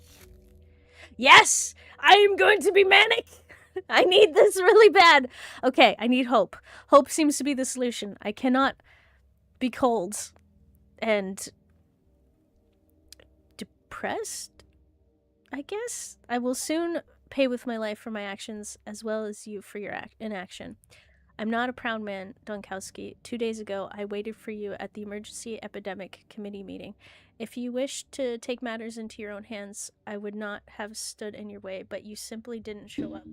Yes! I am going to be manic! I need this really bad. Okay, I need hope. Hope seems to be the solution. I cannot be cold and depressed, I guess. I will soon pay with my life for my actions, as well as you for your inaction. I'm not a proud man, Donkowski. 2 days ago, I waited for you at the Emergency Epidemic Committee meeting. If you wished to take matters into your own hands, I would not have stood in your way, but you simply didn't show up.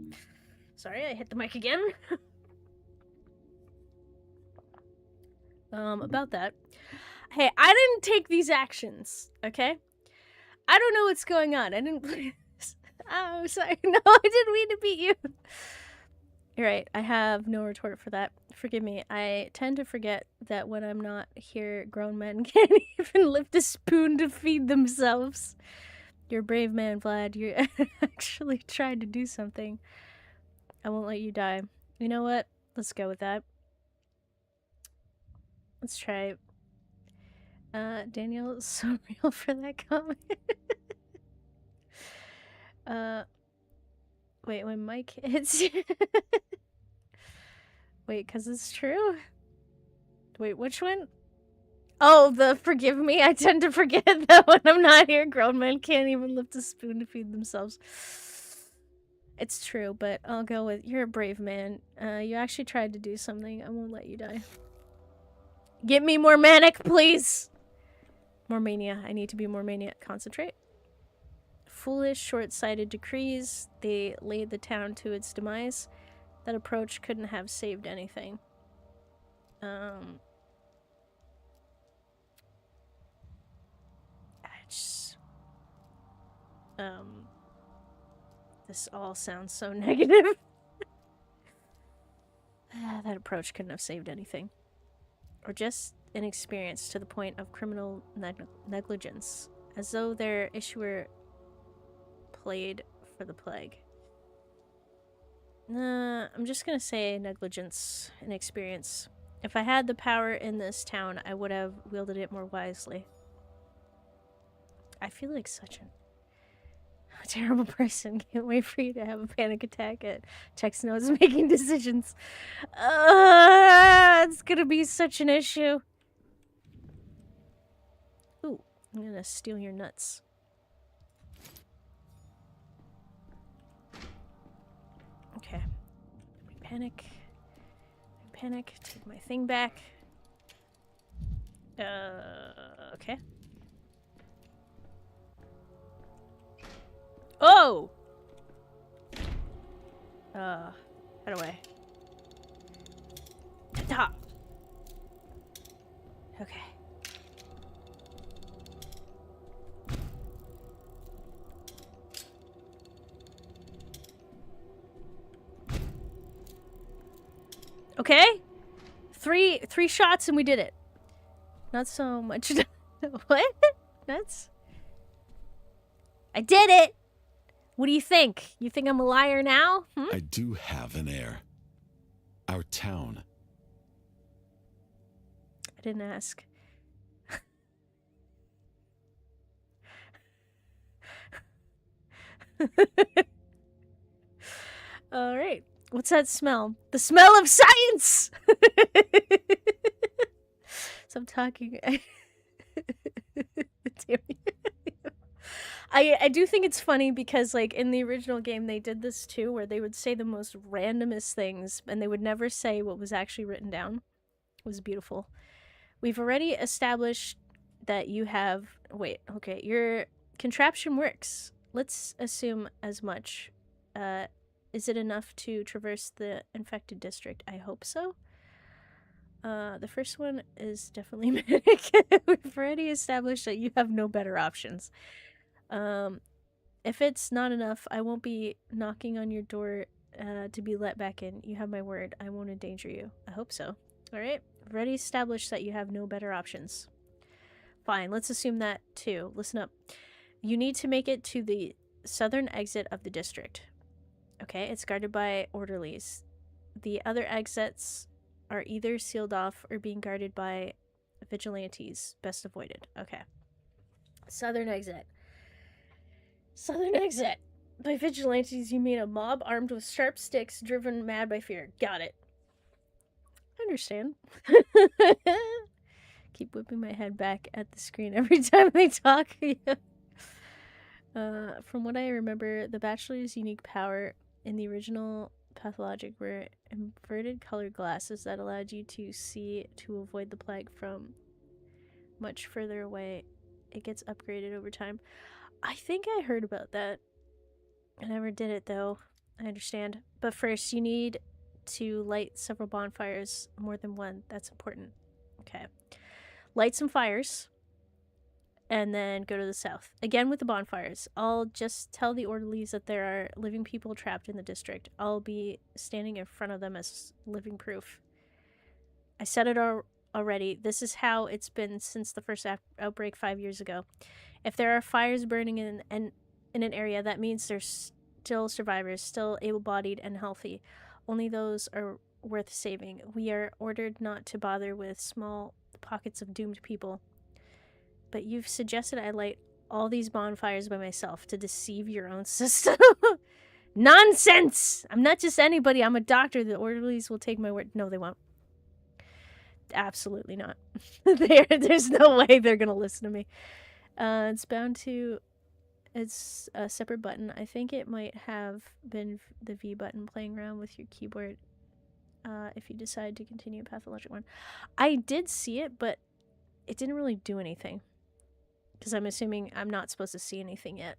Sorry, I hit the mic again. About that. Hey, I didn't take these actions, okay? I don't know what's going on. I didn't play this. Oh, sorry. No, I didn't mean to beat you. You're right. I have no retort for that. Forgive me. I tend to forget that when I'm not here, grown men can't even lift a spoon to feed themselves. You're a brave man, Vlad. You actually tried to do something. I won't let you die. You know what? Let's go with that. Let's try. Daniel is so real for that comment. Wait, when Mike hits you. Wait, because it's true? Wait, which one? Oh, the forgive me. I tend to forget that when I'm not here, grown men can't even lift a spoon to feed themselves. It's true, but I'll go with you're a brave man. You actually tried to do something. I won't let you die. Get me more manic, please. More mania. I need to be more mania. Concentrate. Foolish, short-sighted decrees. They laid the town to its demise. That approach couldn't have saved anything. This all sounds so negative. That approach couldn't have saved anything. Or just inexperience to the point of criminal negligence. As though their issuer played for the plague. I'm just gonna say negligence and experience. If I had the power in this town, I would have wielded it more wisely. I feel like such a terrible person. Can't wait for you to have a panic attack at text notes making decisions. It's gonna be such an issue. Ooh, I'm gonna steal your nuts. Okay. Panic. Panic. Take my thing back. Okay. Oh! How do I? Ha! Okay. Okay? Three shots and we did it. Not so much. What? Nuts? I did it! What do you think? You think I'm a liar now? I do have an heir. Our town. I didn't ask. All right. What's that smell? The smell of science! So I'm talking. Damn you. I do think it's funny because, like, in the original game, they did this too, where they would say the most randomest things, and they would never say what was actually written down. It was beautiful. We've already established that you have... Wait, okay, your contraption works. Let's assume as much. Is it enough to traverse the infected district? I hope so. The first one is definitely medic. We've already established that you have no better options. If it's not enough, I won't be knocking on your door to be let back in. You have my word. I won't endanger you. I hope so. Alright? I've already established that you have no better options. Fine, let's assume that too. Listen up. You need to make it to the southern exit of the district. Okay, it's guarded by orderlies. The other exits are either sealed off or being guarded by vigilantes. Best avoided. Okay. Southern exit. Southern exit. By vigilantes, you mean a mob armed with sharp sticks, driven mad by fear. Got it. I understand. Keep whipping my head back at the screen every time they talk. From what I remember, the Bachelor's unique power in the original Pathologic were inverted colored glasses that allowed you to see to avoid the plague from much further away. It gets upgraded over time. I think I heard about that. I never did it though. I understand. But first, you need to light several bonfires, more than one. That's important. Okay. Light some fires. And then go to the south. Again with the bonfires. I'll just tell the orderlies that there are living people trapped in the district. I'll be standing in front of them as living proof. I said it already. This is how it's been since the first outbreak 5 years ago. If there are fires burning in an area, that means there's still survivors, still able-bodied and healthy. Only those are worth saving. We are ordered not to bother with small pockets of doomed people. But you've suggested I light all these bonfires by myself to deceive your own system. Nonsense! I'm not just anybody. I'm a doctor. The orderlies will take my word. No, they won't. Absolutely not. There's no way they're going to listen to me. It's bound to... It's a separate button. I think it might have been the V button playing around with your keyboard if you decide to continue Pathologic 1. I did see it, but it didn't really do anything. Because I'm assuming I'm not supposed to see anything yet.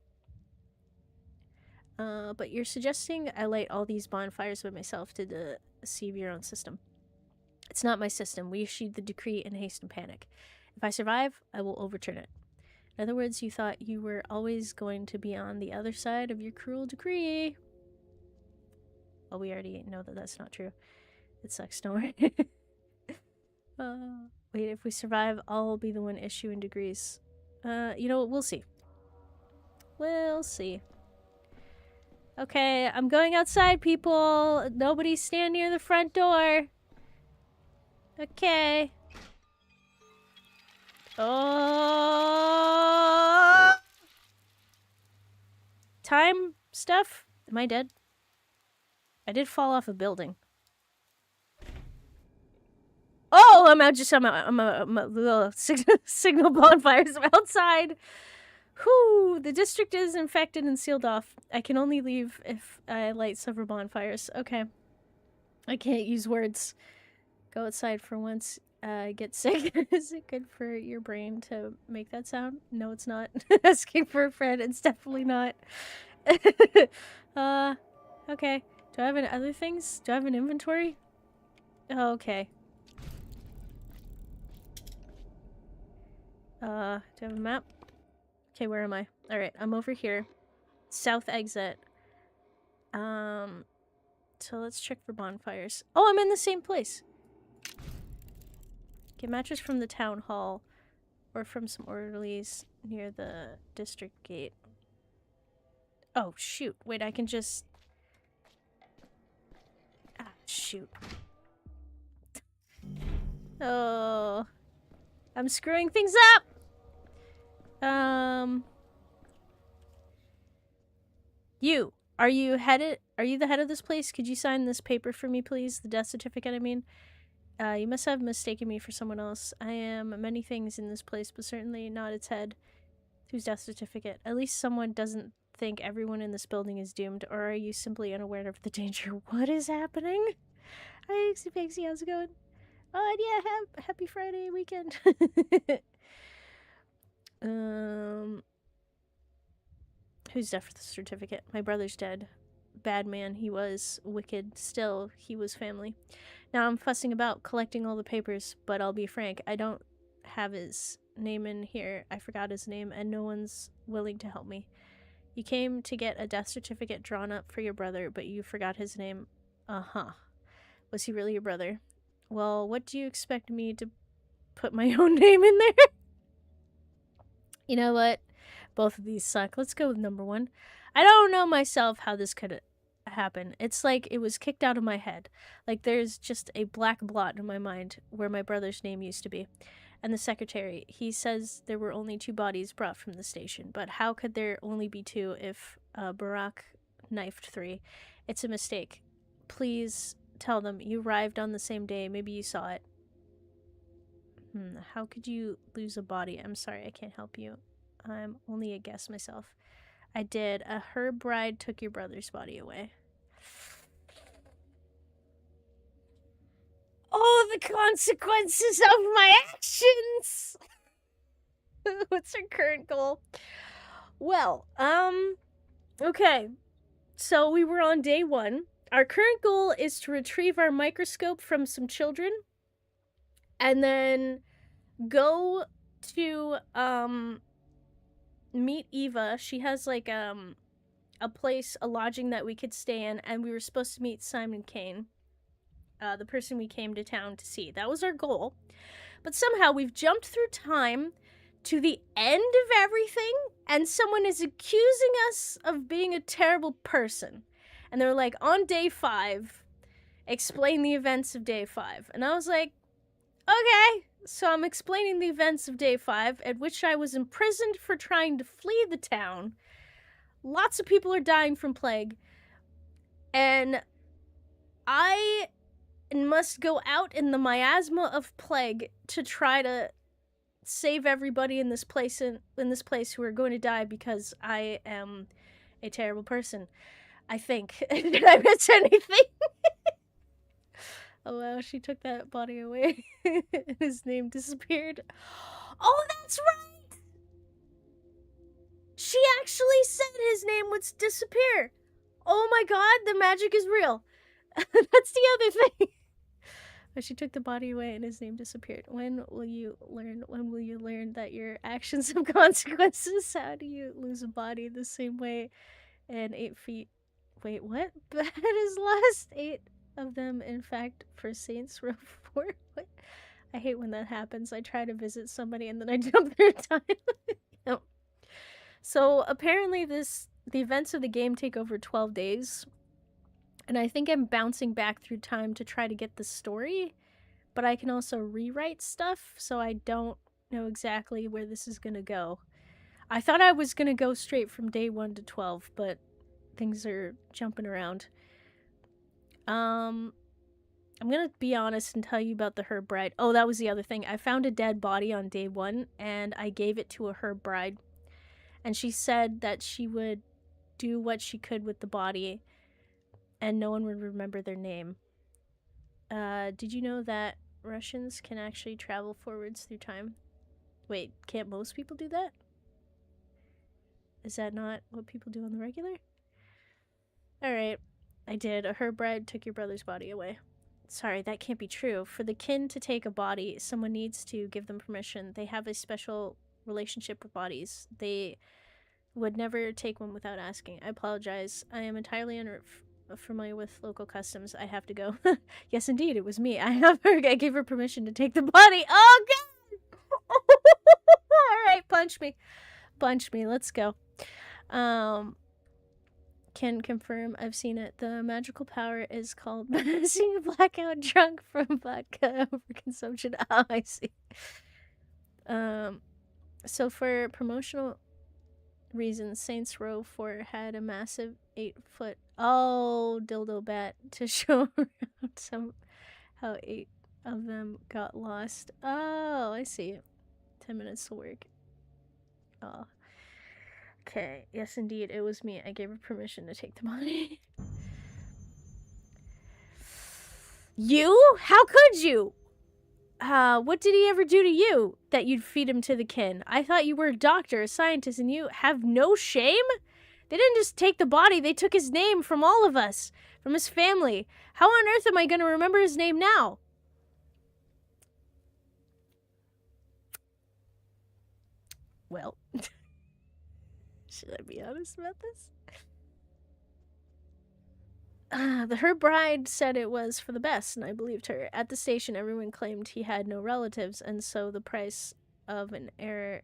But you're suggesting I light all these bonfires by myself to deceive your own system. It's not my system. We issued the decree in haste and panic. If I survive, I will overturn it. In other words, you thought you were always going to be on the other side of your cruel decree. Well, we already know that that's not true. It sucks, don't worry. Wait, if we survive, I'll be the one issuing degrees. You know what? We'll see. We'll see. Okay, I'm going outside, people. Nobody stand near the front door. Okay. Oh! Time stuff? Am I dead? I did fall off a building. Oh, I'm out. I'm a signal bonfires. I'm outside. Whew, the district is infected and sealed off. I can only leave if I light several bonfires. Okay. I can't use words. Go outside for once. Get sick. Is it good for your brain to make that sound? No, it's not. Asking for a friend. It's definitely not. Okay. Do I have any other things? Do I have an inventory? Oh, okay. Do I have a map? Okay, where am I? Alright, I'm over here. South exit. So let's check for bonfires. Oh, I'm in the same place. Get mattress from the town hall. Or from some orderlies near the district gate. Oh, shoot. Wait, I can just... Ah, shoot. Oh. I'm screwing things up! You. Are you the head of this place? Could you sign this paper for me, please? The death certificate, I mean. You must have mistaken me for someone else. I am many things in this place, but certainly not its head. Whose death certificate? At least someone doesn't think everyone in this building is doomed, or are you simply unaware of the danger? What is happening? Hi, Ixie Pixie, how's it going? Oh, and yeah, happy Friday weekend. Who's death certificate? My brother's dead. Bad man, he was. Wicked. Still, he was family. Now I'm fussing about collecting all the papers, but I'll be frank, I don't have his name in here. I forgot his name, and no one's willing to help me. You came to get a death certificate drawn up for your brother, but you forgot his name. Uh-huh. Was he really your brother? Well, what do you expect me to put my own name in there? You know what? Both of these suck. Let's go with number one. I don't know myself how this could happen. It's like it was kicked out of my head. Like there's just a black blot in my mind where my brother's name used to be. And the secretary, he says there were only 2 bodies brought from the station. But how could there only be 2 if Barack knifed 3? It's a mistake. Please tell them you arrived on the same day. Maybe you saw it. How could you lose a body? I'm sorry, I can't help you. I'm only a guess myself. I did. Her bride took your brother's body away. Oh, the consequences of my actions! What's her current goal? Well, okay. So we were on day 1. Our current goal is to retrieve our microscope from some children. And then go to, meet Eva. She has, like, a place, a lodging that we could stay in. And we were supposed to meet Simon Kane. The person we came to town to see. That was our goal. But somehow we've jumped through time to the end of everything, and someone is accusing us of being a terrible person. And they're like, on day 5, explain the events of day 5. And I was like, okay. So I'm explaining the events of day 5, at which I was imprisoned for trying to flee the town. Lots of people are dying from plague. And I must go out in the miasma of plague to try to save everybody in this place who are going to die because I am a terrible person. I think. Did I miss anything? Oh wow, she took that body away. His name disappeared. Oh, that's right! She actually said his name would disappear. Oh my god, the magic is real. That's the other thing. But she took the body away and his name disappeared. When will you learn that your actions have consequences? How do you lose a body the same way and 8 feet? Wait, what? That is lost 8 of them, in fact, for Saints Row 4. What? I hate when that happens. I try to visit somebody and then I jump through time. No. So apparently the events of the game take over 12 days. And I think I'm bouncing back through time to try to get the story. But I can also rewrite stuff, so I don't know exactly where this is going to go. I thought I was going to go straight from day 1 to 12, but things are jumping around. I'm gonna be honest and tell you about the herb bride. Oh, that was the other thing. I found a dead body on day 1, and I gave it to a herb bride. And she said that she would do what she could with the body, and no one would remember their name. Did you know that Russians can actually travel forwards through time? Wait, can't most people do that? Is that not what people do on the regular? Alright, I did. A herb bride took your brother's body away. Sorry, that can't be true. For the kin to take a body, someone needs to give them permission. They have a special relationship with bodies. They would never take one without asking. I apologize. I am entirely familiar with local customs. I have to go. Yes, indeed, it was me. I gave her permission to take the body. Oh, God! Alright, punch me. Punch me. Let's go. Can confirm I've seen it. The magical power is called seeing blackout drunk from vodka overconsumption. Oh, I see. So for promotional reasons, Saints Row 4 had a massive 8-foot dildo bat to show around how 8 of them got lost. Oh, I see. 10 minutes to work. Oh. Okay, yes indeed, it was me. I gave her permission to take the body. You? How could you? What did he ever do to you that you'd feed him to the kin? I thought you were a doctor, a scientist, and you have no shame? They didn't just take the body, they took his name from all of us, from his family. How on earth am I going to remember his name now? Well, should I be honest about this? Her bride said it was for the best, and I believed her. At the station, everyone claimed he had no relatives, and so the price of an heir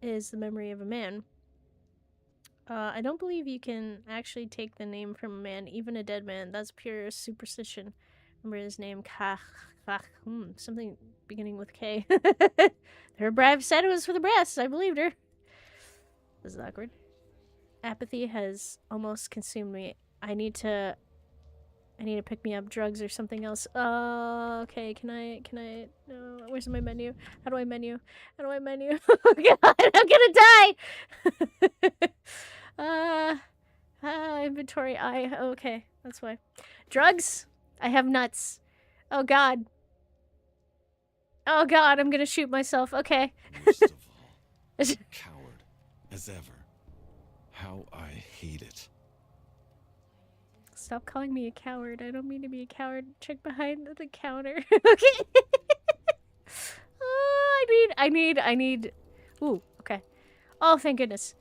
is the memory of a man. I don't believe you can actually take the name from a man, even a dead man. That's pure superstition. Remember his name? Something beginning with K. Her bride said it was for the breasts. I believed her. This is awkward. Apathy has almost consumed me. I need to pick me up drugs or something else. Okay, can I, no, where's my menu? How do I menu? Oh god, I'm gonna die! Inventory okay, that's why. Drugs? I have nuts. Oh god. Oh god, I'm gonna shoot myself, okay. Worst of all, coward as ever. How I hate it. Stop calling me a coward. I don't mean to be a coward. Check behind the counter. Okay. I need. Ooh, okay. Oh, thank goodness.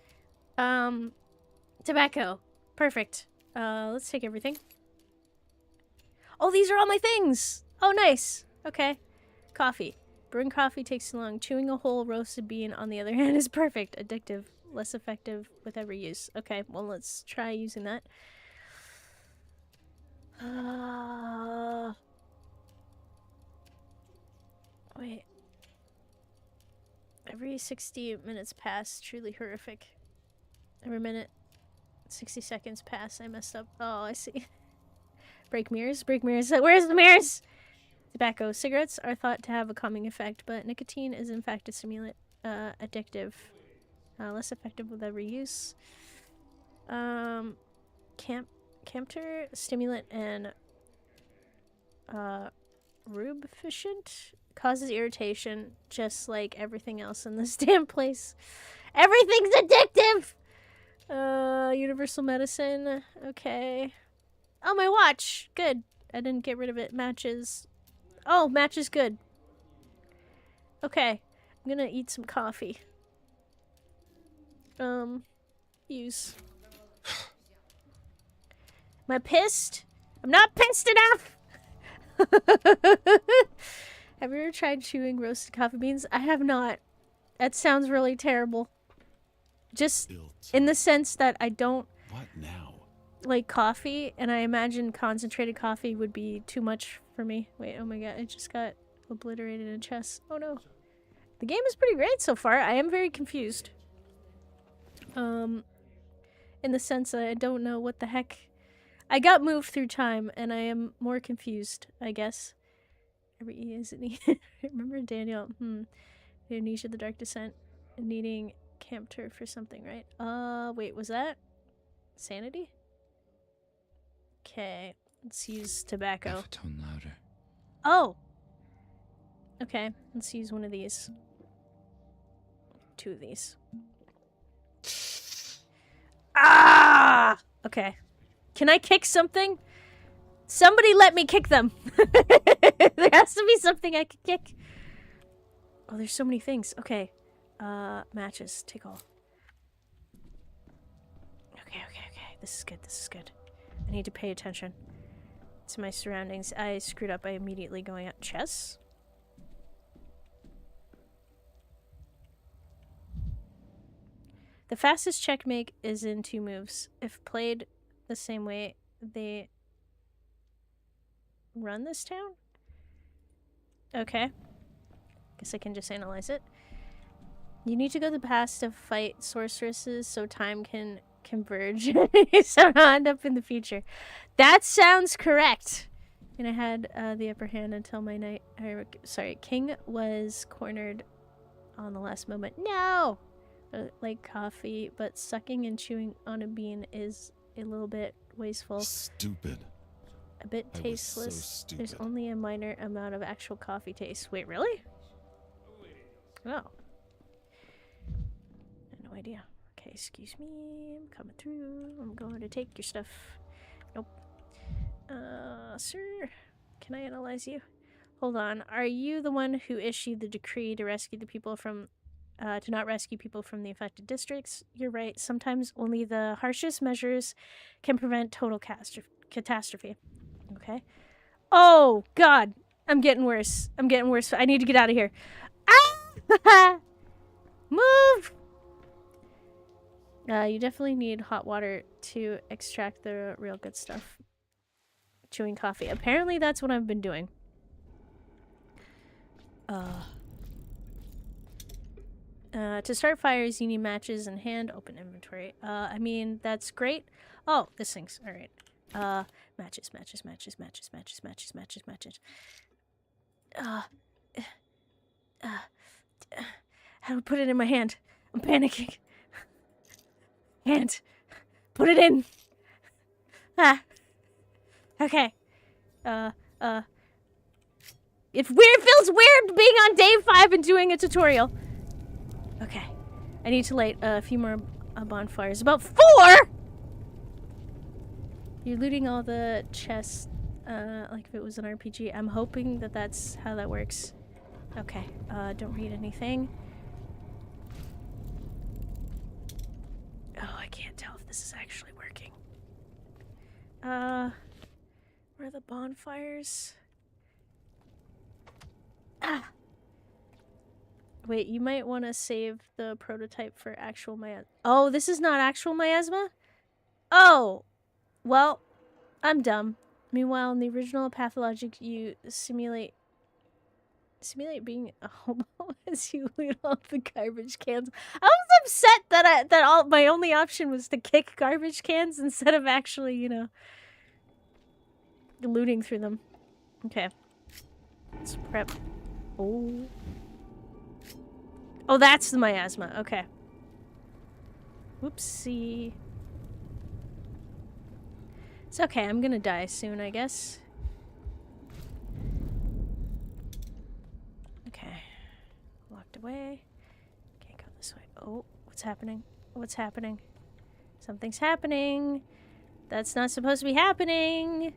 Tobacco. Perfect. Let's take everything. Oh, these are all my things. Oh, nice. Okay. Coffee. Brewing coffee takes too long. Chewing a whole roasted bean, on the other hand, is perfect. Addictive. Less effective with every use. Okay, well, let's try using that. Wait. Every 60 minutes pass, truly horrific. Every minute, 60 seconds pass, I messed up. Oh, I see. Break mirrors. Where's the mirrors? Tobacco. Cigarettes are thought to have a calming effect, but nicotine is in fact a stimulant, addictive. Less effective with every use. Campter, stimulant, and rubefacient. causes irritation, just like everything else in this damn place. Everything's addictive! Universal medicine. Okay. Oh, my watch. Good. I didn't get rid of it. Matches. Oh, matches good. Okay. I'm gonna eat some coffee. Use. Am I pissed? I'm not pissed enough! Have you ever tried chewing roasted coffee beans? I have not. That sounds really terrible. Just in the sense that I don't What now? like coffee, and I imagine concentrated coffee would be too much for me. Wait, oh my god, I just got obliterated in chess. Oh no. The game is pretty great so far. I am very confused. In the sense that I don't know what the heck. I got moved through time, and I am more confused, I guess. Every E isn't E. Remember Daniel? Indonesia, the Dark Descent, needing camp turf for something, right? Wait, was that sanity? Okay, let's use tobacco. Half a tone louder. Oh! Okay, let's use one of these. 2 of these. Ah! Okay. Can I kick something? Somebody let me kick them! There has to be something I can kick. Oh, there's so many things. Okay. Matches. Take all. Okay. This is good. This is good. I need to pay attention to my surroundings. I screwed up by immediately going out. Chess? The fastest checkmate is in 2 moves. If played the same way they run this town? Okay. Guess I can just analyze it. You need to go to the past to fight sorceresses so time can converge. So not end up in the future. That sounds correct. And I had the upper hand until my knight. Sorry, king was cornered on the last moment. No! Like coffee, but sucking and chewing on a bean is a little bit wasteful. Stupid. A bit I was tasteless. so stupid. There's only a minor amount of actual coffee taste. Wait, really? Oh. I had no idea. Okay, excuse me. I'm coming through. I'm going to take your stuff. Nope. Sir, can I analyze you? Hold on. Are you the one who issued the decree to rescue the people from to not rescue people from the affected districts? You're right. Sometimes only the harshest measures can prevent total catastrophe. Okay. Oh, God. I'm getting worse. I'm getting worse. I need to get out of here. Ah! Move! You definitely need hot water to extract the real good stuff. Chewing coffee. Apparently that's what I've been doing. To start fires, you need matches in hand. Open inventory. I mean, that's great. Oh, this thing's alright. Matches. How do I put it in my hand? I'm panicking. Hand. Put it in. Ah. Okay. It feels weird being on day 5 and doing a tutorial. Okay. I need to light a few more bonfires. About 4! You're looting all the chests, like if it was an RPG. I'm hoping that that's how that works. Okay. Don't read anything. Oh, I can't tell if this is actually working. Where are the bonfires? Ah! Wait, you might want to save the prototype for actual miasma. Oh, this is not actual miasma? Oh! Well, I'm dumb. Meanwhile, in the original Pathologic, you simulate being a hobo as you loot all the garbage cans. I was upset that my only option was to kick garbage cans instead of actually, you know, looting through them. Okay. Let's prep. Oh. Oh, that's the miasma. Okay. Whoopsie. It's okay. I'm gonna die soon, I guess. way. Can't go this way. Oh, what's happening? What's happening? Something's happening. That's not supposed to be happening.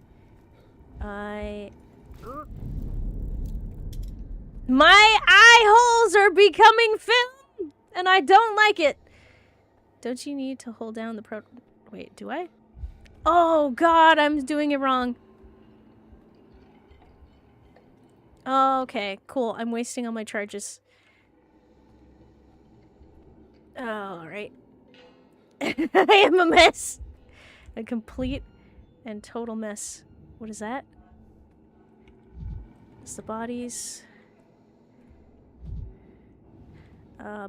My eye holes are becoming film, and I don't like it. Don't you need to hold down the Wait, do I? Oh, God, I'm doing it wrong. Oh, okay, cool. I'm wasting all my charges. Oh, alright. I am a mess. A complete and total mess. What is that? It's the bodies.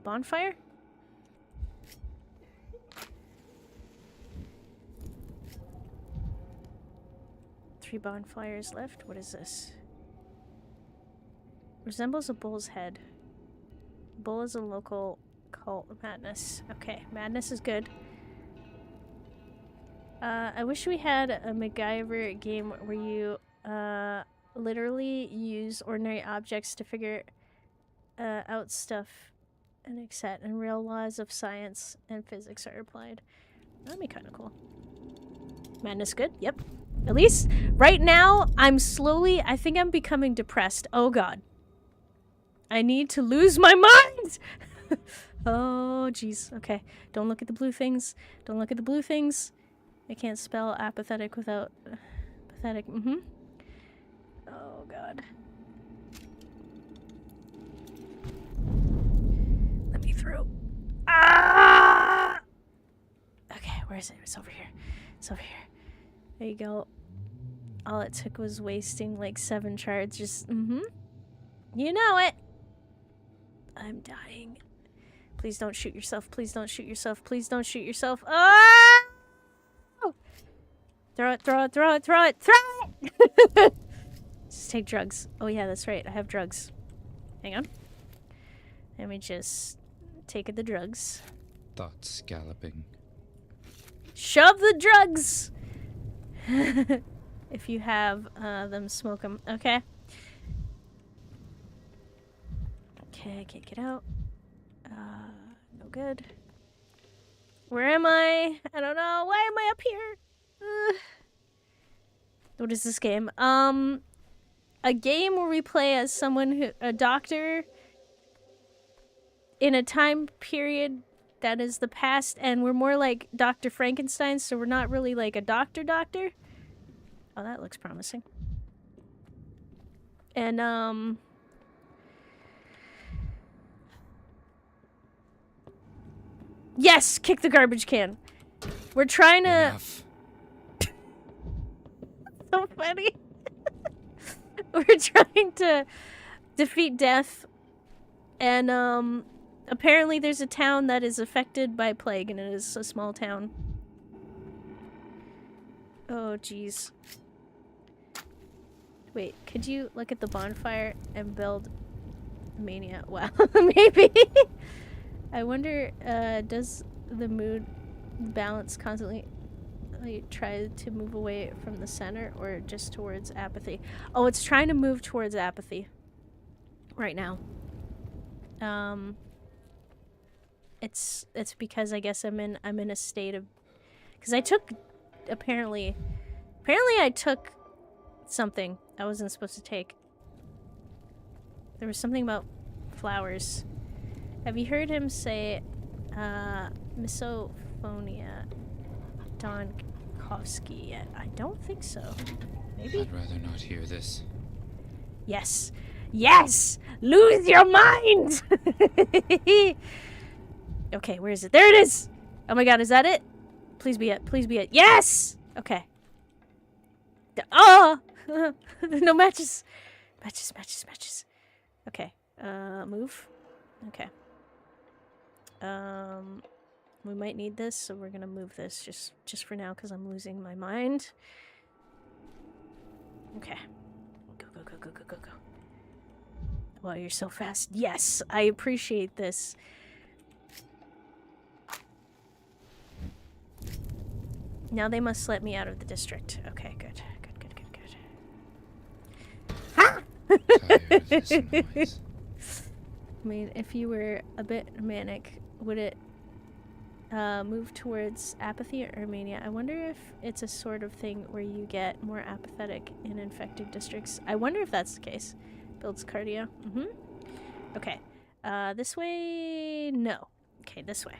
Bonfire? Three bonfires left. What is this? Resembles a bull's head. Bull is a local cult. Madness. Okay, madness is good. I wish we had a MacGyver game where you literally use ordinary objects to figure out stuff and accept, and real laws of science and physics are applied. That'd be kind of cool. Madness good? Yep. At least right now, I think I'm becoming depressed. Oh god. I need to lose my mind! Oh jeez. Okay. Don't look at the blue things. Don't look at the blue things. I can't spell apathetic without pathetic. Oh god. Let me through. Ah! Okay, where is it? It's over here. It's over here. There you go. All it took was wasting like 7 shards. Just, You know it. I'm dying. Please don't shoot yourself. Please don't shoot yourself. Please don't shoot yourself. Ah! Throw it, throw it, throw it, throw it, throw it! Just take drugs. Oh yeah, that's right. I have drugs. Hang on. Let me just take the drugs. Thoughts scalloping. Shove the drugs! If you have them, smoke them. Okay. Okay, I can't get out. No good. Where am I? I don't know. Why am I up here? What is this game? A game where we play as a doctor in a time period that is the past, and we're more like Dr. Frankenstein, so we're not really like a doctor. Oh, that looks promising. And, yes! Kick the garbage can! We're trying to... Enough. So funny. We're trying to defeat death, and, apparently there's a town that is affected by plague, and it is a small town. Oh, jeez. Wait, could you look at the bonfire and build mania? Wow, maybe. I wonder, does the mood balance constantly try to move away from the center or just towards apathy? Oh, it's trying to move towards apathy right now. It's because I guess I'm in a state of, because I took apparently I took something I wasn't supposed to take. There was something about flowers. Have you heard him say misophonia Donkovsky yet? I don't think so. Maybe? I'd rather not hear this. Yes. Yes! Lose your mind! Okay, where is it? There it is! Oh my god, is that it? Please be it. Please be it. Yes! Okay. Oh! No matches. Matches. Okay. Move. Okay. We might need this, so we're gonna move this just for now, because I'm losing my mind. Okay. Go. Wow, you're so fast. Yes, I appreciate this. Now they must let me out of the district. Okay, good. Ha! Tired of this noise. I mean, if you were a bit manic, would it move towards apathy or mania? I wonder if it's a sort of thing where you get more apathetic in infected districts. I wonder if that's the case. Builds cardio. Okay. This way? No. Okay, this way.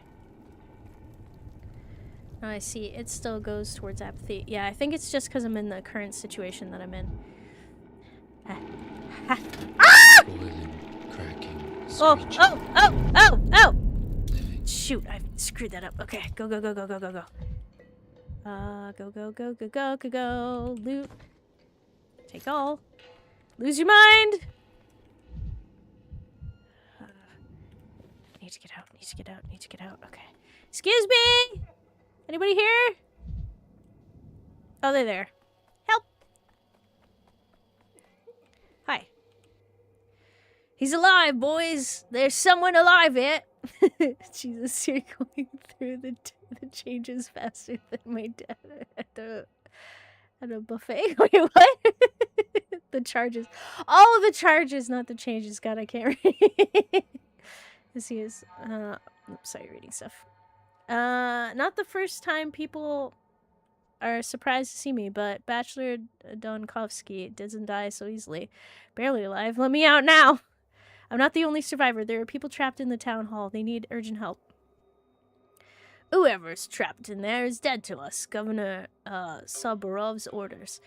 Oh, I see. It still goes towards apathy. Yeah, I think it's just because I'm in the current situation that I'm in. Boiling, cracking, Oh, screeching. oh! Shoot, I screwed that up. Okay, go. Go. Loot. Take all. Lose your mind! Need to get out. Okay. Excuse me! Anybody here? Oh, they're there. Help! Hi. He's alive, boys! There's someone alive here! Jesus, you're going through the changes faster than my dad at a buffet. Wait, what? The charges. Oh, the charges, not the changes. God, I can't read. This is, oops, sorry, reading stuff. Not the first time people are surprised to see me, but Bachelor Donkovsky doesn't die so easily. Barely alive. Let me out now! I'm not the only survivor. There are people trapped in the town hall. They need urgent help. Whoever's trapped in there is dead to us. Governor, Sabarov's orders.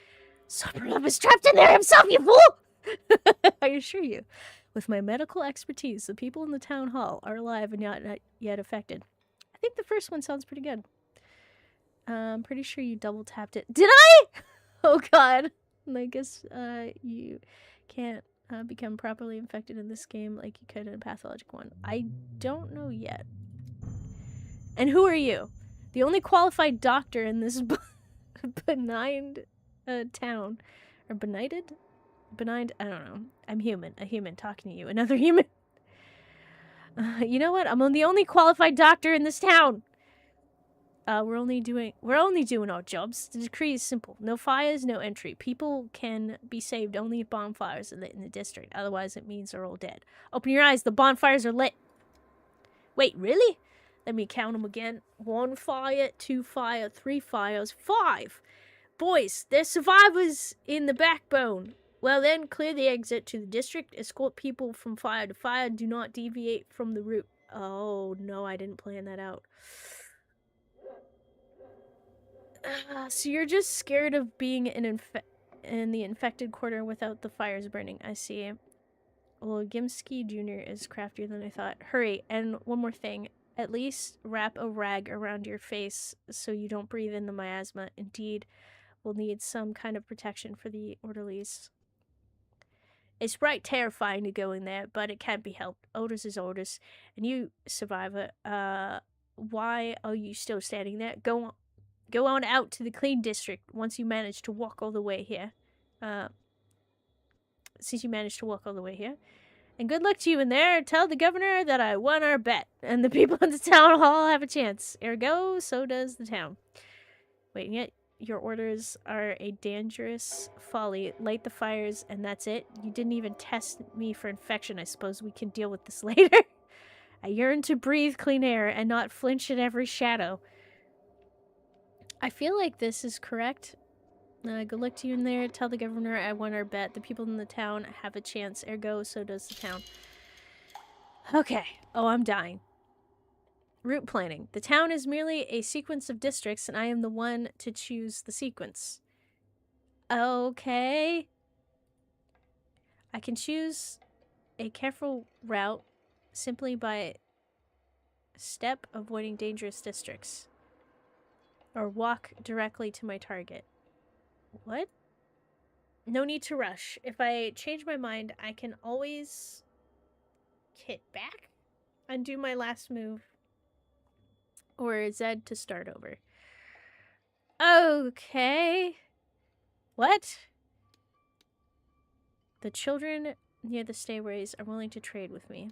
Sabarov is trapped in there himself, you fool! I assure you, with my medical expertise, the people in the town hall are alive and not yet affected. I think the first one sounds pretty good. I'm pretty sure you double tapped it. Did I? Oh god. I guess you can't become properly infected in this game like you could in a Pathologic one. I don't know yet. And who are you? The only qualified doctor in this benign town. Or benighted? Benign? I don't know. I'm human. A human talking to you. Another human. You know what? I'm the only qualified doctor in this town. We're only doing our jobs. The decree is simple. No fires, no entry. People can be saved only if bonfires are lit in the district. Otherwise, it means they're all dead. Open your eyes. The bonfires are lit. Wait, really? Let me count them again. 1 fire, 2 fire, 3 fires, 5. Boys, there's survivors in the backbone. Well then, clear the exit to the district. Escort people from fire to fire. Do not deviate from the route. Oh, no, I didn't plan that out. So you're just scared of being in the infected quarter without the fires burning. I see. Well, Gimsky Jr. is craftier than I thought. Hurry, and one more thing. At least wrap a rag around your face so you don't breathe in the miasma. Indeed, we'll need some kind of protection for the orderlies. It's right terrifying to go in there, but it can't be helped. Orders is orders. And you, survivor, why are you still standing there? Go on out to the clean district once you manage to walk all the way here. Since you managed to walk all the way here. And good luck to you in there. Tell the governor that I won our bet. And the people in the town hall have a chance. Ergo, so does the town. Wait, and yet your orders are a dangerous folly. Light the fires, and that's it? You didn't even test me for infection. I suppose we can deal with this later. I yearn to breathe clean air and not flinch at every shadow. I feel like this is correct. Good luck to you in there. Tell the governor I won our bet. The people in the town have a chance. Ergo, so does the town. Okay. Oh, I'm dying. Route planning. The town is merely a sequence of districts, and I am the one to choose the sequence. Okay. I can choose a careful route simply by step avoiding dangerous districts. Or walk directly to my target. What? No need to rush. If I change my mind, I can always hit back, undo my last move, or Z to start over. Okay. What? The children near the stairways are willing to trade with me.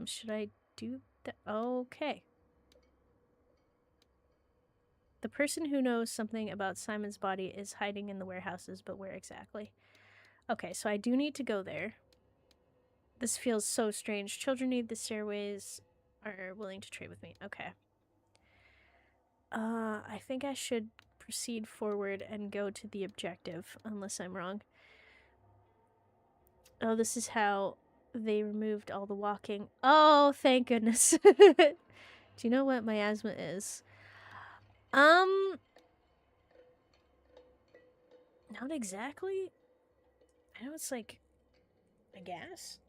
Should I do that? Okay. The person who knows something about Simon's body is hiding in the warehouses, but where exactly? Okay, so I do need to go there. This feels so strange. Children need the stairways. Are willing to trade with me. Okay. I think I should proceed forward and go to the objective, unless I'm wrong. Oh, this is how they removed all the walking. Oh, thank goodness. Do you know what miasma is? Not exactly. I know it's like a gas.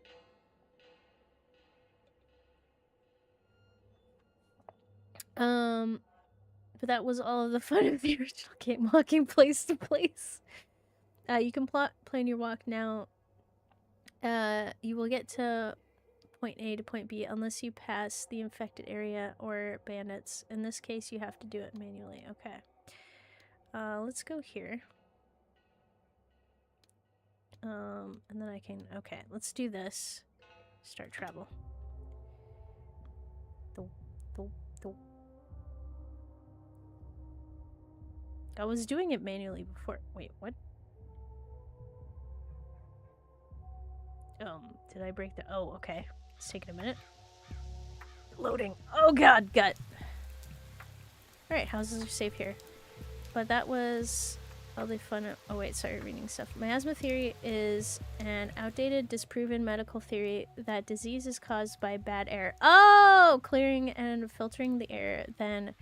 But that was all of the fun of the original game, walking place to place. You can plan your walk now. You will get to point A to point B unless you pass the infected area or bandits. In this case, you have to do it manually. Okay. Let's go here. And then I can... Okay, let's do this. Start travel. I was doing it manually before. Wait, what? Did I break the... Oh, okay. It's taking a minute. Loading. Oh god, gut. Alright, houses are safe here. But that was all the fun... Oh wait, sorry, reading stuff. Miasma theory is an outdated, disproven medical theory that disease is caused by bad air. Oh! Clearing and filtering the air then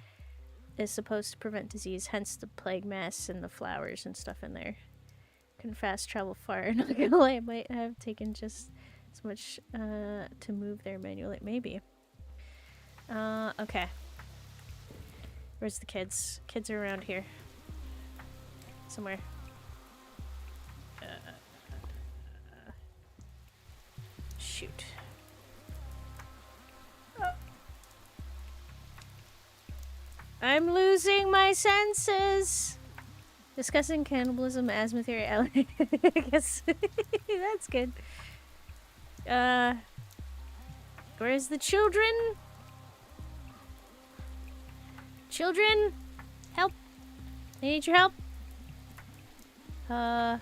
is supposed to prevent disease, hence the plague masks and the flowers and stuff in there. Can fast travel far. Not gonna lie, it might have taken just as much to move there manually. Maybe. Okay. Where's the kids? Kids are around here. Somewhere. Shoot. Oh. I'm losing my senses! Discussing cannibalism, asthma theory, I guess that's good. Where's the children? Children? Help! I need your help. The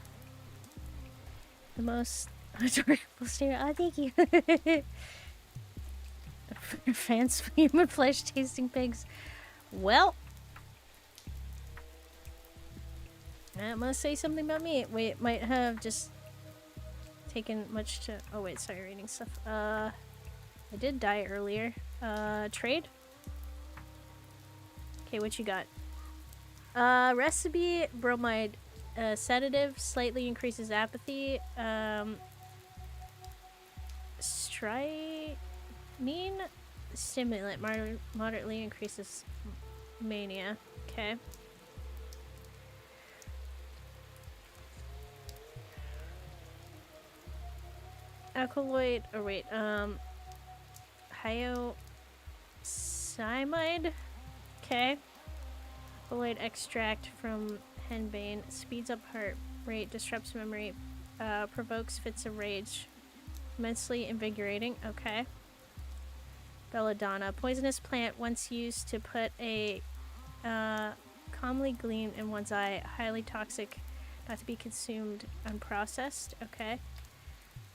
most adorable stereo. Oh, thank you. Fans of human flesh tasting pigs. Well, that must say something about me. Wait, it might have just taken much to... Oh wait, sorry, reading stuff. I did die earlier. Trade? Okay, what you got? Recipe, bromide. Sedative, slightly increases apathy. Strychnine, stimulant, moderately increases mania. Okay. Alkaloid, or wait, hyoscyamide. Okay. Alkaloid extract from henbane speeds up heart rate, disrupts memory, provokes fits of rage. Immensely invigorating. Okay. Belladonna, poisonous plant once used to put a calmly gleam in one's eye. Highly toxic, not to be consumed unprocessed. Okay.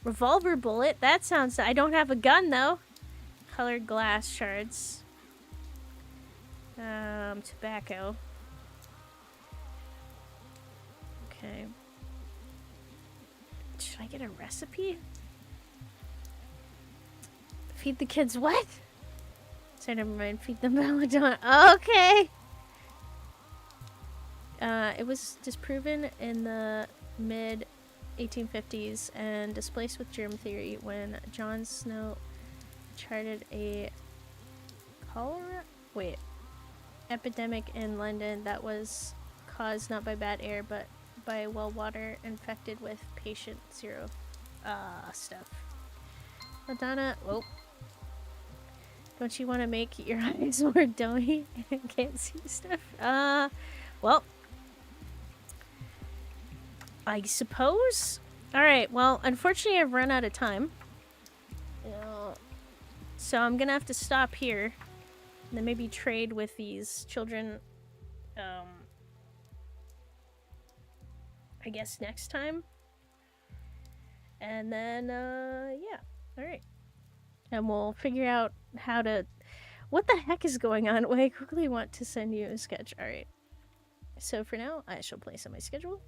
Revolver bullet. That sounds... I don't have a gun, though. Colored glass shards. Tobacco. Okay. Should I get a recipe? Feed the kids what? Sorry, never mind. Feed them belladonna. Okay! It was disproven in the mid 1850s and displaced with germ theory when John Snow charted a cholera epidemic in London that was caused not by bad air but by well water infected with patient zero stuff. Madonna, whoa. Don't you want to make your eyes more doughy? Can't see stuff. Well, I suppose. Alright, well, unfortunately I've run out of time. So I'm gonna have to stop here. And then maybe trade with these children. I guess next time. And then, yeah. Alright. And we'll figure out how to... What the heck is going on? I quickly want to send you a sketch. Alright. So for now, I shall place on my schedule.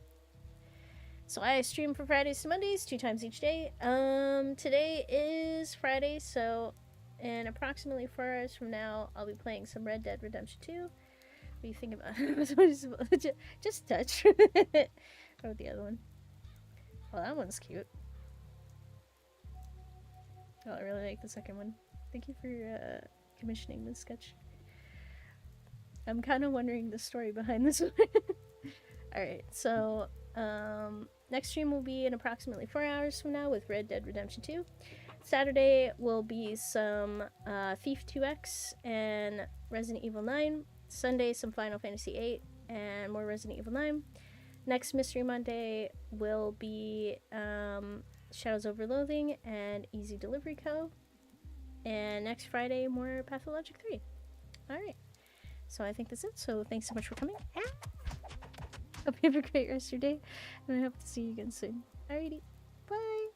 So I stream from Fridays to Mondays, 2 times each day. Today is Friday, so in approximately 4 hours from now, I'll be playing some Red Dead Redemption 2. What do you think about it? Just touch. How about the other one? Oh, that one's cute. Oh, I really like the second one. Thank you for commissioning this sketch. I'm kind of wondering the story behind this one. Alright, so next stream will be in approximately 4 hours from now with Red Dead Redemption 2. Saturday will be some Thief 2X and Resident Evil 9. Sunday, some Final Fantasy 8 and more Resident Evil 9. Next Mystery Monday will be Shadows Over Loathing and Easy Delivery Co. And next Friday, more Pathologic 3. Alright. So I think that's it. So thanks so much for coming. Hope you have a great rest of your day. And I hope to see you again soon. Alrighty. Bye.